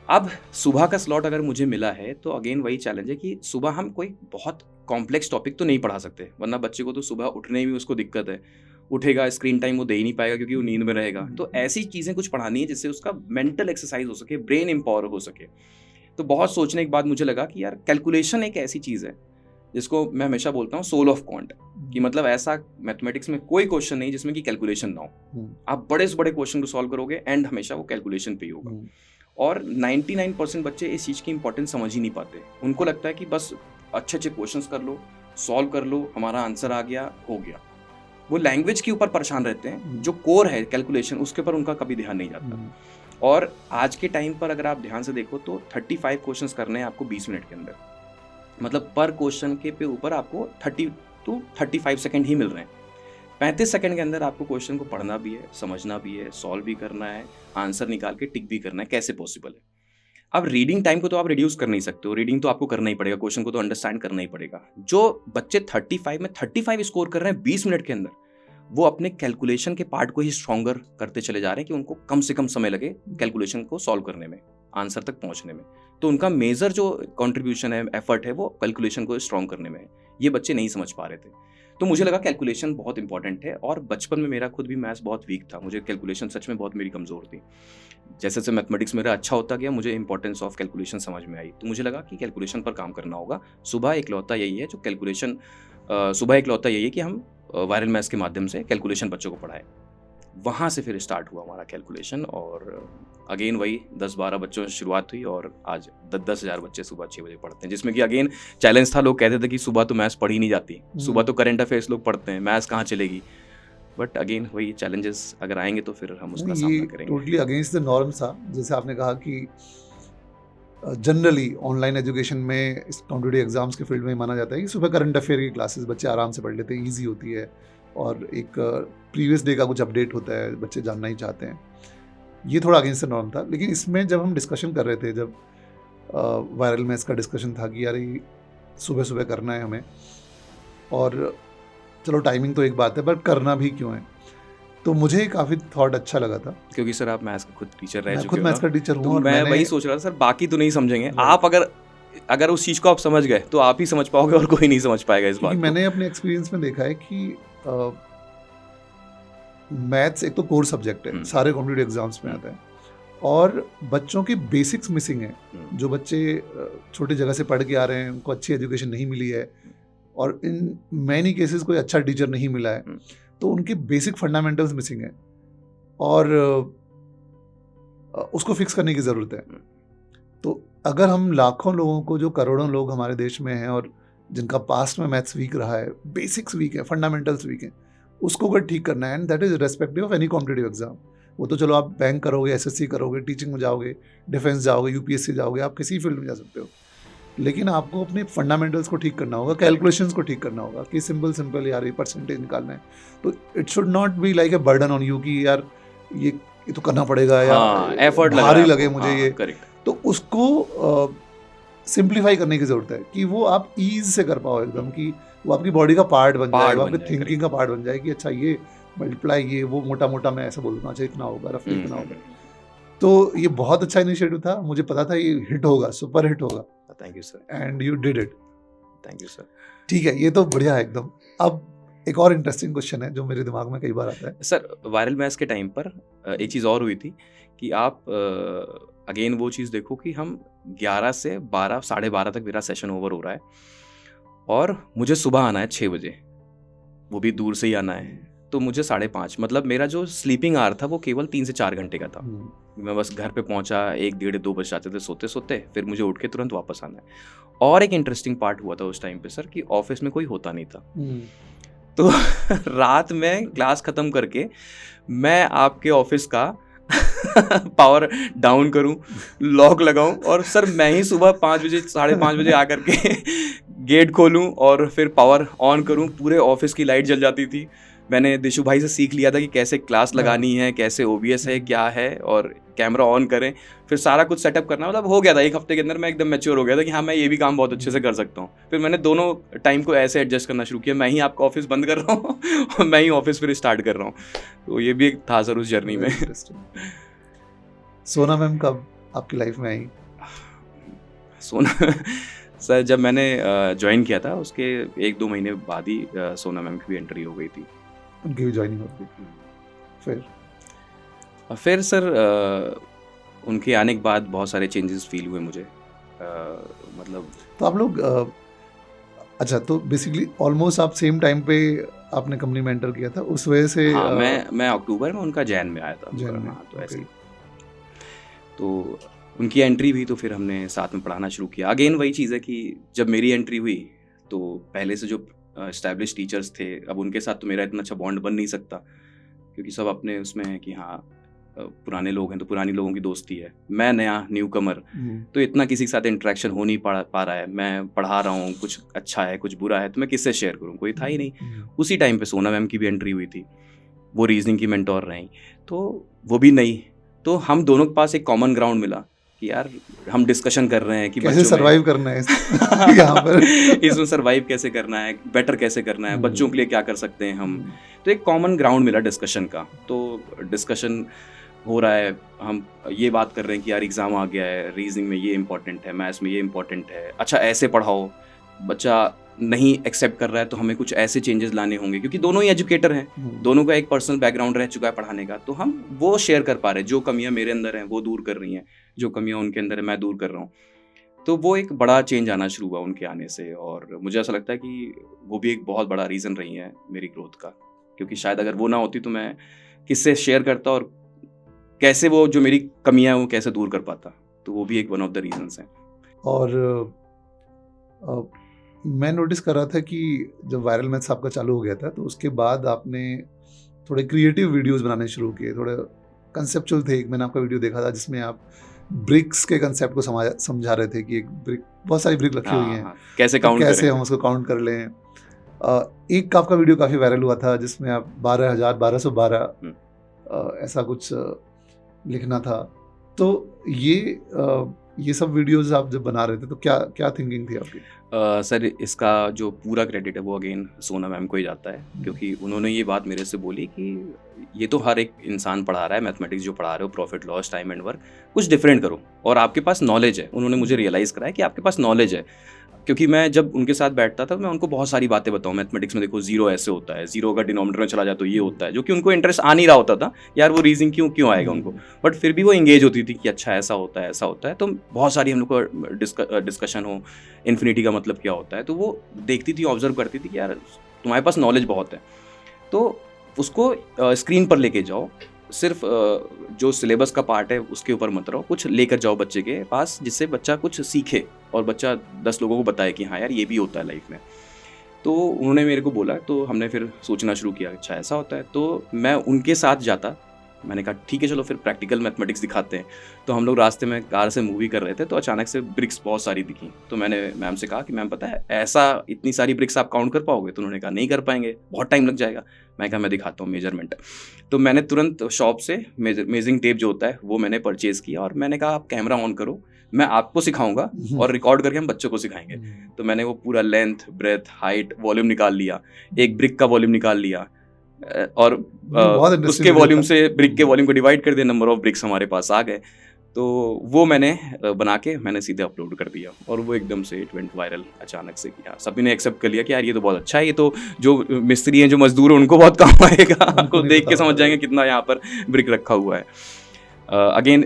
अब सुबह का स्लॉट अगर मुझे मिला है तो अगेन वही चैलेंज है कि सुबह हम कोई बहुत कॉम्प्लेक्स टॉपिक तो नहीं पढ़ा सकते, वरना बच्चे को तो सुबह उठने में उसको दिक्कत है, उठेगा स्क्रीन टाइम वो दे ही नहीं पाएगा क्योंकि वो नींद में रहेगा। तो ऐसी चीज़ें कुछ पढ़ानी है जिससे उसका मेंटल एक्सरसाइज हो सके, ब्रेन एम्पावर हो सके। तो बहुत सोचने के बाद मुझे लगा कि यार कैलकुलेशन एक ऐसी चीज़ है जिसको मैं हमेशा बोलता हूँ सोल ऑफ क्वांट, कि मतलब ऐसा मैथमेटिक्स में कोई क्वेश्चन नहीं जिसमें कि कैलकुलेशन ना हो। आप बड़े से बड़े क्वेश्चन को सॉल्व करोगे एंड हमेशा वो कैलकुलेशन पे ही होगा। और 99% बच्चे इस चीज़ की इंपॉर्टेंस समझ ही नहीं पाते। उनको लगता है कि बस अच्छे क्वेश्चंस कर लो, सॉल्व कर लो, हमारा आंसर आ गया, हो गया। वो लैंग्वेज के ऊपर परेशान रहते हैं, जो कोर है कैलकुलेशन उसके ऊपर उनका कभी ध्यान नहीं जाता। और आज के टाइम पर अगर आप ध्यान से देखो तो 35 क्वेश्चंस करने हैं आपको 20 मिनट के अंदर, मतलब पर क्वेश्चन के पे ऊपर आपको 30 to 35 सेकेंड ही मिल रहे हैं। 35 सेकंड के अंदर आपको क्वेश्चन को पढ़ना भी है, समझना भी है, सॉल्व भी करना है, आंसर निकाल के टिक भी करना है, कैसे पॉसिबल है। अब रीडिंग टाइम को तो आप रिड्यूस कर नहीं सकते हो, रीडिंग तो आपको करना ही पड़ेगा, क्वेश्चन को तो अंडरस्टैंड करना ही पड़ेगा। जो बच्चे 35 में 35 स्कोर कर रहे हैं 20 मिनट के अंदर, वो अपने कैलकुलेशन के पार्ट को ही स्ट्रॉन्गर करते चले जा रहे हैं कि उनको कम से कम समय लगे कैलकुलेशन को सॉल्व करने में, आंसर तक पहुंचने में। तो उनका मेजर जो कंट्रीब्यूशन है, एफर्ट है, वो कैलकुलेशन को स्ट्रॉन्ग करने में है। ये बच्चे नहीं समझ पा रहे थे। तो मुझे लगा कैलकुलेशन बहुत इंपॉर्टेंट है, और बचपन में मेरा खुद भी मैथ्स बहुत वीक था। मुझे कैलकुलेशन सच में बहुत मेरी कमज़ोर थी। जैसे जैसे मैथमेटिक्स मेरा अच्छा होता गया, मुझे इंपॉर्टेंस ऑफ कैलकुलेशन समझ में आई। तो मुझे लगा कि कैलकुलेशन पर काम करना होगा। सुबह इकलौता यही है जो कैलकुलेशन, सुबह इकलौता यही है कि हम वायरल मैथ्स के माध्यम से कैलकुलेशन बच्चों को पढ़ाएं। वहाँ से फिर स्टार्ट हुआ हमारा कैलकुलेशन, और अगेन वही 10-12 बच्चों से शुरुआत हुई, और आज 10-10 हज़ार बच्चे सुबह 6 बजे पढ़ते हैं। जिसमें कि अगेन चैलेंज था, लोग कहते थे कि सुबह तो मैथ्स पढ़ी नहीं जाती, सुबह तो करंट अफेयर्स लोग पढ़ते हैं, मैथ्स कहाँ चलेगी। बट अगेन वही चैलेंजेस अगर आएंगे तो फिर हम उसका सामना करेंगे। टोटली अगेंस्ट द नॉर्म था। जैसे आपने कहा कि जनरली ऑनलाइन एजुकेशन में इस कॉम्पिटिटिव एग्जाम्स के फील्ड में माना जाता है कि सुबह करंट अफेयर की क्लासेस बच्चे आराम से पढ़ लेते हैं, ईजी होती है, और एक प्रीवियस डे का कुछ अपडेट होता है, बच्चे जानना ही चाहते हैं। ये थोड़ा अगेंस्ट द नॉर्म था। लेकिन इसमें जब हम डिस्कशन कर रहे थे, जब वायरल मैथ्स का डिस्कशन था कि यार ये सुबह सुबह करना है हमें, और चलो टाइमिंग तो एक बात है, बट करना भी क्यों है, तो मुझे काफ़ी थॉट अच्छा लगा था। क्योंकि सर आप मैथ्स का खुद टीचर रह चुके हो। खुद मैथ्स का टीचर हूँ, तो और मैं वही सोच रहा था सर, बाकी तो नहीं समझेंगे आप। अगर उस चीज़ को आप समझ गए तो आप ही समझ पाओगे, और कोई नहीं समझ पाएगा इस बात को। मैंने अपने एक्सपीरियंस में देखा है कि मैथ्स एक तो कोर सब्जेक्ट है, सारे कॉम्पिटिटिव एग्जाम्स में आता है, और बच्चों की बेसिक्स मिसिंग है। जो बच्चे छोटी जगह से पढ़ के आ रहे हैं, उनको अच्छी एजुकेशन नहीं मिली है, और इन मैनी केसेस कोई अच्छा टीचर नहीं मिला है, तो उनकी बेसिक फंडामेंटल्स मिसिंग है, और उसको फिक्स करने की ज़रूरत है। तो अगर हम लाखों लोगों को, जो करोड़ों लोग हमारे देश में हैं और जिनका पास्ट में मैथ्स वीक रहा है, बेसिक्स वीक है, फंडामेंटल्स वीक हैं, उसको अगर ठीक करना है, and that is respective of any competitive exam. वो तो चलो आप बैंक करोगे, एसएससी करोगे, टीचिंग में जाओगे, डिफेंस जाओगे, यूपीएससी जाओगे, आप किसी फील्ड में जा सकते हो, लेकिन आपको अपने फंडामेंटल्स को ठीक करना होगा, कैलकुलेशंस को ठीक करना होगा कि सिंपल यार ये परसेंटेज निकालना है। तो it should not be like a burden on you कि यार ये तो करना पड़ेगा, या एफर्ट भारी लगे मुझे ये। करेक्ट। तो उसको सिंप्लीफाई करने की ज़रूरत है कि वो आप ईज से कर पाओ एकदम, कि वो आपकी बॉडी का पार्ट बन जाए, वो आपकी थिंकिंग का पार्ट बन जाए कि अच्छा ये मल्टीप्लाई, ये वो मोटा मैं ऐसा बोल दूंगा, अच्छा इतना होगा, रफली इतना होगा। तो ये बहुत अच्छा इनिशिएटिव था, मुझे पता था ये हिट होगा, सुपर हिट होगा। Thank you sir. And you did it. Thank you sir. ठीक है, ये तो बढ़िया है एकदम। अब एक और इंटरेस्टिंग क्वेश्चन है जो मेरे दिमाग में कई बार आता है सर। वायरल मैथ्स के टाइम पर एक चीज़ और हुई थी कि आप अगेन वो चीज़ देखो कि हम 11 से 12, 12:30 तक मेरा सेशन ओवर हो रहा है, और मुझे सुबह आना है 6 बजे, वो भी दूर से ही आना है। तो मुझे 5:30, मतलब मेरा जो स्लीपिंग आवर था वो केवल 3 से 4 घंटे का था। मैं बस घर पे पहुंचा 1, 1:30, 2 बज जाते थे सोते सोते, फिर मुझे उठ के तुरंत वापस आना है। और एक इंटरेस्टिंग पार्ट हुआ था उस टाइम पे सर कि ऑफिस में कोई होता नहीं था। तो रात में क्लास ख़त्म करके मैं आपके ऑफिस का पावर डाउन करूं, लॉक लगाऊं, और सर मैं ही सुबह 5 बजे, 5:30 बजे आकर के गेट खोलूं और फिर पावर ऑन करूं। पूरे ऑफिस की लाइट जल जाती थी। मैंने दिशु भाई से सीख लिया था कि कैसे क्लास लगानी है, कैसे OBS है, क्या है, और कैमरा ऑन करें, फिर सारा कुछ सेटअप करना। मतलब हो गया था 1 हफ्ते के अंदर, मैं एकदम मैच्योर हो गया था कि हाँ मैं ये भी काम बहुत अच्छे से कर सकता हूँ। फिर मैंने दोनों टाइम को ऐसे एडजस्ट करना शुरू किया, मैं ही आपका ऑफिस बंद कर रहा हूँ और मैं ही ऑफिस फिर स्टार्ट कर रहा हूँ। तो ये भी एक था सर उस जर्नी में। सोना मैम कब आपकी लाइफ में आई? सोना सर जब मैंने ज्वाइन किया था उसके 1-2 महीने बाद ही सोना मैम की भी एंट्री हो गई थी, उनकी भी ज्वाइनिंग हो गई। फिर सर उनके आने के बाद बहुत सारे चेंजेस फील हुए मुझे। मतलब तो आप लोग अच्छा, तो बेसिकली ऑलमोस्ट आप सेम टाइम पे आपने कंपनी में एंटर किया था, उस वजह से? हाँ, मैं अक्टूबर में, उनका जैन में आया था। हाँ, तो ऐसे तो उनकी एंट्री हुई तो फिर हमने साथ में पढ़ाना शुरू किया। अगेन वही चीज़ है कि जब मेरी एंट्री हुई तो पहले से जो एस्टैब्लिश टीचर्स थे, अब उनके साथ तो मेरा इतना अच्छा बॉन्ड बन नहीं सकता, क्योंकि सब अपने उसमें है कि हाँ पुराने लोग हैं तो पुरानी लोगों की दोस्ती है। मैं नया न्यू कमर, तो इतना किसी के साथ इंटरेक्शन हो नहीं पा रहा है। मैं पढ़ा रहा हूँ, कुछ अच्छा है कुछ बुरा है, तो मैं किससे शेयर करूँ, कोई था ही नहीं। उसी टाइम पे सोना मैम की भी एंट्री हुई थी, वो रीजनिंग की मेंटोर रहीं, तो वो भी नहीं। तो हम दोनों के पास एक कॉमन ग्राउंड मिला कि यार हम डिस्कशन कर रहे हैं कि कैसे सरवाइव करना है यहाँ पर इसमें सरवाइव कैसे करना है, बेटर कैसे करना है, बच्चों के लिए क्या कर सकते हैं हम। तो एक कॉमन ग्राउंड मिला डिस्कशन का। तो डिस्कशन हो रहा है, हम ये बात कर रहे हैं कि यार एग्ज़ाम आ गया है, रीजनिंग में ये इंपॉर्टेंट है, मैथ्स में ये इंपॉर्टेंट है, अच्छा ऐसे पढ़ाओ। बच्चा नहीं एक्सेप्ट कर रहा है तो हमें कुछ ऐसे चेंजेस लाने होंगे, क्योंकि दोनों ही एजुकेटर हैं, दोनों का एक पर्सनल बैकग्राउंड रह चुका है पढ़ाने का। तो हम वो शेयर कर पा रहे हैं, जो कमियां मेरे अंदर हैं वो दूर कर रही हैं, जो कमियां उनके अंदर है मैं दूर कर रहा हूँ। तो वो एक बड़ा चेंज आना शुरू हुआ उनके आने से, और मुझे ऐसा लगता है कि वो भी एक बहुत बड़ा रीज़न रही है मेरी ग्रोथ का, क्योंकि शायद अगर वो ना होती तो मैं किससे शेयर करता और कैसे वो जो मेरी कमियां हैं वो कैसे दूर कर पाता। तो वो भी एक वन ऑफ द रीजंस हैं। और मैं नोटिस कर रहा था कि जब वायरल मैथ्स आपका चालू हो गया था तो उसके बाद आपने थोड़े क्रिएटिव वीडियोस बनाने शुरू किए, थोड़े कंसेप्चुअल थे। एक मैंने आपका वीडियो देखा था जिसमें आप ब्रिक्स के कंसेप्ट को समझा रहे थे कि एक ब्रिक, बहुत सारी ब्रिक रखी हुई हैं, कैसे तो काउंट कैसे करें, हम उसको काउंट कर लें। एक आपका वीडियो काफ़ी वायरल हुआ था जिसमें आप 12,1212 ऐसा कुछ लिखना था। तो ये सब वीडियोस आप जब बना रहे थे तो क्या थिंकिंग थी आपकी? सर इसका जो पूरा क्रेडिट है वो अगेन सोना मैम को ही जाता है, क्योंकि उन्होंने ये बात मेरे से बोली कि ये तो हर एक इंसान पढ़ा रहा है, मैथमेटिक्स जो पढ़ा रहे हो, profit loss, time and work, कुछ डिफरेंट करो, और आपके पास नॉलेज है। उन्होंने मुझे रियलाइज़ कराया कि आपके पास नॉलेज है, क्योंकि मैं जब उनके साथ बैठता था मैं उनको बहुत सारी बातें बताऊँ, मैथमेटिक्स में देखो जीरो ऐसे होता है, जीरो अगर डिनोमिनेटर में चला जाए तो ये होता है, जो कि उनको इंटरेस्ट आ नहीं रहा होता था, यार वो रीजनिंग क्यों आएगा उनको, बट फिर भी वो इंगेज होती थी कि अच्छा ऐसा होता है, ऐसा होता है। तो बहुत सारी हम लोग को डिस्कशन हो, इन्फिनिटी का मतलब क्या होता है, तो वो देखती थी, ऑब्जर्व करती थी कि यार तुम्हारे पास नॉलेज बहुत है, तो उसको स्क्रीन पर लेके जाओ, सिर्फ जो सिलेबस का पार्ट है उसके ऊपर मत रहो, कुछ लेकर जाओ बच्चे के पास, जिससे बच्चा कुछ सीखे और बच्चा 10 लोगों को बताए कि हाँ यार ये भी होता है लाइफ में। तो उन्होंने मेरे को बोला, तो हमने फिर सोचना शुरू किया, अच्छा ऐसा होता है। तो मैं उनके साथ जाता, मैंने कहा ठीक है चलो फिर प्रैक्टिकल मैथमेटिक्स दिखाते हैं। तो हम लोग रास्ते में कार से मूवी कर रहे थे, तो अचानक से ब्रिक्स बहुत सारी दिखी। तो मैंने मैम से कहा कि मैम पता है ऐसा इतनी सारी ब्रिक्स आप काउंट कर पाओगे? तो उन्होंने कहा नहीं कर पाएंगे, बहुत टाइम लग जाएगा। मैं कहा मैं दिखाता हूँ मेजरमेंट। तो मैंने तुरंत शॉप से मेजरिंग टेप जो होता है वो मैंने परचेज़ किया, और मैंने कहा आप कैमरा ऑन करो, मैं आपको सिखाऊंगा और रिकॉर्ड करके हम बच्चों को सिखाएंगे। तो मैंने वो पूरा लेंथ, ब्रेथ, हाइट, वॉल्यूम निकाल लिया, एक ब्रिक का वॉल्यूम निकाल लिया, और उसके वॉल्यूम से ब्रिक के वॉल्यूम को डिवाइड कर दिया, नंबर ऑफ ब्रिक्स हमारे पास आ गए। तो वो मैंने बना के मैंने सीधे अपलोड कर दिया, और वो एकदम से इट वेंट वायरल अचानक से। यार सभी ने एक्सेप्ट कर लिया कि यार ये तो बहुत अच्छा है, ये तो जो मिस्त्री हैं, जो मजदूर हैं, उनको बहुत काम आएगा, आपको देख के समझ जाएंगे कितना यहाँ पर ब्रिक रखा हुआ है। अगेन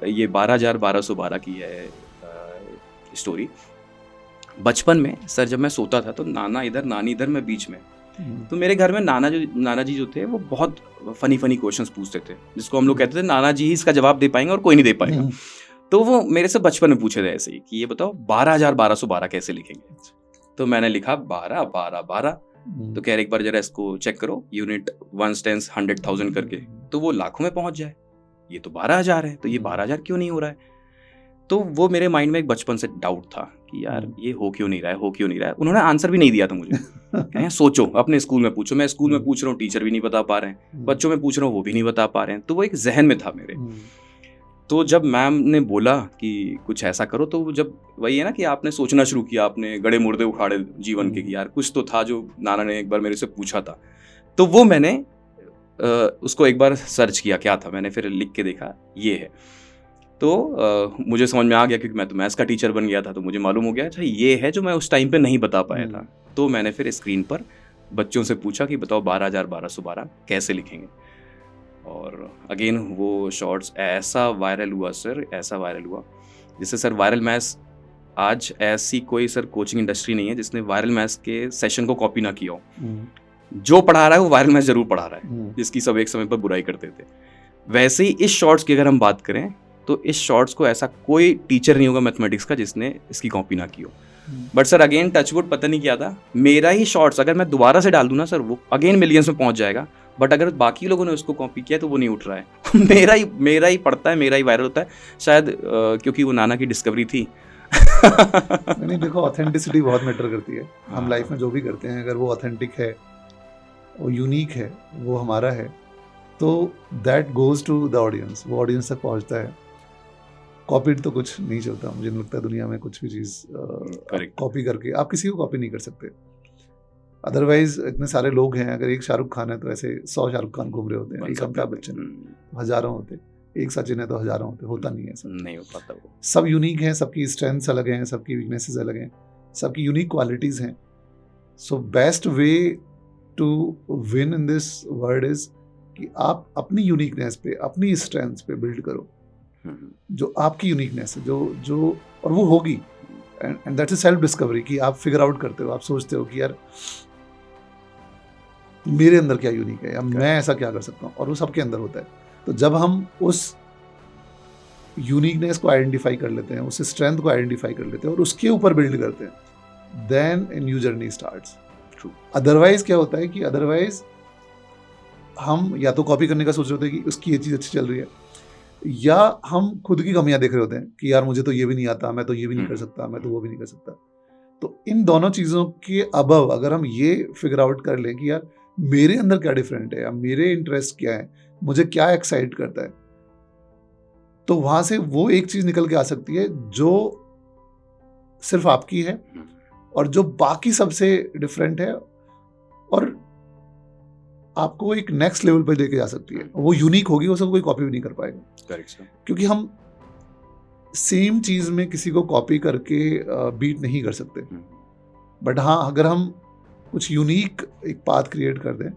ये 12,1212 की है स्टोरी। बचपन में सर जब मैं सोता था तो नाना इधर नानी इधर, मैं बीच में। तो मेरे घर में नाना जी जो थे वो बहुत फनी क्वेश्चंस पूछते थे, जिसको हम लोग कहते थे नाना जी ही इसका जवाब दे पाएंगे और कोई नहीं दे पाएगा। तो वो मेरे से बचपन में पूछे थे ऐसे ही कि ये बताओ 12,1212 कैसे लिखेंगे। तो मैंने लिखा 12 12 12। तो कह रहे एक बार जरा इसको चेक करो, यूनिट 1 टेंस 100,000 करके, तो वो लाखों में पहुंच जाए। ये तो 12,000 है, तो ये 12,000 क्यों नहीं हो रहा है? तो वो मेरे माइंड में एक बचपन से डाउट था कि यार ये हो क्यों नहीं रहा है। उन्होंने आंसर भी नहीं दिया था मुझे। कहें सोचो, अपने स्कूल में पूछो। मैं स्कूल में पूछ रहा हूँ, टीचर भी नहीं बता पा रहे हैं, बच्चों में पूछ रहा हूँ वो भी नहीं बता पा रहे हैं। तो वो एक जहन में था मेरे। तो जब मैम ने बोला कि कुछ ऐसा करो, तो जब वही है ना कि आपने सोचना शुरू किया, आपने गड़े मुर्दे उखाड़े जीवन के कि यार कुछ तो था जो नाना ने एक बार मेरे से पूछा था। तो वो मैंने उसको एक बार सर्च किया, क्या था, मैंने फिर लिख के देखा ये है। तो मुझे समझ में आ गया, क्योंकि मैं तो मैथ्स का टीचर बन गया था, तो मुझे मालूम हो गया अच्छा ये है जो मैं उस टाइम पे नहीं बता पाया था। तो मैंने फिर स्क्रीन पर बच्चों से पूछा कि बताओ 12,1212 कैसे लिखेंगे। और अगेन वो शॉर्ट्स ऐसा वायरल हुआ सर, ऐसा वायरल हुआ जिससे सर वायरल मैथ्स, आज ऐसी कोई सर कोचिंग इंडस्ट्री नहीं है जिसने वायरल मैथ्स के सेशन को कॉपी ना किया हो। जो पढ़ा रहा है वो वायरल मैथ्स जरूर पढ़ा रहा है, जिसकी सब एक समय पर बुराई करते थे। वैसे ही इस शॉर्ट्स की अगर हम बात करें तो इस शॉर्ट्स को ऐसा कोई टीचर नहीं होगा मैथमेटिक्स का जिसने इसकी कॉपी ना की हो। बट सर अगेन टचवुड, पता नहीं क्या था, मेरा ही शॉर्ट्स अगर मैं दोबारा से डाल दूं ना सर, वो अगेन मिलियंस में पहुंच जाएगा। बट अगर बाकी लोगों ने उसको कॉपी किया तो वो नहीं उठ रहा है। मेरा ही पड़ता है, मेरा ही वायरल होता है, शायद क्योंकि वो नाना की डिस्कवरी थी। नहीं, देखो ऑथेंटिसिटी बहुत मैटर करती है। हम लाइफ में जो भी करते हैं, अगर वो ऑथेंटिक है, वो यूनिक है, वो हमारा है, तो that goes to the audience, वो ऑडियंस तक पहुंचता है। कॉपीड तो कुछ नहीं चलता, मुझे नहीं लगता दुनिया में कुछ भी चीज़ Correct. कॉपी करके आप किसी को कॉपी नहीं कर सकते। अदरवाइज इतने सारे लोग हैं, अगर एक शाहरुख खान है तो ऐसे 100 शाहरुख खान घूम रहे होते हैं, एक अमिताभ बच्चन तो हजारों होते, एक सचिन है तो हजारों होते, होता नहीं है ऐसा। नहीं हो पाता वो। सब यूनिक हैं, सबकी स्ट्रेंथ्स अलग हैं, सबकी वीकनेसेस अलग हैं, सबकी यूनिक क्वालिटीज़ हैं। So best way to win in this world is कि आप अपनी यूनिकनेस पे, अपनी स्ट्रेंथ्स पे बिल्ड करो, जो आपकी यूनिकनेस है, जो और वो होगी। And that's a self discovery कि आप फिगर आउट करते हो, आप सोचते हो कि यार मेरे अंदर क्या यूनिक है या मैं ऐसा क्या कर सकता हूँ, और वो सबके अंदर होता है। तो जब हम उस यूनिकनेस को आइडेंटिफाई कर लेते हैं, उस स्ट्रेंथ को आइडेंटिफाई कर लेते हैं और उसके ऊपर बिल्ड करते हैं, then a new journey starts. True. Otherwise क्या होता है कि अदरवाइज हम या तो कॉपी करने का सोच रहे होते हैं कि उसकी ये चीज़ अच्छी चल रही है, या हम खुद की कमियां देख रहे होते हैं कि यार मुझे तो ये भी नहीं आता, मैं तो ये भी नहीं कर सकता, मैं तो वो भी नहीं कर सकता। तो इन दोनों चीज़ों के अबव अगर हम ये फिगर आउट कर लें कि यार मेरे अंदर क्या डिफरेंट है, या मेरे इंटरेस्ट क्या है, मुझे क्या एक्साइट करता है, तो वहां से वो एक चीज निकल के आ सकती है जो सिर्फ आपकी है और जो बाकी सबसे डिफरेंट है, और आपको एक नेक्स्ट लेवल पर लेके जा सकती है। वो यूनिक होगी, उसको कोई कॉपी भी नहीं कर पाएगा। Correct sir. क्योंकि हम सेम चीज में किसी को कॉपी करके बीट नहीं कर सकते, बट हाँ अगर हम कुछ यूनिक एक पाथ क्रिएट कर दें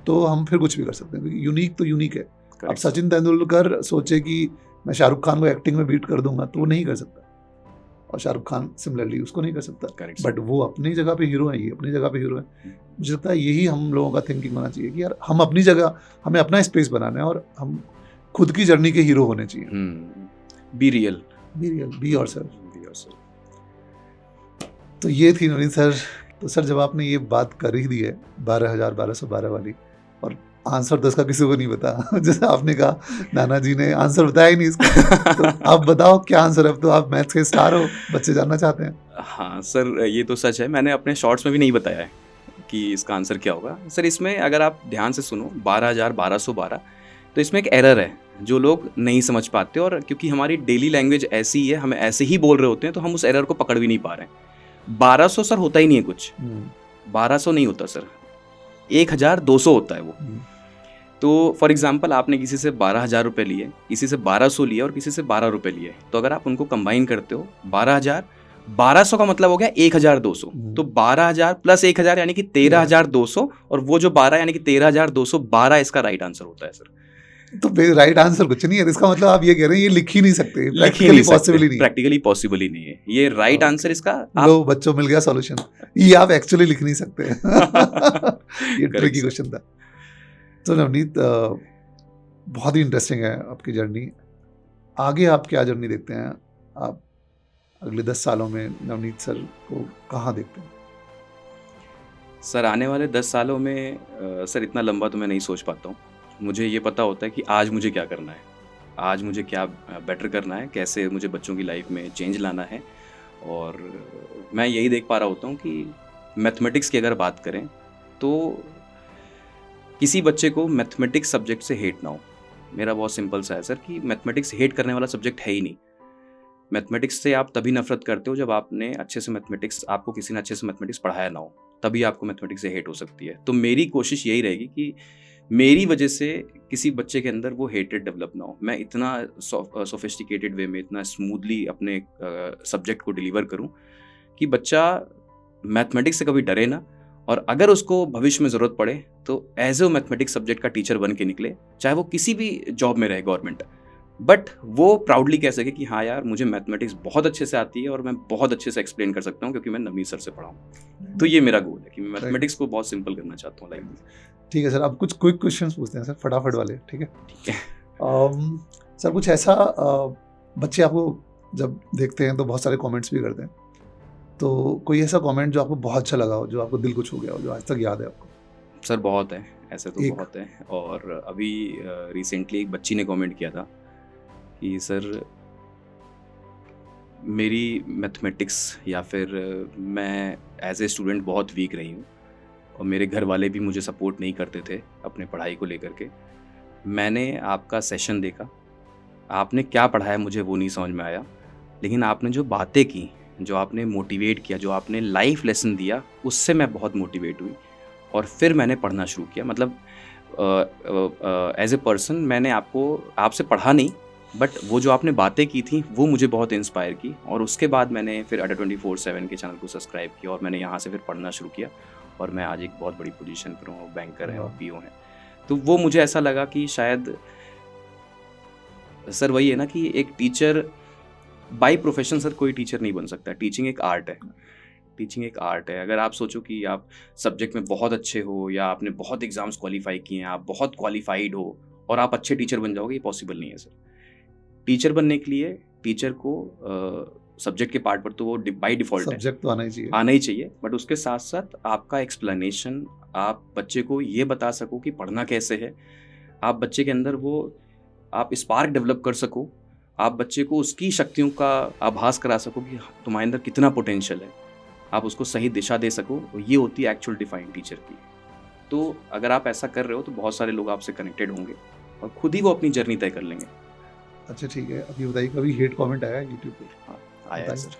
तो हम फिर कुछ भी कर सकते हैं, क्योंकि यूनिक तो यूनिक है। अब सचिन तेंदुलकर सोचे कि मैं शाहरुख खान को एक्टिंग में बीट कर दूंगा तो वो नहीं कर सकता, और शाहरुख खान सिमिलरली उसको नहीं कर सकता। बट वो अपनी जगह पे हीरो है, ये अपनी जगह पे हीरो है। मुझे लगता है यही हम लोगों का थिंकिंग होना चाहिए कि यार हम अपनी जगह, हमें अपना स्पेस बनाना है और हम खुद की जर्नी के हीरो होने चाहिए। Be real, be yourself. तो ये थी नवनीत सर। तो सर जब आपने ये बात कर ही दी है 12,1212 वाली, और आंसर तो इसका किसी को नहीं पता जैसे आपने कहा नाना जी ने आंसर बताया ही नहीं इसका तो आप बताओ क्या आंसर है। अब तो आप मैथ्स के स्टार हो, बच्चे जानना चाहते हैं। हाँ सर, ये तो सच है, मैंने अपने शॉर्ट्स में भी नहीं बताया है कि इसका आंसर क्या होगा। सर इसमें अगर आप ध्यान से सुनो 12,1212, तो इसमें एक एरर है जो लोग नहीं समझ पाते, और क्योंकि हमारी डेली लैंग्वेज ऐसी है, हम ऐसे ही बोल रहे होते हैं, तो हम उस एरर को पकड़ भी नहीं पा रहे हैं। 1200 सर होता ही नहीं है कुछ, 1200 नहीं होता सर, 1,200 होता है वो। तो फॉर एग्जाम्पल आपने किसी से 12,000 रुपये लिए, किसी से 1,200 लिए और किसी से 12 रुपये लिए, तो अगर आप उनको कंबाइन करते हो 12,000, 1,200 का मतलब हो गया 1,200, तो 12,000 प्लस 1,000 यानी कि 13,200, और वो जो 12 यानी कि 13,212 इसका राइट आंसर होता है सर। तो राइट आंसर कुछ नहीं है, इसका मतलब आप ये कह रहे हैं ये लिख ही नहीं सकते, प्रैक्टिकली पॉसिबल ही नहीं है ये राइट आंसर इसका। लो बच्चों मिल गया सॉल्यूशन, ये आप एक्चुअली लिख नहीं सकते ये ट्रिकी क्वेश्चन था। तो नवनीत बहुत ही इंटरेस्टिंग है आपकी जर्नी। आगे आप क्या जर्नी देखते हैं, आप अगले 10 सालों में नवनीत सर को कहाँ देखते हैं? सर आने वाले 10 सालों में सर इतना लंबा तो मैं नहीं सोच पाता हूँ। मुझे ये पता होता है कि आज मुझे क्या करना है, आज मुझे क्या बेटर करना है, कैसे मुझे बच्चों की लाइफ में चेंज लाना है। और मैं यही देख पा रहा होता हूँ कि मैथमेटिक्स की अगर बात करें तो किसी बच्चे को मैथमेटिक्स सब्जेक्ट से हेट ना हो। मेरा बहुत सिंपल सा है सर कि मैथमेटिक्स हेट करने वाला सब्जेक्ट है ही नहीं। मैथमेटिक्स से आप तभी नफरत करते हो जब आपने अच्छे से मैथमेटिक्स, आपको किसी ने अच्छे से मैथमेटिक्स पढ़ाया ना हो, तभी आपको मैथमेटिक्स से हेट हो सकती है। तो मेरी कोशिश यही रहेगी कि मेरी वजह से किसी बच्चे के अंदर वो हेटेड डेवलप ना हो। मैं इतना सोफिस्टिकेटेड वे में, इतना स्मूथली अपने सब्जेक्ट को डिलीवर करूं कि बच्चा मैथमेटिक्स से कभी डरे ना, और अगर उसको भविष्य में ज़रूरत पड़े तो एज ए मैथमेटिक्स सब्जेक्ट का टीचर बन के निकले, चाहे वो किसी भी जॉब में रहे गवर्नमेंट, बट वो प्राउडली कह सके कि हाँ यार मुझे मैथमेटिक्स बहुत अच्छे से आती है और मैं बहुत अच्छे से एक्सप्लेन कर सकता हूँ क्योंकि मैं नवनीत सर से पढ़ा हूँ। तो ये मेरा गोल है कि मैं मैथमेटिक्स को बहुत सिंपल करना चाहता हूँ लाइफ में। ठीक है सर, अब कुछ क्विक क्वेश्चंस पूछते हैं सर, फटाफट वाले। ठीक है सर, कुछ ऐसा बच्चे आपको जब देखते हैं तो बहुत सारे कमेंट्स भी करते हैं, तो कोई ऐसा कमेंट जो आपको बहुत अच्छा लगा हो, जो आपको दिल को छू गया हो, जो आज तक याद है आपको? सर बहुत है, ऐसे तो बहुत है। और अभी रिसेंटली एक बच्ची ने कमेंट किया था कि सर मेरी मैथमेटिक्स या फिर मैं एज ए स्टूडेंट बहुत वीक रही हूँ और मेरे घर वाले भी मुझे सपोर्ट नहीं करते थे अपने पढ़ाई को लेकर के। मैंने आपका सेशन देखा आपने क्या पढ़ाया मुझे वो नहीं समझ में आया, लेकिन आपने जो बातें की, जो आपने मोटिवेट किया, जो आपने लाइफ लेसन दिया, उससे मैं बहुत मोटिवेट हुई और फिर मैंने पढ़ना शुरू किया। मतलब एज़ ए पर्सन मैंने आपसे पढ़ा नहीं, बट वो जो आपने बातें की थी वो मुझे बहुत इंस्पायर की और उसके बाद मैंने फिर अड्डा 24/7 के चैनल को सब्सक्राइब किया और मैंने यहाँ से फिर पढ़ना शुरू किया और मैं आज एक बहुत बड़ी पोजीशन पर हूँ, बैंकर हैं और पीओ हैं। तो वो मुझे ऐसा लगा कि शायद सर वही है ना कि एक टीचर बाय प्रोफेशन सर कोई टीचर नहीं बन सकता। टीचिंग एक आर्ट है। टीचिंग एक आर्ट है। अगर आप सोचो कि आप सब्जेक्ट में बहुत अच्छे हो या आपने बहुत एग्जाम्स क्वालिफाई किए हैं, आप बहुत क्वालिफाइड हो और आप अच्छे टीचर बन जाओगे, ये पॉसिबल नहीं है सर। टीचर बनने के लिए टीचर को सब्जेक्ट के पार्ट पर तो वो बाय डिफॉल्ट है, सब्जेक्ट तो आना ही चाहिए, बट उसके साथ साथ आपका एक्सप्लेनेशन, आप बच्चे को ये बता सको कि पढ़ना कैसे है, आप बच्चे के अंदर वो आप स्पार्क डेवलप कर सको, आप बच्चे को उसकी शक्तियों का आभास करा सको कि तुम्हारे अंदर कितना पोटेंशियल है, आप उसको सही दिशा दे सको, तो ये होती है एक्चुअल डिफाइंड टीचर की। तो अगर आप ऐसा कर रहे हो तो बहुत सारे लोग आपसे कनेक्टेड होंगे और खुद ही वो अपनी जर्नी तय कर लेंगे। अच्छा ठीक है, अभी बताइए कभी हेट कमेंट आया यूट्यूब पे? हाँ आया है सर।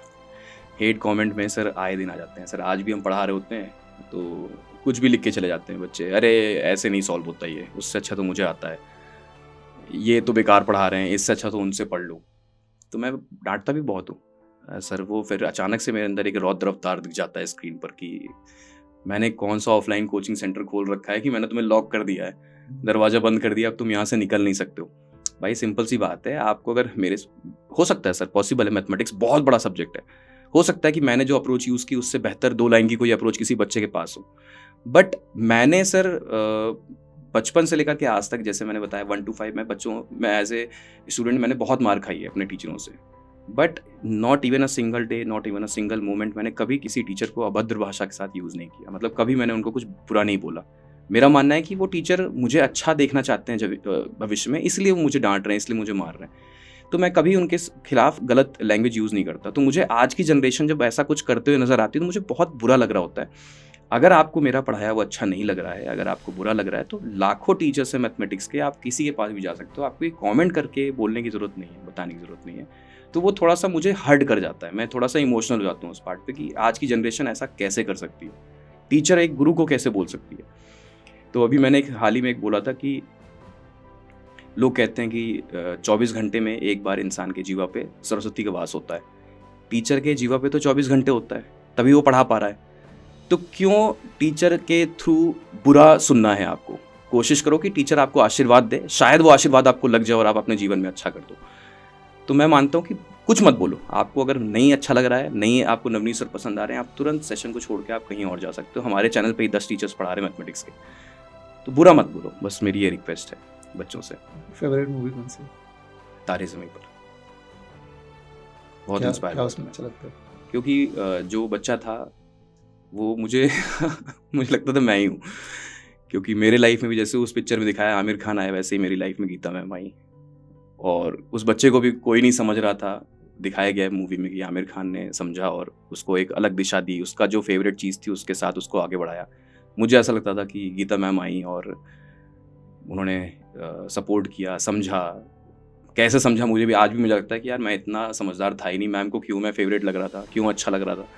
हेट कमेंट में सर आए दिन आ जाते हैं सर। आज भी हम पढ़ा रहे होते हैं तो कुछ भी लिख के चले जाते हैं बच्चे, अरे ऐसे नहीं सॉल्व होता, ये उससे अच्छा तो मुझे आता है, ये तो बेकार पढ़ा रहे हैं, इससे अच्छा तो उनसे पढ़ लो। तो मैं डांटता भी बहुत हूँ सर। वो फिर अचानक से मेरे अंदर एक रौद्र अवतार दिख जाता है स्क्रीन पर कि मैंने कौन सा ऑफलाइन कोचिंग सेंटर खोल रखा है कि मैंने तुम्हें लॉक कर दिया है, दरवाजा बंद कर दिया, अब तुम यहाँ से निकल नहीं सकते हो। भाई सिंपल सी बात है, आपको अगर मेरे हो सकता है सर, पॉसिबल है, मैथमेटिक्स बहुत बड़ा सब्जेक्ट है, हो सकता है कि मैंने जो अप्रोच यूज़ की उससे बेहतर 2 लाइन की कोई अप्रोच किसी बच्चे के पास हो, बट मैंने सर बचपन से लेकर के आज तक, जैसे मैंने बताया 1 to 5 मैं एज ए स्टूडेंट मैंने बहुत मार खाई है अपने टीचरों से, but not even a single day, not even a single moment मैंने कभी किसी टीचर को अभद्र भाषा के साथ यूज़ नहीं किया। मतलब कभी मैंने उनको कुछ बुरा नहीं बोला। मेरा मानना है कि वो टीचर मुझे अच्छा देखना चाहते हैं जब भविष्य में, इसलिए वो मुझे डांट रहे हैं, इसलिए मुझे मार रहे हैं। तो मैं कभी उनके खिलाफ गलत लैंग्वेज यूज़ नहीं करता। तो मुझे आज की जनरेशन जब ऐसा कुछ करते हुए नज़र आती है तो मुझे बहुत बुरा लग रहा होता है। अगर आपको मेरा पढ़ाया वो अच्छा नहीं लग रहा है, अगर आपको बुरा लग रहा है, तो लाखों टीचर्स हैं मैथमेटिक्स के, आप किसी के पास भी जा सकते हो, आपको एक कमेंट करके बोलने की ज़रूरत नहीं है, बताने की ज़रूरत नहीं है। तो वो थोड़ा सा मुझे हर्ट कर जाता है, मैं थोड़ा सा इमोशनल हो जाता हूँ उस पार्ट पे कि आज की जनरेशन ऐसा कैसे कर सकती है, टीचर एक गुरु को कैसे बोल सकती है। तो अभी मैंने हाल ही में एक बोला था कि लोग कहते हैं कि 24 घंटे में एक बार इंसान के जीवा पे सरस्वती का वास होता है, टीचर के जीवा पे तो 24 घंटे होता है, तभी वो पढ़ा पा रहा है। तो क्यों टीचर के थ्रू बुरा सुनना है आपको? कोशिश करो कि टीचर आपको आशीर्वाद दे, शायद वो आशीर्वाद आपको लग जाए और आप अपने जीवन में अच्छा कर दो। तो मैं मानता हूँ कि कुछ मत बोलो, आपको अगर नहीं अच्छा लग रहा है, नहीं आपको नवनीत सर पसंद आ रहे हैं, आप तुरंत सेशन को छोड़ के आप कहीं और जा सकते हो। हमारे चैनल पे ही 10 टीचर्स पढ़ा रहे हैं मैथमेटिक्स के, तो बुरा मत बोलो, बस मेरी ये रिक्वेस्ट है बच्चों से। फेवरेट मूवी कौन सी? तारे ज़मीं पर। बहुत इंस्पायर क्या उसमें अच्छा लगता है? क्योंकि जो बच्चा था वो मुझे मुझे लगता था मैं ही हूँ, क्योंकि मेरे लाइफ में भी जैसे उस पिक्चर में दिखाया आमिर खान आया, वैसे ही मेरी लाइफ में गीता मैम आई, और उस बच्चे को भी कोई नहीं समझ रहा था, दिखाया गया है मूवी में कि आमिर खान ने समझा और उसको एक अलग दिशा दी, उसका जो फेवरेट चीज़ थी उसके साथ उसको आगे बढ़ाया। मुझे ऐसा लगता था कि गीता मैम आई और उन्होंने सपोर्ट किया, समझा, कैसे समझा मुझे भी आज भी मुझे लगता है कि यार मैं इतना समझदार था ही नहीं, मैम को क्यों मैं फेवरेट लग रहा था, क्यों अच्छा लग रहा था।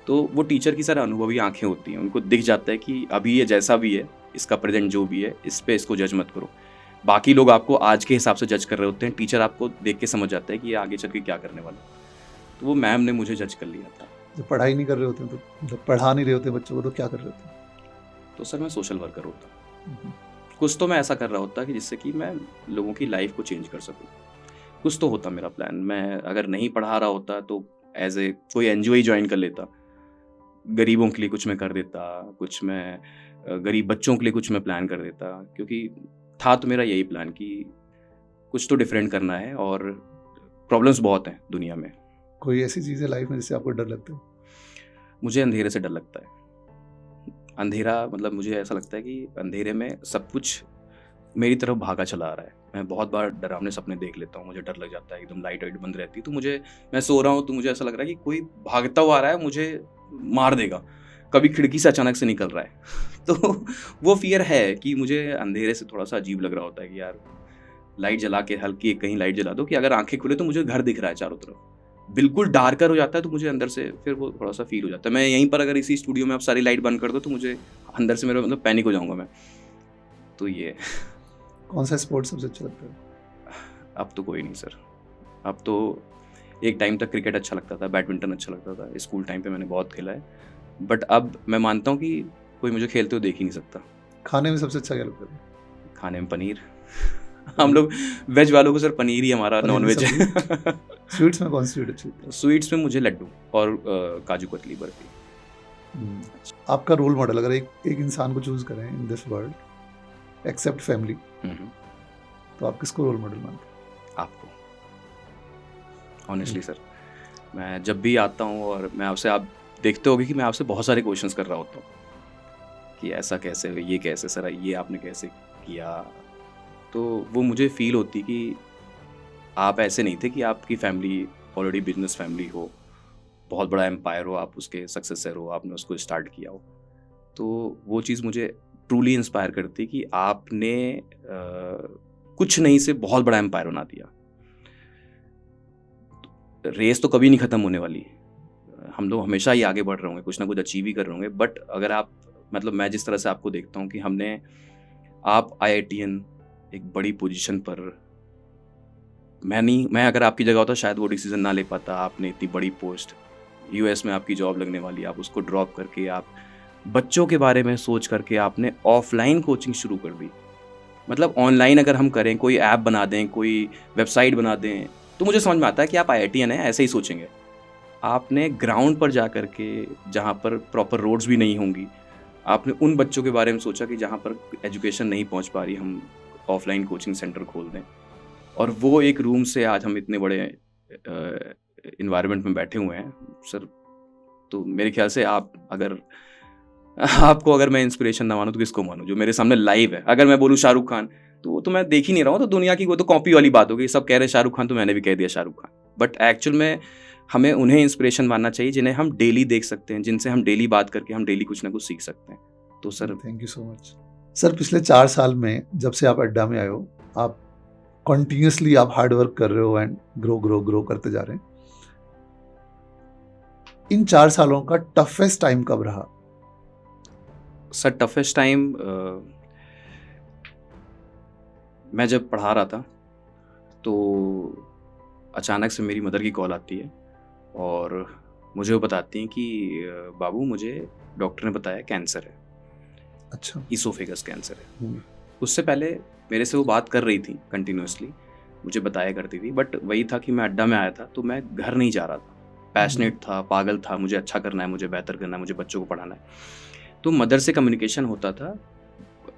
तो वो टीचर की सारे अनुभवी आंखें होती हैं, उनको दिख जाता है कि अभी ये जैसा भी है, इसका प्रेजेंट जो भी है, इस पे इसको जज मत करो। बाकी लोग आपको आज के हिसाब से जज कर रहे होते हैं, टीचर आपको देख के समझ जाता है कि ये आगे चल के क्या करने वाला। तो वो मैम ने मुझे जज कर लिया था। जब पढ़ाई नहीं कर रहे होते तो, जब पढ़ा नहीं रहे होते बच्चों को, तो क्या कर रहे होते? तो सर मैं सोशल वर्कर होता, कुछ तो मैं ऐसा कर रहा होता कि जिससे कि मैं लोगों की लाइफ को चेंज कर सकूँ, कुछ तो होता मेरा प्लान। मैं अगर नहीं पढ़ा रहा होता तो एज ए कोई एनजीओ ही ज्वाइन कर लेता, गरीबों के लिए कुछ मैं कर देता, कुछ मैं गरीब बच्चों के लिए कुछ मैं प्लान कर देता, क्योंकि था तो मेरा यही प्लान कि कुछ तो डिफरेंट करना है और प्रॉब्लम्स बहुत हैं दुनिया में। कोई ऐसी चीज़ है लाइफ में जिससे आपको डर लगता है? मुझे अंधेरे से डर लगता है। अंधेरा मतलब मुझे ऐसा लगता है कि अंधेरे में सब कुछ मेरी तरफ भागा चला आ रहा है। मैं बहुत बार डरावने सपने देख लेता हूँ, मुझे डर लग जाता है, एकदम लाइट वाइट बंद रहती है, तो मैं सो रहा हूँ तो मुझे ऐसा लग रहा है कि कोई भागता हुआ आ रहा है, मुझे मार देगा, कभी खिड़की से अचानक से निकल रहा है। तो वो फियर है कि मुझे अंधेरे से थोड़ा सा अजीब लग रहा होता है कि यार लाइट जला के हल्की एक कहीं लाइट जला दो कि अगर आंखें खुले तो मुझे घर दिख रहा है चारों तरफ। बिल्कुल डार्कर हो जाता है तो मुझे अंदर से फिर वो थोड़ा सा फील हो जाता है। मैं यहीं पर अगर इसी स्टूडियो में आप सारी लाइट बंद कर दो तो मुझे अंदर से मेरा मतलब पैनिक हो जाऊंगा मैं। तो ये कौन सा स्पोर्ट सबसे अच्छा लगता है? अब तो कोई नहीं सर। अब तो एक टाइम तक क्रिकेट अच्छा लगता था, बैडमिंटन अच्छा लगता था, स्कूल टाइम पे मैंने बहुत खेला है। बट अब मैं मानता हूँ कि कोई मुझे खेलते हुए देख ही नहीं सकता। खाने में सबसे अच्छा क्या लगता है? खाने में पनीर। हम लोग वेज वालों को सर पनीर ही हमारा पनीर नॉन की वेज है। स्वीट्स में कौन सी स्वीट अच्छी लगती है? स्वीट्स में मुझे लड्डू और काजू कतली बर्फी। आपका रोल मॉडल अगर एक इंसान को चूज करें इन दिस वर्ल्ड एक्सेप्ट फैमिली, तो आप किसको रोल मॉडल मानते हैं? आपको ऑनेस्टली सर, मैं जब भी आता हूँ और मैं आपसे, आप देखते होगे कि मैं आपसे बहुत सारे क्वेश्चंस कर रहा होता हूँ कि ऐसा कैसे, ये कैसे सर, ये आपने कैसे किया। तो वो मुझे फील होती कि आप ऐसे नहीं थे कि आपकी फैमिली ऑलरेडी बिजनेस फैमिली हो, बहुत बड़ा एम्पायर हो, आप उसके सक्सेसर हो, आपने उसको स्टार्ट किया हो। तो वो चीज़ मुझे ट्रूली इंस्पायर करती कि आपने कुछ नहीं से बहुत बड़ा एम्पायर बना दिया। रेस तो कभी नहीं ख़त्म होने वाली, हम लोग हमेशा ही आगे बढ़ रहे होंगे, कुछ ना कुछ अचीव ही कर रहे होंगे। बट अगर आप, मतलब मैं जिस तरह से आपको देखता हूँ कि आप IITian एक बड़ी पोजीशन पर, मैं अगर आपकी जगह होता शायद वो डिसीजन ना ले पाता। आपने इतनी बड़ी पोस्ट, US में आपकी जॉब लगने वाली, आप उसको ड्रॉप करके आप बच्चों के बारे में सोच करके आपने ऑफलाइन कोचिंग शुरू कर दी। मतलब ऑनलाइन अगर हम करें, कोई ऐप बना दें, कोई वेबसाइट बना दें, तो मुझे समझ में आता है कि आप IITian हैं, ऐसे ही सोचेंगे। आपने ग्राउंड पर जा कर के, जहाँ पर प्रॉपर रोड्स भी नहीं होंगी, आपने उन बच्चों के बारे में सोचा कि जहाँ पर एजुकेशन नहीं पहुँच पा रही, हम ऑफलाइन कोचिंग सेंटर खोल दें। और वो एक रूम से आज हम इतने बड़े इन्वायरमेंट में बैठे हुए हैं सर। तो मेरे ख्याल से आपको अगर मैं इंस्पिरेशन ना मानूं तो किसको मानूं? जो मेरे सामने लाइव है। अगर मैं बोलूं शाहरुख खान, तो वो तो मैं देख ही नहीं रहा हूँ, तो दुनिया की वो तो कॉपी वाली बात होगी। सब कह रहे हैं शाहरुख खान, तो मैंने भी कह दिया शाहरुख खान। बट एक्चुअल में हमें उन्हें इंस्पिरेशन मानना चाहिए जिन्हें हम डेली देख सकते हैं, जिनसे हम डेली बात करके हम डेली कुछ ना कुछ सीख सकते हैं। तो sir thank you so much sir. पिछले 4 साल में जब से आप अड्डा में आए हो, आप कंटिन्यूसली आप हार्ड वर्क कर रहे हो एंड ग्रो करते जा रहे हैं। इन 4 सालों का टफेस्ट टाइम कब रहा? सर टफेस्ट टाइम, मैं जब पढ़ा रहा था तो अचानक से मेरी मदर की कॉल आती है और मुझे वो बताती हैं कि बाबू, मुझे डॉक्टर ने बताया कैंसर है। अच्छा। इसोफेगस कैंसर है। उससे पहले मेरे से वो बात कर रही थी कंटिन्यूसली, मुझे बताया करती थी। बट वही था कि मैं अड्डा में आया था तो मैं घर नहीं जा रहा था, पैशनेट था, पागल था, मुझे अच्छा करना है, मुझे बेहतर करना है, मुझे बच्चों को पढ़ाना है। तो मदर से कम्युनिकेशन होता था,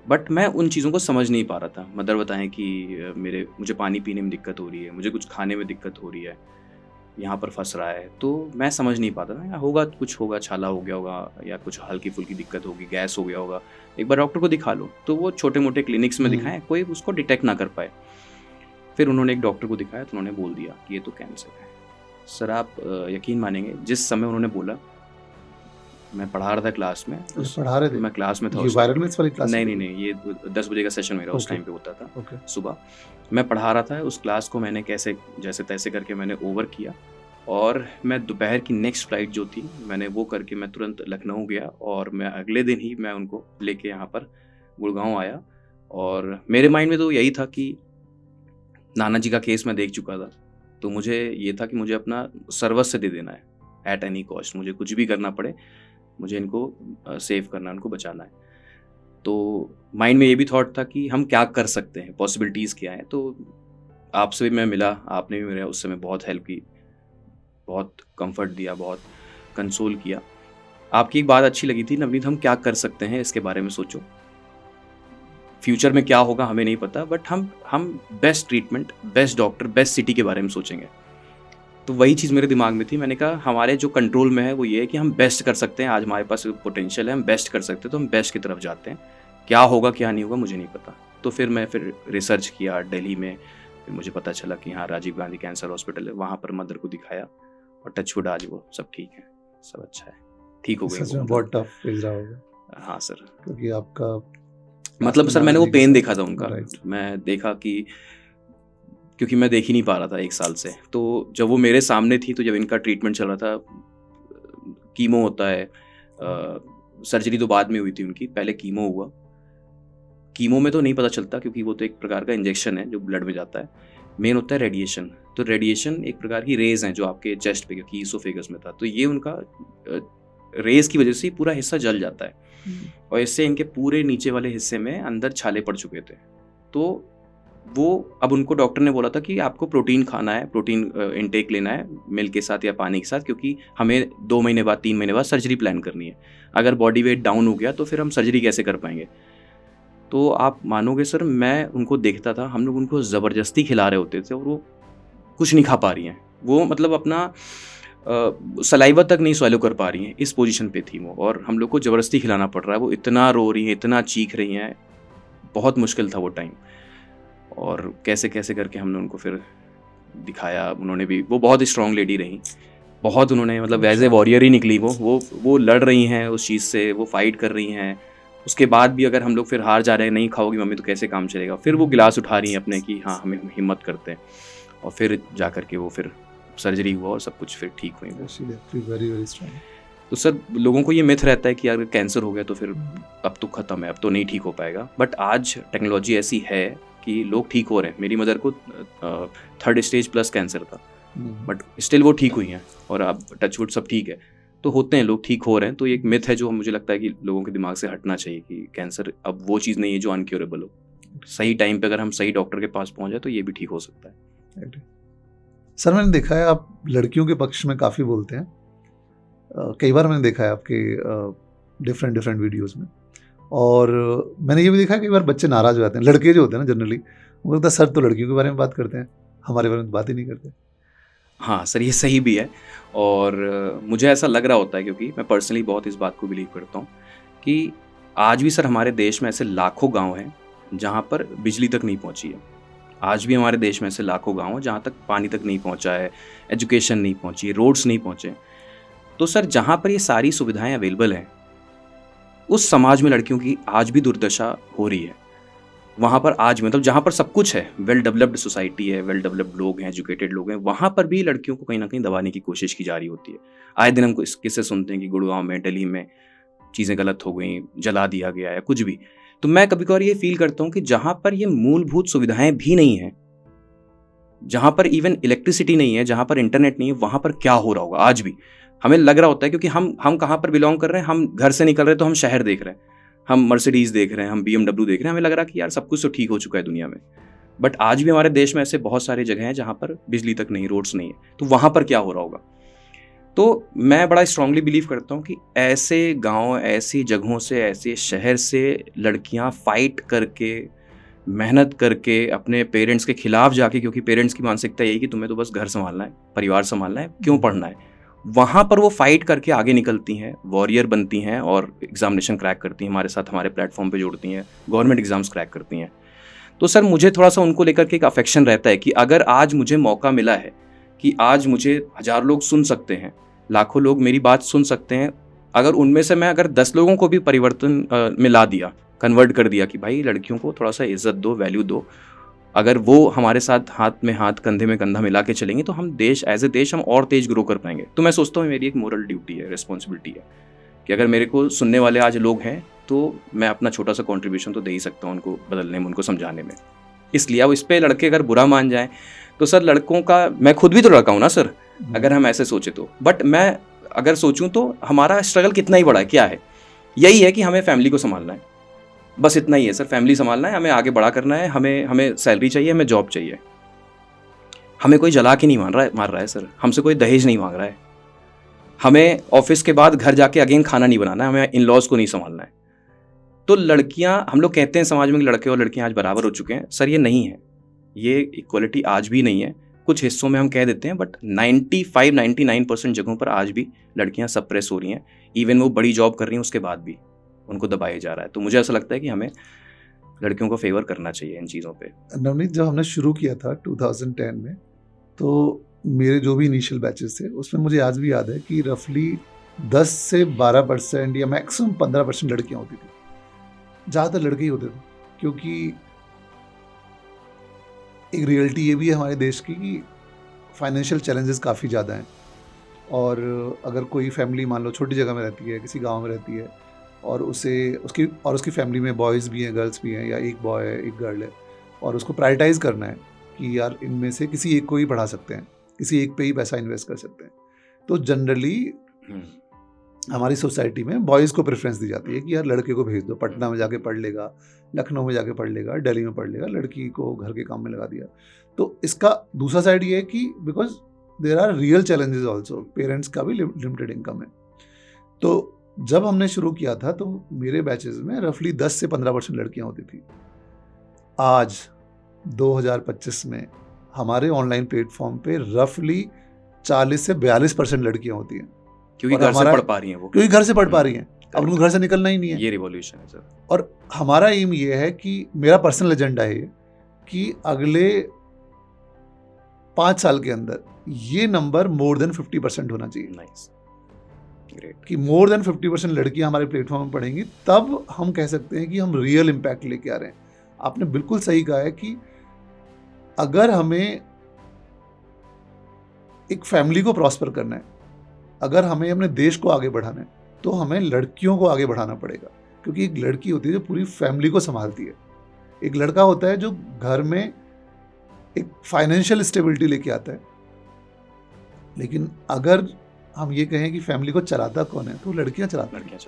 बट मैं उन चीज़ों को समझ नहीं पा रहा था। मदर बताएं कि मुझे पानी पीने में दिक्कत हो रही है, मुझे कुछ खाने में दिक्कत हो रही है, यहाँ पर फंस रहा है। तो मैं समझ नहीं पाता था, होगा कुछ, होगा छाला हो गया होगा, या कुछ हल्की फुल्की दिक्कत होगी, गैस हो गया होगा, एक बार डॉक्टर को दिखा लो। तो वो छोटे मोटे क्लिनिक्स में दिखाएं, कोई उसको डिटेक्ट ना कर पाए। फिर उन्होंने एक डॉक्टर को दिखाया तो उन्होंने बोल दिया कि ये तो कैंसर है। सर आप यकीन मानेंगे, जिस समय उन्होंने बोला, मैं पढ़ा रहा था क्लास में। पढ़ा रहे थे? मैं क्लास में था। ये वायरल मैथ्स वाली क्लास? नहीं, ये 10 बजे का सेशन मेरा उस टाइम पे होता था। सुबह मैं पढ़ा रहा था, उस क्लास को मैंने जैसे तैसे करके मैंने ओवर किया, और मैं दोपहर की नेक्स्ट फ्लाइट जो थी, मैंने वो करके मैं तुरंत लखनऊ गया, और मैं अगले दिन ही मैं उनको लेके यहाँ पर गुड़गांव आया। और मेरे माइंड में तो यही था कि नाना जी का केस मैं देख चुका था, तो मुझे ये था कि मुझे अपना सर्वस्व दे देना है, एट एनी कॉस्ट, मुझे कुछ भी करना पड़े, मुझे इनको सेव करना, उनको बचाना है। तो माइंड में ये भी थॉट था कि हम क्या कर सकते हैं, पॉसिबिलिटीज़ क्या हैं। तो आपसे भी मैं मिला, आपने भी मेरा उस समय बहुत हेल्प की, बहुत कंफर्ट दिया, बहुत कंसोल किया। आपकी एक बात अच्छी लगी थी, नवनीत, हम क्या कर सकते हैं इसके बारे में सोचो। फ्यूचर में क्या होगा हमें नहीं पता, बट हम best treatment, best doctor, best city के बारे में सोचेंगे। तो वही चीज़ मेरे दिमाग में थी। मैंने कहा हमारे जो कंट्रोल में है वो ये है कि हम बेस्ट कर सकते हैं। आज हमारे पास पोटेंशियल है, हम बेस्ट कर सकते हैं, तो हम बेस्ट की तरफ जाते हैं। क्या होगा क्या नहीं होगा मुझे नहीं पता। तो फिर मैं रिसर्च किया दिल्ली में, फिर मुझे पता चला कि हाँ, राजीव गांधी कैंसर हॉस्पिटल है, वहाँ पर मदर को दिखाया, और टचवुड आज वो सब ठीक है, सब अच्छा है, ठीक हो गई। सच में बहुत टफ फेज रहा होगा। हाँ सर, क्योंकि आपका मतलब सर मैंने वो पेन देखा था उनका। मैं देखा कि क्योंकि मैं देख ही नहीं पा रहा था 1 साल से। तो जब वो मेरे सामने थी, तो जब इनका ट्रीटमेंट चल रहा था, कीमो होता है, सर्जरी तो बाद में हुई थी उनकी, पहले कीमो हुआ। कीमो में तो नहीं पता चलता क्योंकि वो तो एक प्रकार का इंजेक्शन है जो ब्लड में जाता है। मेन होता है रेडिएशन। तो रेडिएशन एक प्रकार की रेज हैं जो आपके चेस्ट पे, क्योंकि ईसोफेगस में था, तो ये उनका रेज की वजह से पूरा हिस्सा जल जाता है और इससे इनके पूरे नीचे वाले हिस्से में अंदर छाले पड़ चुके थे। तो वो अब उनको डॉक्टर ने बोला था कि आपको प्रोटीन खाना है, प्रोटीन इनटेक लेना है मिल्क के साथ या पानी के साथ, क्योंकि हमें 2 महीने बाद 3 महीने बाद सर्जरी प्लान करनी है। अगर बॉडी वेट डाउन हो गया तो फिर हम सर्जरी कैसे कर पाएंगे। तो आप मानोगे सर, मैं उनको देखता था, हम लोग उनको ज़बरदस्ती खिला रहे होते थे और वो कुछ नहीं खा पा रही हैं। वो मतलब अपना सलाइवा तक नहीं स्वैलो कर पा रही हैं, इस पोजीशन पे थी वो, और हम लोग को ज़बरदस्ती खिलाना पड़ रहा है। वो इतना रो रही हैं, इतना चीख रही हैं, बहुत मुश्किल था वो टाइम। और कैसे कैसे करके हमने उनको फिर दिखाया। उन्होंने भी, वो बहुत स्ट्रॉन्ग लेडी रही, बहुत उन्होंने मतलब एज ए वॉरियर ही निकली वो लड़ रही हैं उस चीज़ से, वो फाइट कर रही हैं। उसके बाद भी अगर हम लोग फिर हार जा रहे हैं, नहीं खाओगी मम्मी तो कैसे काम चलेगा, फिर वो गिलास उठा रही हैं अपने कि हाँ हमें हिम्मत करते हैं, और फिर जा कर के वो फिर सर्जरी हुआ और सब कुछ फिर ठीक हुई। Very very strong. तो सर लोगों को ये मिथ रहता है कि अगर कैंसर हो गया तो फिर अब तो ख़त्म है, अब तो नहीं ठीक हो पाएगा। बट आज टेक्नोलॉजी ऐसी है कि लोग ठीक हो रहे हैं। मेरी मदर को 3rd स्टेज प्लस कैंसर था, बट स्टिल वो ठीक हुई हैं और अब टचवुड सब ठीक है। तो होते हैं, लोग ठीक हो रहे हैं। तो ये एक मिथ है जो मुझे लगता है कि लोगों के दिमाग से हटना चाहिए कि कैंसर अब वो चीज़ नहीं है जो अनक्योरेबल हो। सही टाइम पे अगर हम सही डॉक्टर के पास पहुंच जाए तो ये भी ठीक हो सकता है। सर मैंने देखा है आप लड़कियों के पक्ष में काफ़ी बोलते हैं। कई बार मैंने देखा है आपके डिफरेंट वीडियोस में, और मैंने ये भी देखा है कई बार बच्चे नाराज़ हो जाते हैं, लड़के जो होते हैं ना जनरली, वो लगता है सर तो लड़कियों के बारे में बात करते हैं, हमारे बारे में बात ही नहीं करते। हाँ सर, ये सही भी है, और मुझे ऐसा लग रहा होता है क्योंकि मैं पर्सनली बहुत इस बात को बिलीव करता हूँ कि आज भी सर हमारे देश में ऐसे लाखों गांव हैं जहाँ पर बिजली तक नहीं पहुँची है। आज भी हमारे देश में ऐसे लाखों गांव हैं जहाँ तक पानी तक नहीं पहुँचा है, एजुकेशन नहीं पहुँची, रोड्स नहीं पहुँचे। तो सर जहाँ पर ये सारी सुविधाएं अवेलेबल हैं, उस समाज में लड़कियों की आज भी दुर्दशा हो रही है। वहाँ पर आज मतलब जहाँ पर सब कुछ है, वेल डेवलप्ड सोसाइटी है, वेल डेवलप्ड लोग हैं, एजुकेटेड लोग हैं, वहाँ पर भी लड़कियों को कहीं ना कहीं दबाने की कोशिश की जा रही होती है। आए दिन हम किससे सुनते हैं कि गुड़गांव में, दिल्ली में चीज़ें गलत हो गई, जला दिया गया है, कुछ भी। तो मैं कभी कभार ये फील करता हूँ कि जहाँ पर ये मूलभूत सुविधाएं भी नहीं हैं, जहाँ पर इवन इलेक्ट्रिसिटी नहीं है, जहाँ पर इंटरनेट नहीं है, वहाँ पर क्या हो रहा होगा आज भी। हमें लग रहा होता है क्योंकि हम कहाँ पर बिलोंग कर रहे हैं, हम घर से निकल रहे हैं तो हम शहर देख रहे हैं, हम मर्सिडीज़ देख रहे हैं, हम BMW देख रहे हैं, हमें लग रहा है कि यार सब कुछ तो ठीक हो चुका है दुनिया में। बट आज भी हमारे देश में ऐसे बहुत सारी जगह हैं जहाँ पर बिजली तक नहीं, रोड्स नहीं है, तो वहाँ पर क्या हो रहा होगा। तो मैं बड़ा स्ट्रांगली बिलीव करता हूँ कि ऐसे गांव, ऐसी जगहों से, ऐसे शहर से लड़कियाँ फाइट करके, मेहनत करके, अपने पेरेंट्स के खिलाफ जाके, क्योंकि पेरेंट्स की मानसिकता यही कि तुम्हें तो बस घर संभालना है, परिवार संभालना है, क्यों पढ़ना है, वहाँ पर वो फाइट करके आगे निकलती हैं, वॉरियर बनती हैं और एग्जामिनेशन क्रैक करती हैं, हमारे साथ हमारे प्लेटफॉर्म पे जोड़ती हैं, गवर्नमेंट एग्जाम्स क्रैक करती हैं। तो सर मुझे थोड़ा सा उनको लेकर के एक अफेक्शन रहता है कि अगर आज मुझे मौका मिला है कि आज मुझे 1000 लोग सुन सकते हैं, लाखों लोग मेरी बात सुन सकते हैं, अगर उनमें से मैं अगर 10 लोगों को भी परिवर्तन में ला दिया, कन्वर्ट कर दिया कि भाई लड़कियों को थोड़ा सा इज्जत दो, वैल्यू दो, अगर वो हमारे साथ हाथ में हाथ, कंधे में कंधा मिला के चलेंगे तो हम देश, एज ए देश हम और तेज ग्रो कर पाएंगे। तो मैं सोचता हूँ मेरी एक मोरल ड्यूटी है, रिस्पॉन्सिबिलिटी है कि अगर मेरे को सुनने वाले आज लोग हैं तो मैं अपना छोटा सा कॉन्ट्रीब्यूशन तो दे ही सकता हूँ उनको बदलने में, उनको समझाने में। इसलिए अब इस पर लड़के अगर बुरा मान जाएं तो सर लड़कों का, मैं खुद भी तो लड़का हूँ ना सर, अगर हम ऐसे सोचे तो। बट मैं अगर सोचूं तो हमारा स्ट्रगल कितना ही बड़ा है, क्या है, यही है कि हमें फैमिली को संभालना है, बस इतना ही है सर। फैमिली संभालना है, हमें आगे बड़ा करना है, हमें सैलरी चाहिए, हमें जॉब चाहिए। हमें कोई जला के नहीं मार रहा है सर, हमसे कोई दहेज नहीं मांग रहा है, हमें ऑफिस के बाद घर जाके अगेन खाना नहीं बनाना है, हमें इन लॉज को नहीं संभालना है। तो लड़कियां, हम लोग कहते हैं समाज में कि लड़के और लड़कियां आज बराबर हो चुके हैं, सर ये नहीं है, ये इक्वलिटी आज भी नहीं है। कुछ हिस्सों में हम कह देते हैं, बट 95-99% जगहों पर आज भी लड़कियां सप्रेस हो रही हैं। इवन वो बड़ी जॉब कर रही हैं उसके बाद भी उनको दबाया जा रहा है। तो मुझे ऐसा लगता है कि हमें लड़कियों को फेवर करना चाहिए इन चीज़ों पे। नवनीत, जब हमने शुरू किया था 2010 में, तो मेरे जो भी इनिशियल बैचेस थे उसमें मुझे आज भी याद है कि रफली 10 से 12% या मैक्सिमम 15% लड़कियां होती थी, ज़्यादातर लड़के ही होते थे। क्योंकि एक रियलिटी ये भी है हमारे देश की कि फाइनेंशियल चैलेंजेस काफ़ी ज़्यादा हैं, और अगर कोई फैमिली मान लो छोटी जगह में रहती है, किसी गांव में रहती है, और उसकी फैमिली में बॉयज़ भी हैं, गर्ल्स भी हैं, या एक बॉय है एक गर्ल है, और उसको प्रायोरिटाइज़ करना है कि यार इनमें से किसी एक को ही पढ़ा सकते हैं, किसी एक पे ही पैसा इन्वेस्ट कर सकते हैं, तो जनरली हमारी सोसाइटी में बॉयज़ को प्रेफरेंस दी जाती है कि यार लड़के को भेज दो, पटना में जाके पढ़ लेगा, लखनऊ में जाके पढ़ लेगा, दिल्ली में पढ़ लेगा, लड़की को घर के काम में लगा दिया। तो इसका दूसरा साइड ये है कि because there are real challenges also, parents का भी लिमिटेड इनकम है। तो जब हमने शुरू किया था तो मेरे बैचेस में रफली 10 से 15% लड़कियां होती थी। आज 2025 में हमारे ऑनलाइन प्लेटफॉर्म पे रफली 40 से 42% लड़कियां होती हैं, क्योंकि घर से पढ़ पा रही हैं वो, क्योंकि घर से पढ़ पा रही हैं, अब उनको घर से निकलना ही नहीं है। ये रिवॉल्यूशन है सर। और हमारा एम ये है कि मेरा पर्सनल एजेंडा है कि अगले 5 साल के अंदर ये नंबर मोर देन 50% होना चाहिए। Nice, great. कि मोर देन 50% लड़कियां हमारे प्लेटफॉर्म में पढ़ेंगी, तब हम कह सकते हैं कि हम रियल इम्पैक्ट लेके आ रहे हैं। आपने बिल्कुल सही कहा है कि अगर हमें एक फैमिली को प्रॉस्पर करना है, अगर हमें अपने देश को आगे बढ़ाना है, तो हमें लड़कियों को आगे बढ़ाना पड़ेगा, क्योंकि एक लड़की होती है जो पूरी फैमिली को संभालती है, एक लड़का होता है जो घर में एक फाइनेंशियल स्टेबिलिटी लेके आता है। लेकिन अगर हम ये कहें कि फैमिली को चलाता कौन है, तो लड़कियां चलाती हैं,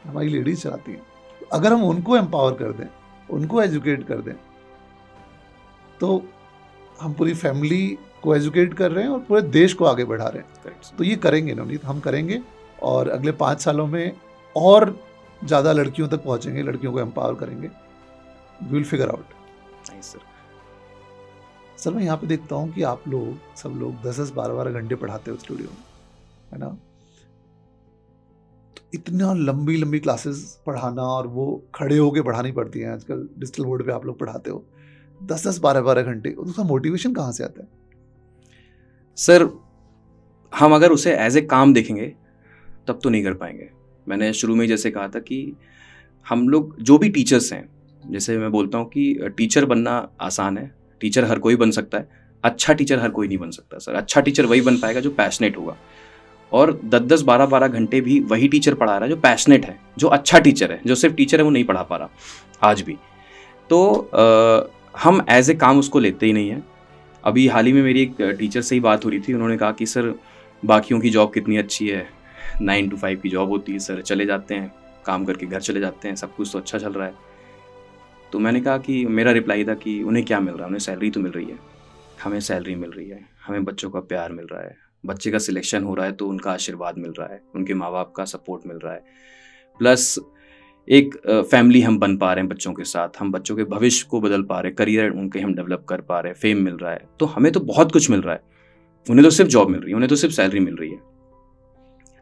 हमारी लेडीज चलाती हैं। तो अगर हम उनको एम्पावर कर दें, उनको एजुकेट कर दें, तो हम पूरी फैमिली को एजुकेट कर रहे हैं और पूरे देश को आगे बढ़ा रहे हैं। तो ये करेंगे नवनीत, हम करेंगे, और अगले 5 सालों में और ज़्यादा लड़कियों तक पहुंचेंगे, लड़कियों को एम्पावर करेंगे। We will figure out. Nice sir. Sir मैं यहाँ पे देखता हूँ कि आप लोग सब लोग 10-10, 12-12 घंटे पढ़ाते हो स्टूडियो में, है ना? तो इतना लंबी लंबी क्लासेस पढ़ाना, और वो खड़े होके पढ़ानी पड़ती हैं आजकल, डिजिटल बोर्ड पे आप लोग पढ़ाते हो 10-10, 12-12 घंटे, उसका मोटिवेशन कहाँ से आता है? सर हम अगर उसे एज ए काम देखेंगे तब तो नहीं कर पाएंगे। मैंने शुरू में जैसे कहा था कि हम लोग जो भी टीचर्स हैं, जैसे मैं बोलता हूँ कि टीचर बनना आसान है, टीचर हर कोई बन सकता है, अच्छा टीचर हर कोई नहीं बन सकता सर। अच्छा टीचर वही बन पाएगा जो पैशनेट होगा, और 10-10, 12-12 घंटे भी वही टीचर पढ़ा रहा है जो पैशनेट है, जो अच्छा टीचर है। जो सिर्फ टीचर है वो नहीं पढ़ा पा रहा आज भी। तो हम एज ए काम उसको लेते ही नहीं हैं। अभी हाल ही में मेरी एक टीचर से ही बात हो रही थी, उन्होंने कहा कि सर बाकियों की जॉब कितनी अच्छी है, 9 to 5 की जॉब होती है सर, चले जाते हैं काम करके घर चले जाते हैं, सब कुछ तो अच्छा चल रहा है। तो मैंने कहा कि मेरा रिप्लाई था कि उन्हें क्या मिल रहा है, उन्हें सैलरी तो मिल रही है, हमें सैलरी मिल रही है, हमें बच्चों का प्यार मिल रहा है, बच्चे का सिलेक्शन हो रहा है तो उनका आशीर्वाद मिल रहा है, उनके माँ बाप का सपोर्ट मिल रहा है, प्लस एक फैमिली हम बन पा रहे हैं बच्चों के साथ, हम बच्चों के भविष्य को बदल पा रहे हैं, करियर उनके हम डेवलप कर पा रहे हैं, फेम मिल रहा है, तो हमें तो बहुत कुछ मिल रहा है। उन्हें तो सिर्फ जॉब मिल रही है, उन्हें तो सिर्फ सैलरी मिल रही है।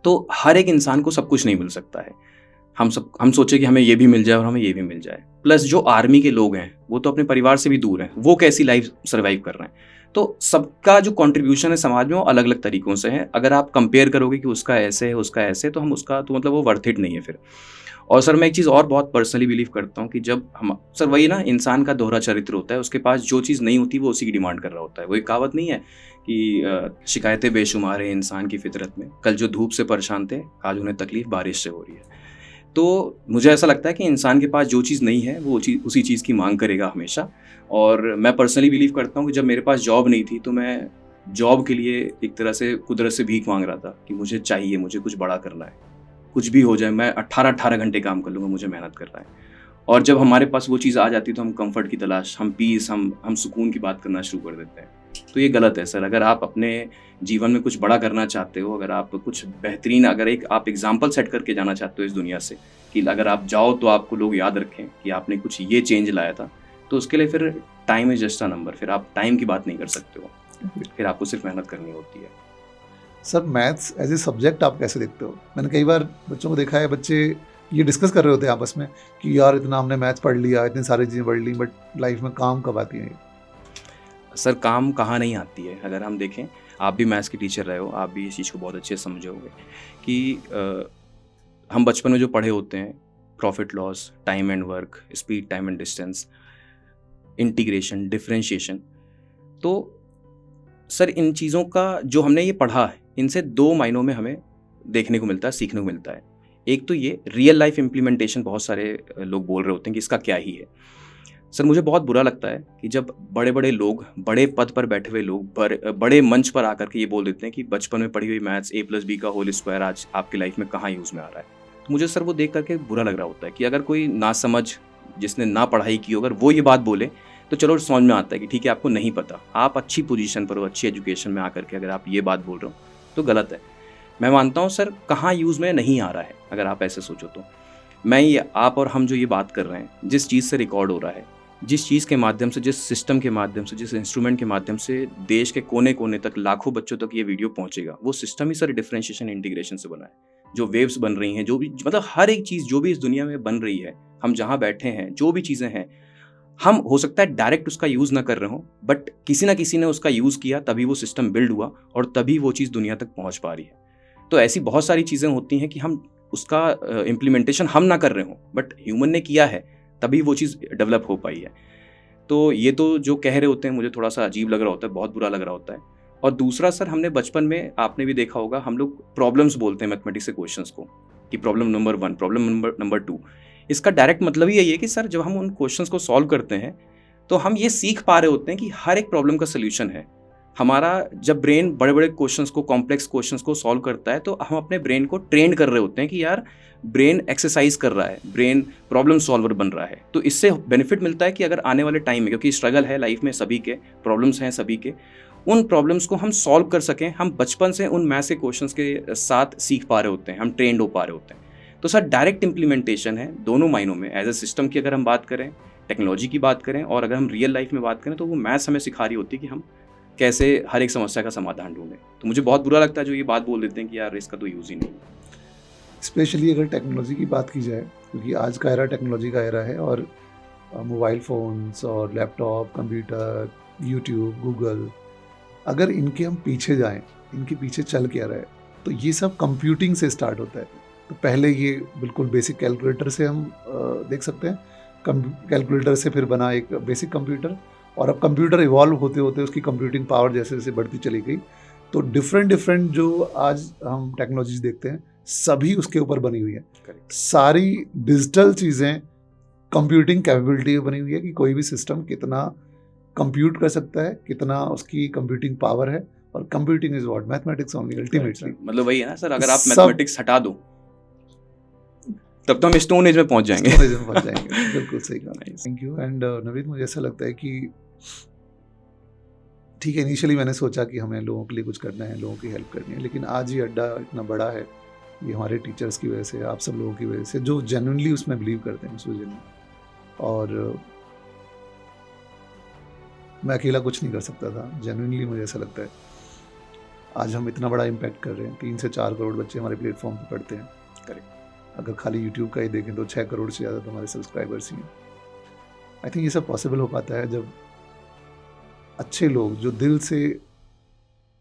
तो हर एक इंसान को सब कुछ नहीं मिल सकता है। हम सोचे कि हमें ये भी मिल जाए और हमें ये भी मिल जाए। प्लस जो आर्मी के लोग हैं वो तो अपने परिवार से भी दूर हैं, वो कैसी लाइफ सर्वाइव कर रहे हैं। तो सबका जो कंट्रीब्यूशन है समाज में वो अलग अलग तरीकों से है। अगर आप कंपेयर करोगे कि उसका ऐसे है उसका ऐसे, तो हम उसका तो मतलब वो वर्थ इट नहीं है फिर। और सर मैं एक चीज़ और बहुत पर्सनली बिलीव करता हूँ कि जब हम सर वही ना, इंसान का दोहरा चरित्र होता है, उसके पास जो चीज़ नहीं होती वो उसी की डिमांड कर रहा होता है। वो एक कहावत नहीं है कि शिकायतें बेशुमार है इंसान की फितरत में, कल जो धूप से परेशान थे आज उन्हें तकलीफ बारिश से हो रही है। तो मुझे ऐसा लगता है कि इंसान के पास जो चीज़ नहीं है वो उसी चीज़ की मांग करेगा हमेशा। और मैं पर्सनली बिलीव करता हूँ कि जब मेरे पास जॉब नहीं थी तो मैं जॉब के लिए एक तरह से कुदरत से भीख मांग रहा था कि मुझे चाहिए, मुझे कुछ बड़ा करना है, कुछ भी हो जाए मैं 18-18 घंटे काम कर लूँगा, मुझे मेहनत करना है। और जब हमारे पास वो चीज़ आ जाती है तो हम कंफर्ट की तलाश, हम पीस, हम सुकून की बात करना शुरू कर देते हैं। तो ये गलत है सर। अगर आप अपने जीवन में कुछ बड़ा करना चाहते हो, अगर आप कुछ बेहतरीन, अगर आप एग्जाम्पल सेट करके जाना चाहते हो इस दुनिया से कि अगर आप जाओ तो आपको लोग याद रखें कि आपने कुछ ये चेंज लाया था, तो उसके लिए फिर time is just a number. फिर आप टाइम की बात नहीं कर सकते हो, फिर आपको सिर्फ मेहनत करनी होती है। Sir maths as a subject आप कैसे देखते हो? मैंने कई बार बच्चों को देखा है, बच्चे ये डिस्कस कर रहे होते हैं आपस में कि यार इतना हमने मैथ्स पढ़ लिया, इतनी सारी चीज़ें पढ़ ली, बट लाइफ में काम कब आती हैं? सर काम कहाँ नहीं आती है। अगर हम देखें, आप भी मैथ्स के टीचर रहे हो, आप भी इस चीज़ को बहुत अच्छे से समझोगे कि हम बचपन में जो पढ़े होते हैं, profit loss, time and work, speed, time and distance, integration, differentiation, तो सर इन चीज़ों का जो हमने ये पढ़ा है, इनसे 2 मायनों में हमें देखने को मिलता है, सीखने को मिलता है। एक तो ये रियल लाइफ इम्प्लीमेंटेशन, बहुत सारे लोग बोल रहे होते हैं कि इसका क्या ही है। सर मुझे बहुत बुरा लगता है कि जब बड़े-बड़े लोग, बड़े पद पर बैठे हुए लोग बड़े मंच पर आकर के ये बोल देते हैं कि बचपन में पढ़ी हुई मैथ्स a+b का होल स्क्वायर आज आपकी लाइफ में कहाँ यूज़ में आ रहा है। तो मुझे सर वो देख करके बुरा लग रहा होता है कि अगर कोई नासमझ, जिसने ना पढ़ाई की हो, अगर वो ये बात बोले तो चलो समझ में आता है कि ठीक है आपको नहीं पता, आप अच्छी पोजीशन पर हो, अच्छी एजुकेशन में आकर के अगर आप ये बात बोल रहे हो तो गलत है। मैं मानता हूँ सर कहाँ यूज़ में नहीं आ रहा है, अगर आप ऐसे सोचो तो। मैं ये, आप और हम जो ये बात कर रहे हैं, जिस चीज़ से रिकॉर्ड हो रहा है, जिस चीज़ के माध्यम से, जिस सिस्टम के माध्यम से, जिस इंस्ट्रूमेंट के माध्यम से देश के कोने-कोने तक, लाखों बच्चों तक ये वीडियो पहुँचेगा, वो सिस्टम ही सर डिफरेंशिएशन इंटीग्रेशन से बना है। जो वेव्स बन रही हैं, जो भी, मतलब हर एक चीज़ जो भी इस दुनिया में बन रही है, हम जहाँ बैठे हैं, जो भी चीज़ें हैं, हम हो सकता है डायरेक्ट उसका यूज़ ना कर रहे हों, बट किसी ना किसी ने उसका यूज़ किया, तभी वो सिस्टम बिल्ड हुआ और तभी वो चीज़ दुनिया तक पहुँच पा रही है। तो ऐसी बहुत सारी चीज़ें होती हैं कि हम उसका इम्प्लीमेंटेशन हम ना कर रहे हों, बट ह्यूमन ने किया है, तभी वो चीज़ डेवलप हो पाई है। तो ये तो जो कह रहे होते हैं मुझे थोड़ा सा अजीब लग रहा होता है, बहुत बुरा लग रहा होता है। और दूसरा सर, हमने बचपन में, आपने भी देखा होगा, हम लोग प्रॉब्लम्स बोलते हैं मैथमेटिक्स के क्वेश्चंस को, कि प्रॉब्लम नंबर 1, प्रॉब्लम नंबर 2। इसका डायरेक्ट मतलब ही यही है कि सर जब हम उन क्वेश्चंस को सॉल्व करते हैं तो हम ये सीख पा रहे होते हैं कि हर एक प्रॉब्लम का सोल्यूशन है। हमारा जब ब्रेन बड़े-बड़े क्वेश्चंस को, कॉम्प्लेक्स क्वेश्चंस को सॉल्व करता है, तो हम अपने ब्रेन को ट्रेन कर रहे होते हैं कि यार ब्रेन एक्सरसाइज कर रहा है, ब्रेन प्रॉब्लम सॉल्वर बन रहा है। तो इससे बेनिफिट मिलता है कि अगर आने वाले टाइम में, क्योंकि स्ट्रगल है लाइफ में सभी के, प्रॉब्लम्स हैं सभी के, उन प्रॉब्लम्स को हम सॉल्व कर सकें। हम बचपन से उन मैथ्स के क्वेश्चंस के साथ सीख पा रहे होते हैं, हम ट्रेंड हो पा रहे होते हैं। तो सर डायरेक्ट इम्प्लीमेंटेशन है दोनों मायनों में। एज ए सिस्टम की अगर हम बात करें, टेक्नोलॉजी की बात करें, और अगर हम रियल लाइफ में बात करें, तो वो मैथ्स हमें सिखा रही होती है कि हम कैसे हर एक समस्या का समाधान ढूंढें। तो मुझे बहुत बुरा लगता है जो ये बात बोल देते हैं कि यार इसका तो यूज़ ही नहीं है। स्पेशली अगर टेक्नोलॉजी की बात की जाए, क्योंकि आज का एरा टेक्नोलॉजी का एरा है, और मोबाइल फ़ोन्स और लैपटॉप, कंप्यूटर, यूट्यूब, गूगल, अगर इनके हम पीछे जाएं, इनके पीछे चल क्या रहा है, तो ये सब कंप्यूटिंग से स्टार्ट होता है। तो पहले ये बिल्कुल बेसिक कैलकुलेटर से हम देख सकते हैं, कैलकुलेटर से फिर बना एक बेसिक कंप्यूटर, और अब कंप्यूटर इवॉल्व होते होते उसकी कंप्यूटिंग पावर जैसे जैसे बढ़ती चली गई, तो डिफरेंट जो आज हम टेक्नोलॉजीज देखते हैं सभी उसके ऊपर बनी हुई है। सारी डिजिटल चीज़ें कंप्यूटिंग कैपेबिलिटी बनी हुई है कि कोई भी सिस्टम कितना कंप्यूट कर सकता है, कितना उसकी कंप्यूटिंग पावर है, और computing is what, mathematics only ultimately. मतलब वही है ना सर, अगर आप मैथमेटिक्स हटा दो तब तो हम स्टोन एज में पहुंच जाएंगे। बिल्कुल सही कहा। Thank you. एंड नवीद, मुझे ऐसा लगता है कि ठीक है, इनिशियली मैंने सोचा कि हमें लोगों के लिए कुछ करना है, लोगों की हेल्प करनी है, लेकिन आज ये अड्डा इतना बड़ा है, ये हमारे टीचर्स की वजह से, आप सब लोगों की वजह से, जो जेन्युइनली उसमें बिलीव करते हैं, उस विजन में। और मैं अकेला कुछ नहीं कर सकता था, जेन्युइनली मुझे ऐसा लगता है। आज हम इतना बड़ा इम्पैक्ट कर रहे हैं, 3 से 4 करोड़ बच्चे हमारे प्लेटफॉर्म पर पढ़ते हैं। करेक्ट। अगर खाली यूट्यूब का ही देखें तो 6 करोड़ से ज़्यादा तो हमारे सब्सक्राइबर्स ही हैं। आई थिंक ये सब पॉसिबल हो पाता है जब अच्छे लोग जो दिल से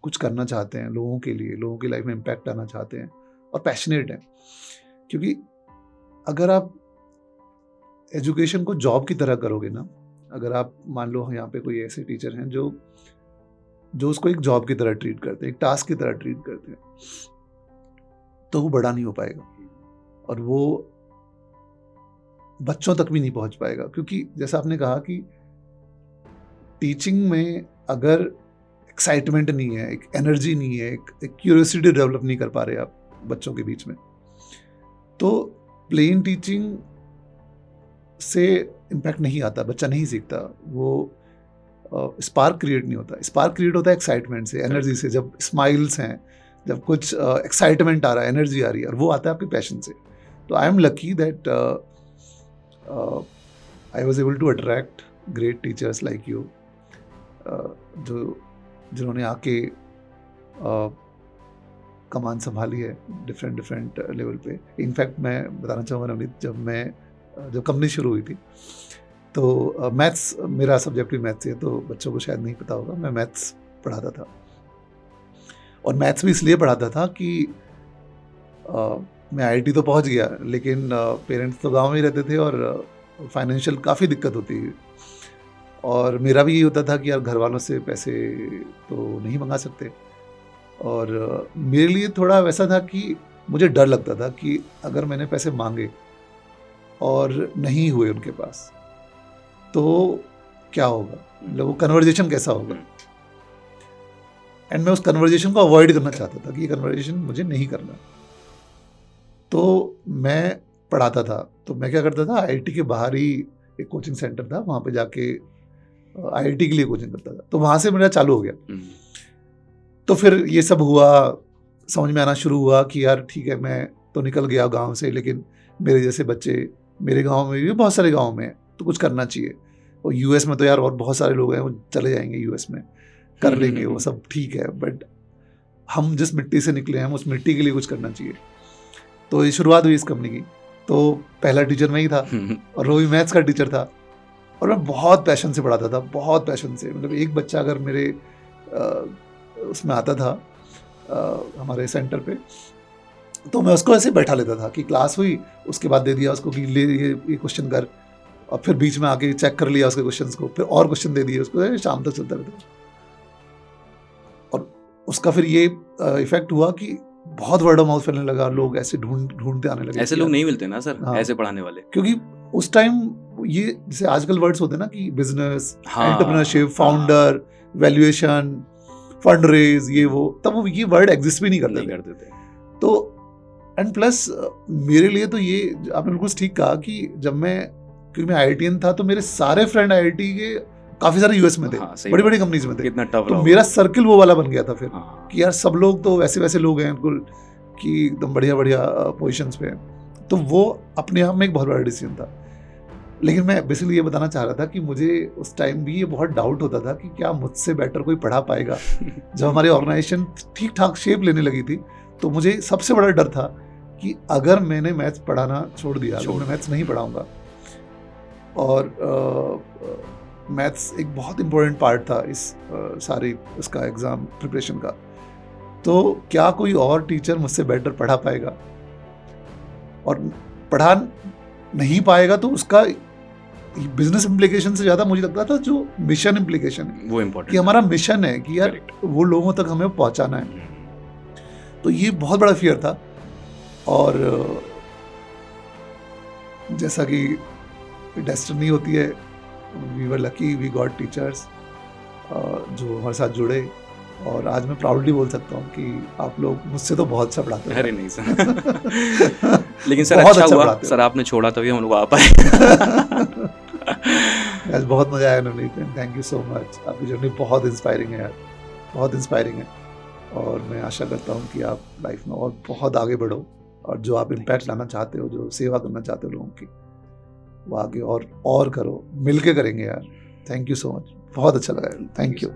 कुछ करना चाहते हैं लोगों के लिए, लोगों की लाइफ में इम्पैक्ट आना चाहते हैं और पैशनेट हैं। क्योंकि अगर आप एजुकेशन को जॉब की तरह करोगे ना, अगर आप मान लो यहाँ पे कोई ऐसे टीचर हैं जो उसको एक जॉब की तरह ट्रीट करते हैं, एक टास्क की तरह ट्रीट करते हैं, तो वो बड़ा नहीं हो पाएगा और वो बच्चों तक भी नहीं पहुंच पाएगा। क्योंकि जैसा आपने कहा कि टीचिंग में अगर एक्साइटमेंट नहीं है, एक एनर्जी नहीं है, एक क्यूरियोसिटी डेवलप नहीं कर पा रहे आप बच्चों के बीच में, तो प्लेन टीचिंग से इम्पैक्ट नहीं आता, बच्चा नहीं सीखता, वो स्पार्क क्रिएट नहीं होता। स्पार्क क्रिएट होता है एक्साइटमेंट से, एनर्जी से, जब स्माइल्स हैं, जब कुछ एक्साइटमेंट आ रहा है, एनर्जी आ रही है, और वो आता है आपके पैशन से। तो I am lucky that I was able to attract great teachers like you, जिन्होंने आके कमान संभाली है डिफरेंट लेवल पे। इनफैक्ट मैं बताना चाहूँगा नवनीत, जब कंपनी शुरू हुई थी तो मैथ्स मेरा सब्जेक्ट भी मैथ्स है, तो बच्चों को शायद नहीं पता होगा, मैं मैथ्स पढ़ाता था। और मैथ्स भी इसलिए पढ़ाता था कि मैं IIT तो पहुंच गया, लेकिन पेरेंट्स तो गांव में ही रहते थे और फाइनेंशियल काफ़ी दिक्कत होती है। और मेरा भी ये होता था कि यार घर वालों से पैसे तो नहीं मंगा सकते, और मेरे लिए थोड़ा वैसा था कि मुझे डर लगता था कि अगर मैंने पैसे मांगे और नहीं हुए उनके पास तो क्या होगा, मतलब वो कन्वर्जेशन कैसा होगा। एंड मैं उस कन्वर्जेशन को अवॉइड करना चाहता था कि ये कन्वर्जेशन मुझे नहीं करना। तो मैं पढ़ाता था, तो मैं क्या करता था, आईआईटी के बाहर ही एक कोचिंग सेंटर था, वहाँ पे जाके आईआईटी के लिए कोचिंग करता था, तो वहाँ से मेरा चालू हो गया। तो फिर ये सब हुआ, समझ में आना शुरू हुआ कि यार ठीक है, मैं तो निकल गया गांव से, लेकिन मेरे जैसे बच्चे मेरे गांव में भी, बहुत सारे गांव में, तो कुछ करना चाहिए। और यूएस में तो यार और बहुत सारे लोग हैं, वो चले जाएंगे यूएस में, कर लेंगे वो सब, ठीक है, बट हम जिस मिट्टी से निकले हैं उस मिट्टी के लिए कुछ करना चाहिए। तो ये शुरुआत हुई इस कंपनी की। तो पहला टीचर मैं ही था, और वो भी मैथ्स का टीचर था, और मैं बहुत पैशन से पढ़ाता था, बहुत पैशन से। मतलब एक बच्चा अगर मेरे उसमें आता था हमारे सेंटर पे, तो मैं उसको ऐसे बैठा लेता था कि क्लास हुई, उसके बाद दे दिया उसको कि ले ये क्वेश्चन कर, और फिर बीच में आके चेक कर लिया उसके क्वेश्चंस को, फिर और क्वेश्चन दे दिए उसको, शाम तक चलता रहता। और उसका फिर ये इफेक्ट हुआ कि बहुत वर्ड ऑफ माउथ फैलने लगा, लोग ऐसे ढूंढते आने लगे। ऐसे लोग नहीं मिलते ना सर, ऐसे पढ़ाने वाले, क्योंकि उस टाइम ये जैसे आजकल वर्ड्स होते हैं ना कि business, entrepreneurship, founder, valuation, fund raise, ये वो, तब वो ये वर्ड एग्जिस्ट भी नहीं करते थे। तो एंड प्लस मेरे लिए तो ये आपने बिल्कुल ठीक कहा कि जब मैं, क्योंकि मैं आईआईटीएन था, तो मेरे सारे फ्रेंड आईआईटी के काफी सारे यूएस में थे, बड़ी बड़ी कंपनीज में थे, कितना टफ, तो मेरा सर्किल वो वाला बन गया था फिर, कि यार सब लोग तो वैसे वैसे लोग हैं बिल्कुल कि एकदम बढ़िया बढ़िया पोजीशंस पे हैं। तो वो अपने आप में एक बहुत बड़ा डिसीजन था। लेकिन मैं बेसिकली ये बताना चाह रहा था कि मुझे उस टाइम भी ये बहुत डाउट होता था कि क्या मुझसे बेटर कोई पढ़ा पाएगा। जब हमारी ऑर्गेनाइजेशन ठीक ठाक शेप लेने लगी थी, तो मुझे सबसे बड़ा डर था कि अगर मैंने मैथ्स पढ़ाना छोड़ दिया, तो मैं मैथ्स नहीं पढ़ाऊंगा। और मैथ्स एक बहुत इम्पोर्टेंट पार्ट था इस सारी इसका एग्ज़ाम प्रिपरेशन का। तो क्या कोई और टीचर मुझसे बेटर पढ़ा पाएगा, और पढ़ा नहीं पाएगा तो उसका बिजनेस इम्प्लीकेशन से ज़्यादा मुझे लगता था जो मिशन इम्प्लीकेशन है वो इम्पोर्टेंट, कि हमारा मिशन है कि यार वो लोगों तक हमें पहुंचाना है। तो ये बहुत बड़ा फियर था। और जैसा कि डेस्टिनी होती है, we were lucky, we got teachers जो हमारे साथ जुड़े, और आज मैं प्राउडली बोल सकता हूँ कि आप लोग मुझसे तो बहुत अच्छा पढ़ाते हैं। अरे नहीं सर लेकिन सर अच्छा हुआ सर आपने छोड़ा, तभी हम लोग आ पाए। बहुत मजा आया Navneet, thank you so much. आपकी जर्नी बहुत इंस्पायरिंग है यार, बहुत इंस्पायरिंग है, और मैं आशा करता हूँ कि आप लाइफ में और बहुत आगे बढ़ो, और जो आप इम्पैक्ट लाना चाहते हो, जो सेवा करना चाहते हो लोगों की, वो आगे और करो, मिलके करेंगे यार। थैंक यू सो मच, बहुत अच्छा लगा, थैंक यू।